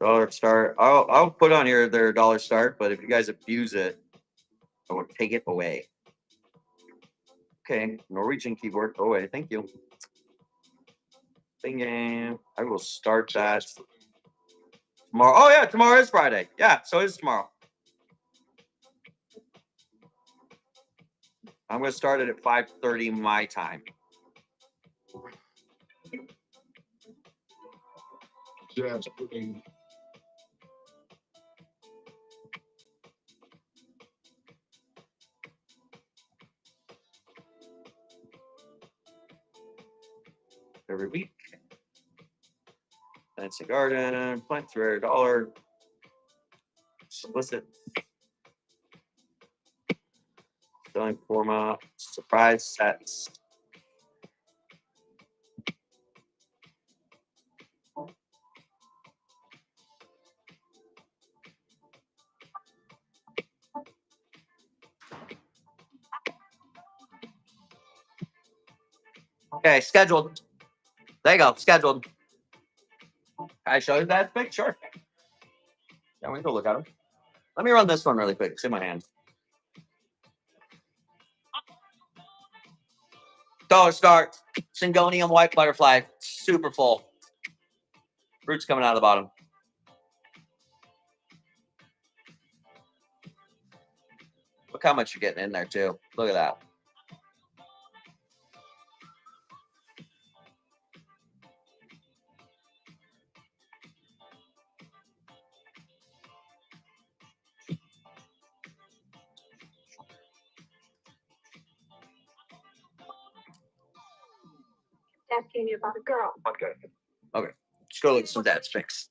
S1: Dollar start. I'll put on here their dollar start, but if you guys abuse it, I will take it away. Okay, Norwegian keyboard. Oh wait, thank you. Thing game. I will start that tomorrow. Oh yeah, tomorrow is Friday. Yeah, so it's tomorrow. I'm gonna start it at 5:30 my time. Every week. Fancy Garden, Plants Rare Dollar, Solicit, Selling Forma, Surprise Sets. Okay, scheduled. There you go, scheduled. Can I show you that pic? Sure. Yeah, we can go look at them. Let me run this one really quick. It's in my hand. Dollar start. Syngonium white butterfly. Super full. Roots coming out of the bottom. Look how much you're getting in there, too. Look at that.
S4: Asking you about a girl.
S1: Okay. Let's go look at some dad's pics.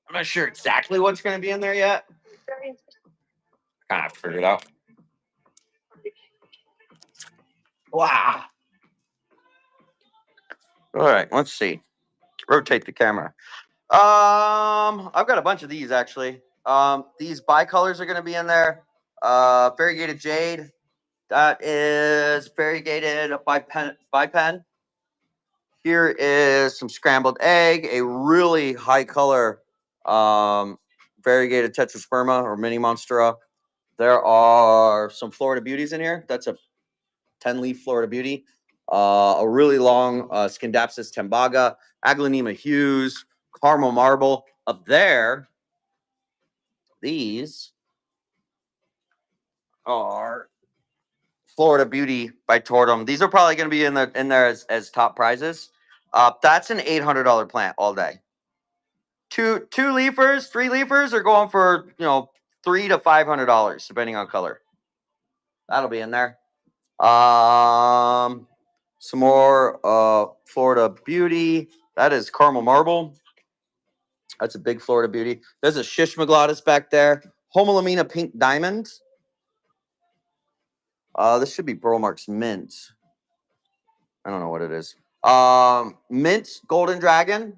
S1: I'm not sure exactly what's going to be in there yet.
S4: Very
S1: Kind of have to figure it out. Wow. All right, let's see. Rotate the camera. I've got a bunch of these actually. These bicolors are going to be in there. Variegated jade. That is variegated by pen. Here is some scrambled egg, a really high color variegated tetrasperma or mini monstera. There are some Florida beauties in here. That's a 10-leaf Florida beauty. A really long Scindapsus tembaga, Aglaonema hues, caramel marble. Up there, these are Florida Beauty by Tortum. These are probably going to be in there as top prizes. That's an $800 plant all day. Two leafers, 3 leafers are going for $300 to $500 depending on color. That'll be in there. Some more Florida Beauty. That is caramel marble. That's a big Florida Beauty. There's a Shishmaglotis back there. Homolamina Pink Diamond. This should be Burl Marks Mint. I don't know what it is. Mint Golden Dragon.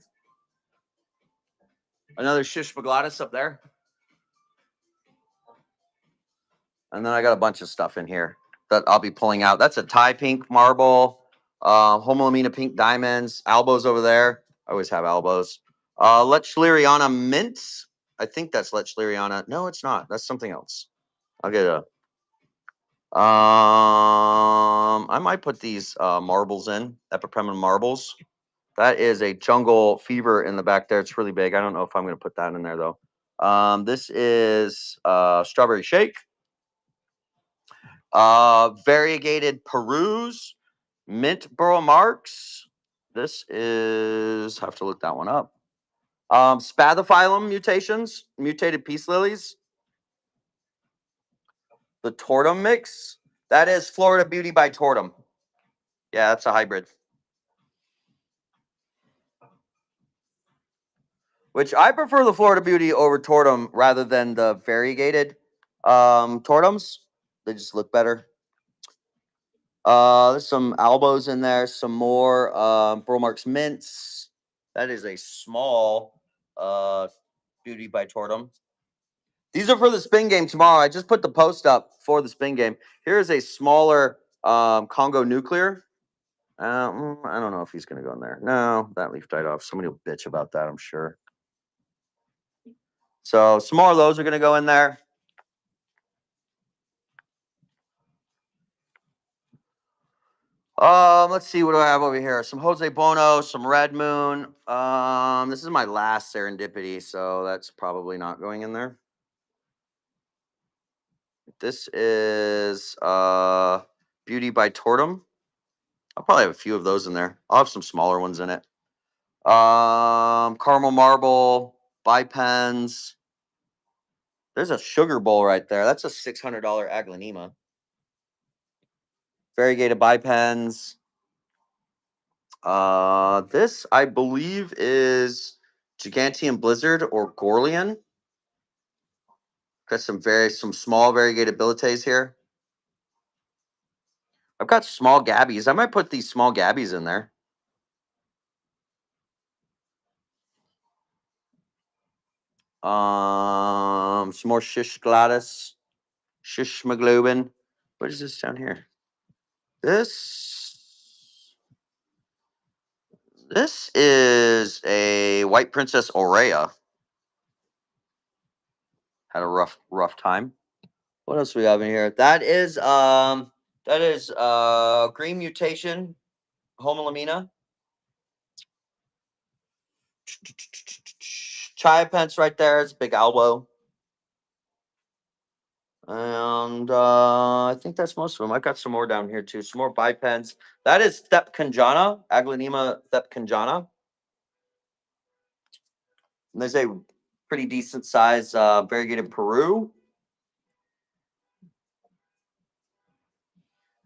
S1: Another Shishmaglotis up there. And then I got a bunch of stuff in here that I'll be pulling out. That's a Thai Pink Marble. Homolamina Pink Diamonds. Albos over there. I always have Albos. Lechleriana Mint. I think that's Lechleriana. No, it's not. That's something else. I'll get a... I might put these marbles in. Epipremnum marbles. That is a Jungle Fever in the back there. It's really big. I don't know if I'm going to put that in there, though. This is Strawberry Shake. Variegated Peruse. Mint Burl Marks. This is... have to look that one up. Spathiphyllum mutations. Mutated Peace Lilies. The Tortum mix. That is Florida Beauty by Tortum. Yeah, that's a hybrid. Which I prefer the Florida Beauty over Tortum rather than the variegated Tortums. They just look better. There's some Albos in there. Some more Burl Marks Mints. That is a small Beauty by Tortum. These are for the spin game tomorrow. I just put the post up for the spin game. Here's a smaller Congo Nuclear. I don't know if he's going to go in there. No, that leaf died off. Somebody will bitch about that, I'm sure. So some more of those are going to go in there. Let's see. What do I have over here? Some Jose Bono, some Red Moon. This is my last Serendipity, so that's probably not going in there. This is Beauty by Tortum. I'll probably have a few of those in there. I'll have some smaller ones in it. Caramel Marble, Bipens. There's a Sugar Bowl right there. That's a $600 Aglaonema. Variegated Bipens. This, I believe, is Giganteum Blizzard or Gorlian. Got some small variegated Bilites here. I've got small Gabbies. I might put these small Gabbies in there. Some more Shishmaglotis. Shishmaglobin. What is this down here? This is a White Princess Aurea. Had a rough time. What else we have in here? That is Green Mutation, Homolamina. Chiapence right there. It's a big elbow. And I think that's most of them. I've got some more down here too. Some more Bipens. That is Thepconjana, Aglaonema Thepconjana. And there's a pretty decent size variegated Peru.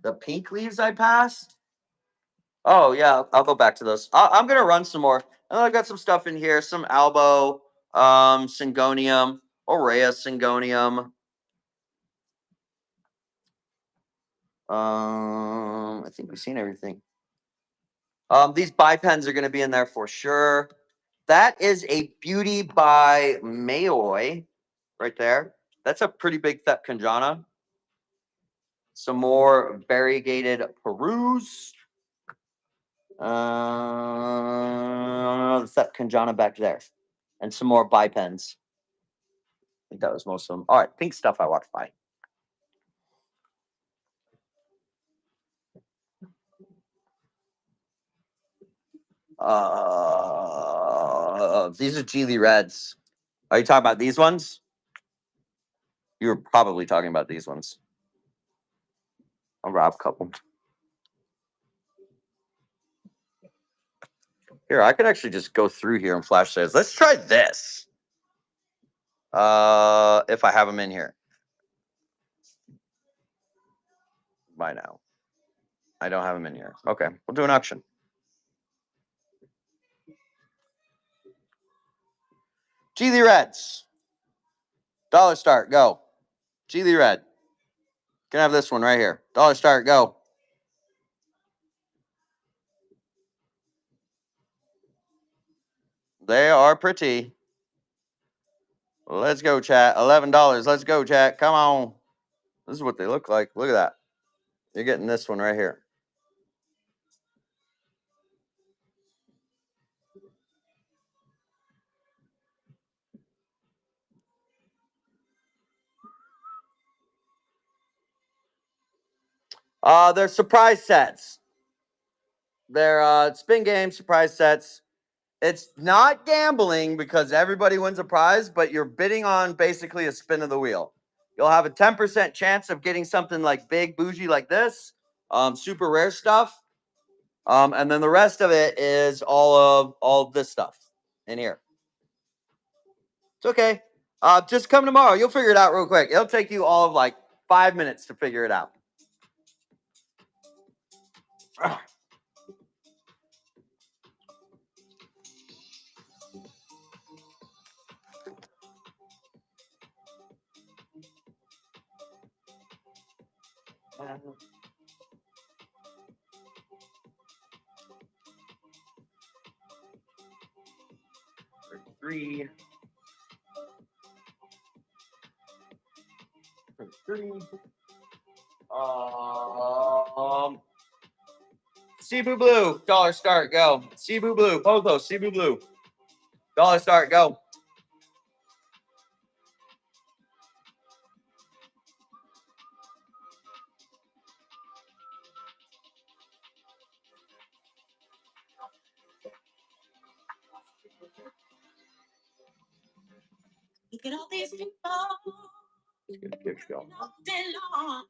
S1: The pink leaves I passed. Oh, yeah, I'll go back to those. I'm going to run some more. And I got some stuff in here. Some Albo, Syngonium, Aurea Syngonium. I think we've seen everything. These Bipens are going to be in there for sure. That is a Beauty by Mayoi right there. That's a pretty big Thepconjana. Some more variegated Peruse. The Thepconjana back there. And some more Bipens. I think that was most of them. All right, pink stuff I walked by. These are Geely Reds. Are you talking about these ones? You were probably talking about these ones. I'll grab a couple. Here, I could actually just go through here and flash sales. Let's try this. If I have them in here. By now. I don't have them in here. Okay, we'll do an auction. Geely Reds. Dollar start, go. Geely Red. Can have this one right here. Dollar start, go. They are pretty. Let's go, chat. $11. Let's go, chat. Come on. This is what they look like. Look at that. You're getting this one right here. They're surprise sets. They're spin game surprise sets. It's not gambling because everybody wins a prize, but you're bidding on basically a spin of the wheel. You'll have a 10% chance of getting something like big bougie like this, super rare stuff. And then the rest of it is all of this stuff in here. It's okay. Just come tomorrow. You'll figure it out real quick. It'll take you all of like 5 minutes to figure it out. Three. Cebu Blue, dollar start, go. Cebu Blue, Pozo, Cebu Blue. Dollar start, go.
S3: Look at all these people. All day long.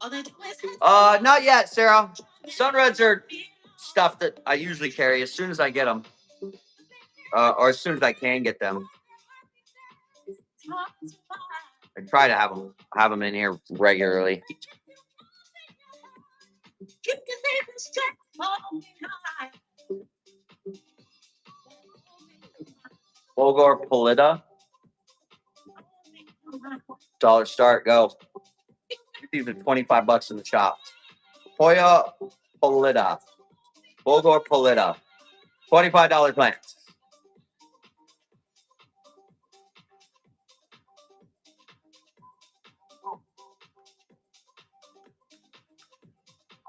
S3: All they do is
S1: Not yet, Sarah. Sunreds are stuff that I usually carry as soon as I get them, or as soon as I can get them. I try to have them in here regularly. Bulgur Polita. Dollar start, go. These are $25 in the shop. Hoya Polita. Bulgur Polita. $25 plants.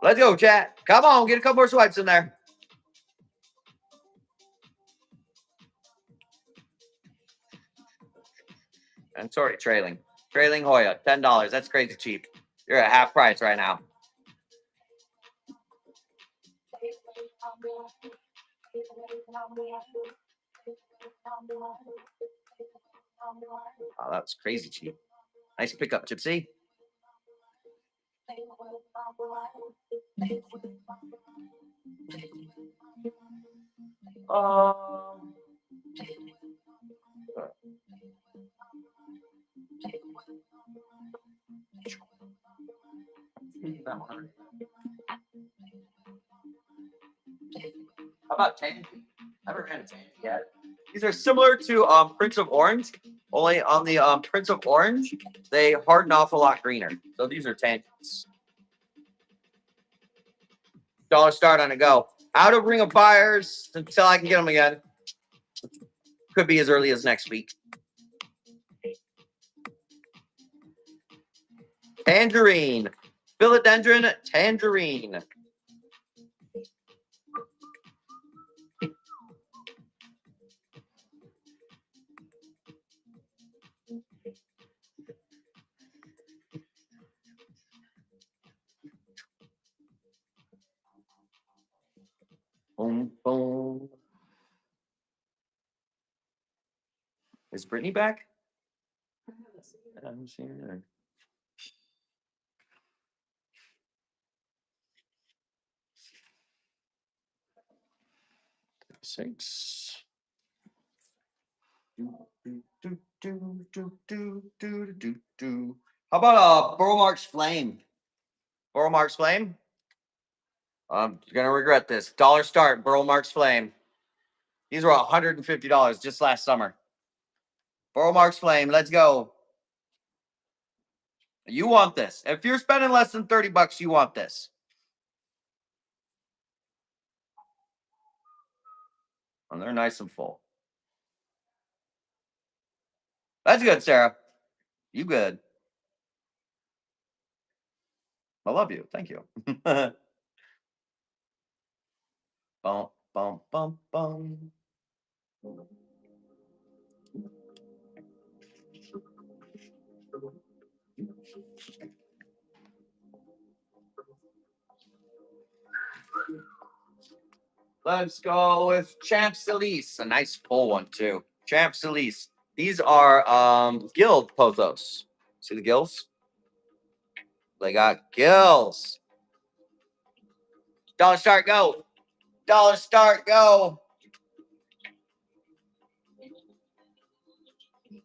S1: Let's go, chat. Come on, get a couple more swipes in there. I'm sorry, trailing. Trailing Hoya, $10. That's crazy cheap. You're at half price right now. Oh, that's crazy cheap. Nice pickup, Gypsy. How about Tangy? I haven't ran a Tangy yet. These are similar to Prince of Orange, only on the Prince of Orange, they harden off a lot greener. So these are Tangies. Dollar start on a go. Out of Ring of Fires until I can get them again. Could be as early as next week. Tangerine. Philodendron Tangerine. Boom, boom. Is Brittany back? I haven't seen her. Six. Do, do, do, do, do, do, do, do. How about Burl Marks Flame? Burl Marks Flame? I'm gonna regret this. Dollar start, Burl Marks Flame. These were $150 just last summer. Burl Marks Flame, let's go. You want this. If you're spending less than $30, you want this. And they're nice and full. That's good, Sarah. You good. I love you. Thank you. Bum, bum, bum, bum. Let's go with Champs Elise. A nice full one, too. Champs Elise. These are Guild Pothos. See the gills? They got gills. Dollar start, go. Dollar start, go.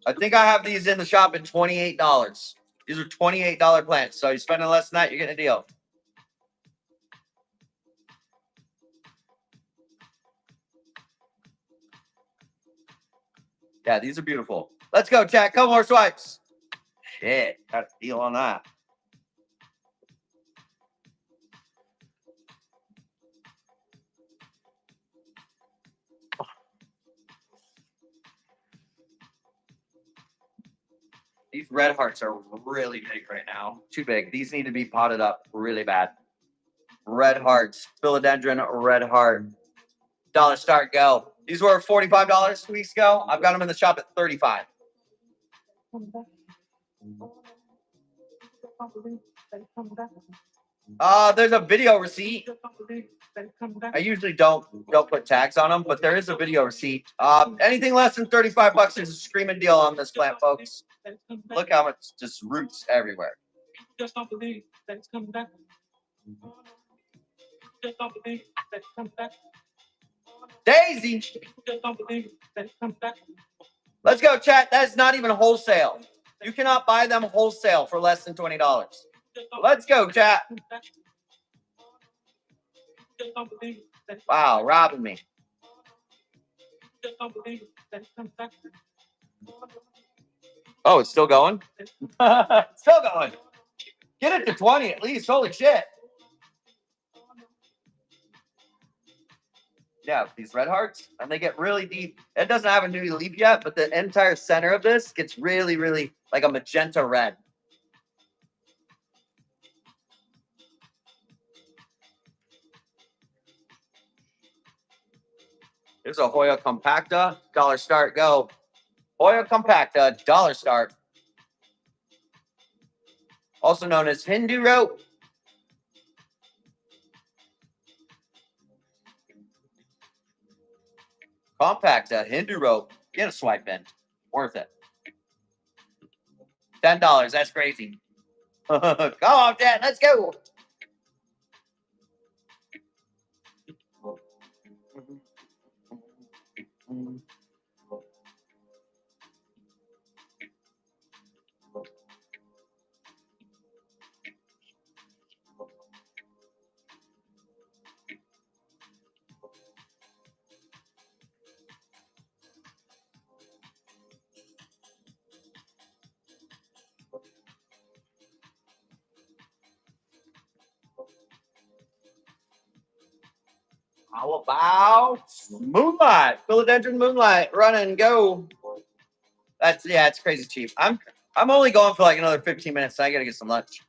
S1: I think I have these in the shop at $28. These are $28 plants. So you're spending less than that, you're getting a deal. Yeah, these are beautiful. Let's go, chat. Couple more swipes. Shit, got a deal on that. These red hearts are really big right now. Too big. These need to be potted up really bad. Red hearts. Philodendron red heart. Dollar start, go. These were $45 2 weeks ago. I've got them in the shop at $35. There's a video receipt. I usually don't put tags on them, but there is a video receipt. Anything less than $35 is a screaming deal on this plant, folks. Look how much just roots everywhere. Daisy. Let's go, chat. That is not even wholesale. You cannot buy them wholesale for less than $20. Let's go, chat. Wow, robbing me. Oh, it's still going? Still going. Get it to 20 at least. Holy shit. Yeah, these red hearts, and they get really deep. It doesn't have a new leaf yet, but the entire center of this gets really, really like a magenta red. Here's a Hoya compacta, dollar start, go. Hoya compacta, dollar start. Also known as Hindu rope. Compacta, Hindu rope. Get a swipe in. Worth it. $10. That's crazy. Come on, Dad. Let's go. How about Moonlight? Philodendron Moonlight. Run and go. It's crazy cheap. I'm only going for like another 15 minutes. So I gotta get some lunch.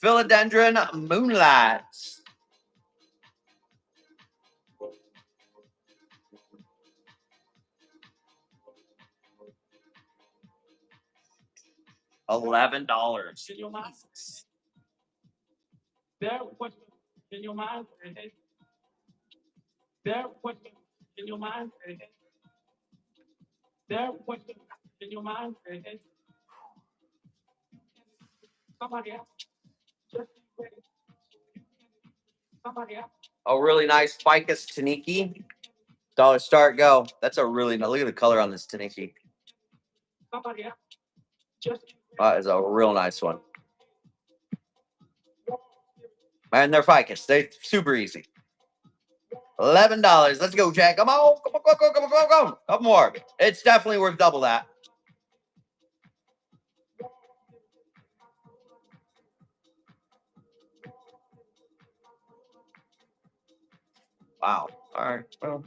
S1: Philodendron Moonlight. $11.
S5: In your mind. There question in your mind. There question in your mind. There question in your mind. Somebody else. Somebody else.
S1: a really nice Ficus Taniki. Dollar start, go. That's a really nice. Look at the color on this Taniki.
S5: Somebody else. Just
S1: That is a real nice one. And they're Ficus. They're super easy. $11. Let's go, Jack. Come on. Come on, come on, come on, come on, come on. Couple more. It's definitely worth double that. Wow. All right. Well.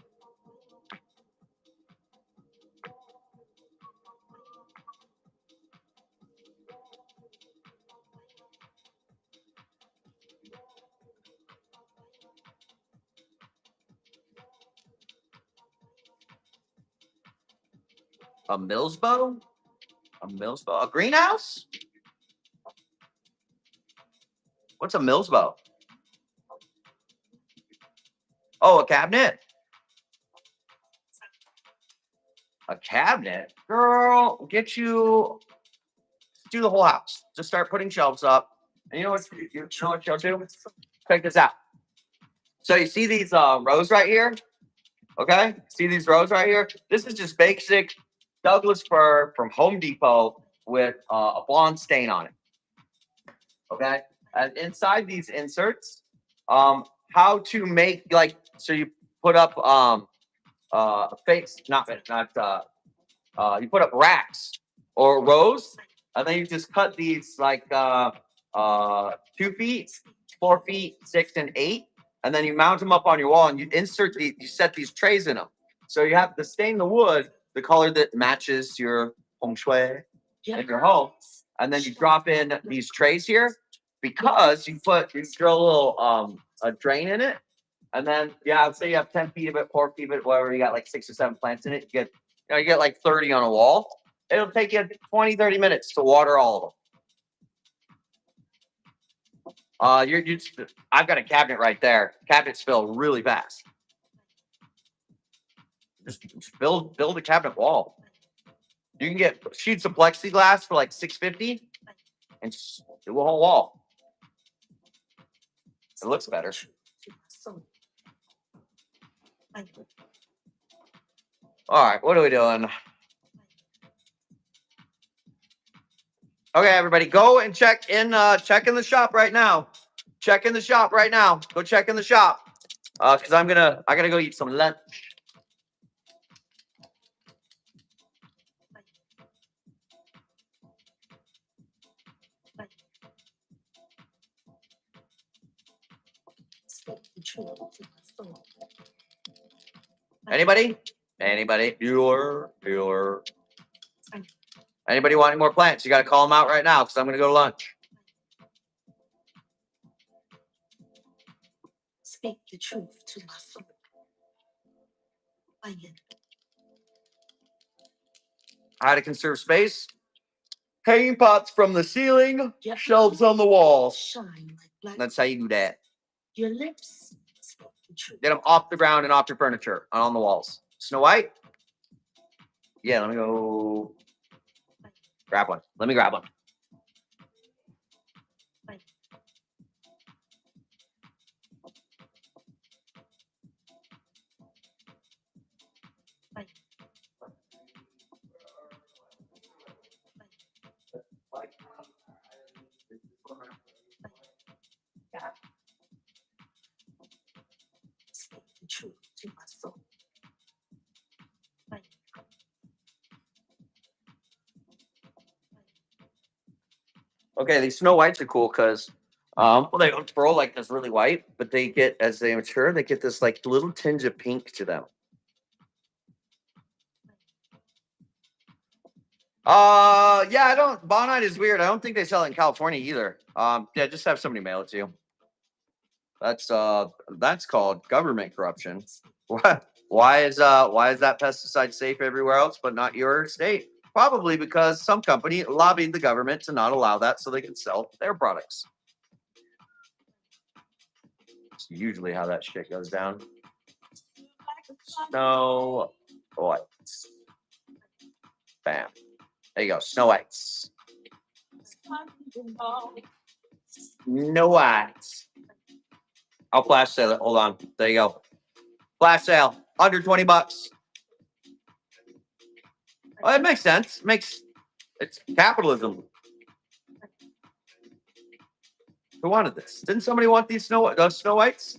S1: A Mills bow? A Mills bow? A greenhouse? What's a Mills bow? Oh, a cabinet. A cabinet? Girl, get you do the whole house. Just start putting shelves up. And you know what you'll do? Check this out. So you see these rows right here? Okay? See these rows right here? This is just basic Douglas fir from Home Depot with a blonde stain on it. Okay? And inside these inserts, how to make so you put up you put up racks or rows, and then you just cut these 2 feet, 4 feet, 6 and 8, and then you mount them up on your wall and you you set these trays in them. So you have to stain the wood the color that matches your feng shui in your home, and then you drop in these trays here because you drill a little a drain in it, and then I'd say you have 10 feet of it, 4 feet of it, whatever. You got like 6 or 7 plants in it. You get like 30 on a wall. It'll take you 20, 30 minutes to water all of them. I've got a cabinet right there. Cabinets fill really fast. Just build a cabinet wall. You can get sheets of plexiglass for like $6.50 and just do a whole wall. It looks better. All right, what are we doing? Okay, everybody, go and check in the shop right now. Check in the shop right now. Go check in the shop. Because I gotta go eat some lunch. Anybody? Bueller. Anybody want any more plants? You got to call them out right now because I'm going to go to lunch.
S6: Speak the truth to my soul.
S1: How to conserve space? Hanging pots from the ceiling, shelves on the walls.
S6: Shine like
S1: That's how you do that.
S6: Your lips speak the truth.
S1: Get them off the ground and off your furniture and on the walls. Snow White? Yeah, let me go grab one. Let me grab one.
S6: Speak the truth to my soul.
S1: Okay, these Snow Whites are cool because they don't grow like this really white, but they get, as they mature, they get this like little tinge of pink to them. Yeah, Bonite is weird. I don't think they sell it in California either. Yeah, just have somebody mail it to you. That's called government corruption. Why is that pesticide safe everywhere else but not your state? Probably because some company lobbied the government to not allow that so they can sell their products. That's usually how that shit goes down. Snow Whites. Bam. There you go. Snow Whites. Snow Whites. I'll flash sale it. Hold on. There you go. Flash sale. Under $20. Well, it makes sense. It's capitalism. Who wanted this? Didn't somebody want these Snow Whites?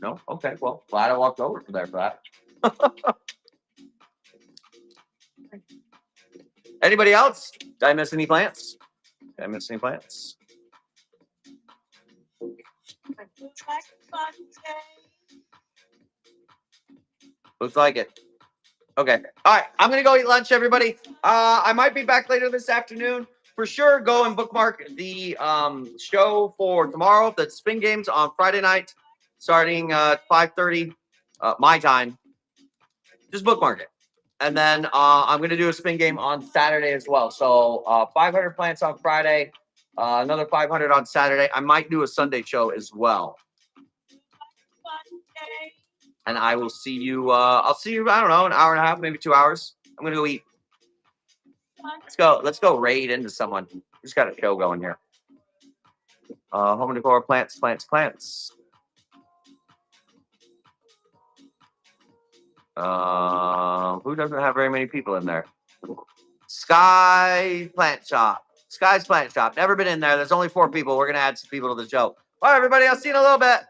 S1: No? Okay. Well, glad I walked over to there for that. Anybody else? Did I miss any plants? Did I miss any plants? Looks like it. Okay. All right. I'm going to go eat lunch, everybody. I might be back later this afternoon. For sure, go and bookmark the show for tomorrow. The Spin Games on Friday night, starting 5:30 my time. Just bookmark it. And then I'm going to do a spin game on Saturday as well. So 500 plants on Friday, another 500 on Saturday. I might do a Sunday show as well. And I will see you. I'll see you, I don't know, an hour and a half, maybe 2 hours. I'm going to go eat. Let's go raid into someone. Just got a show going here. Home decor, plants. Who doesn't have very many people in there? Sky's Plant Shop. Never been in there. There's only 4 people. We're going to add some people to the show. All right, everybody. I'll see you in a little bit.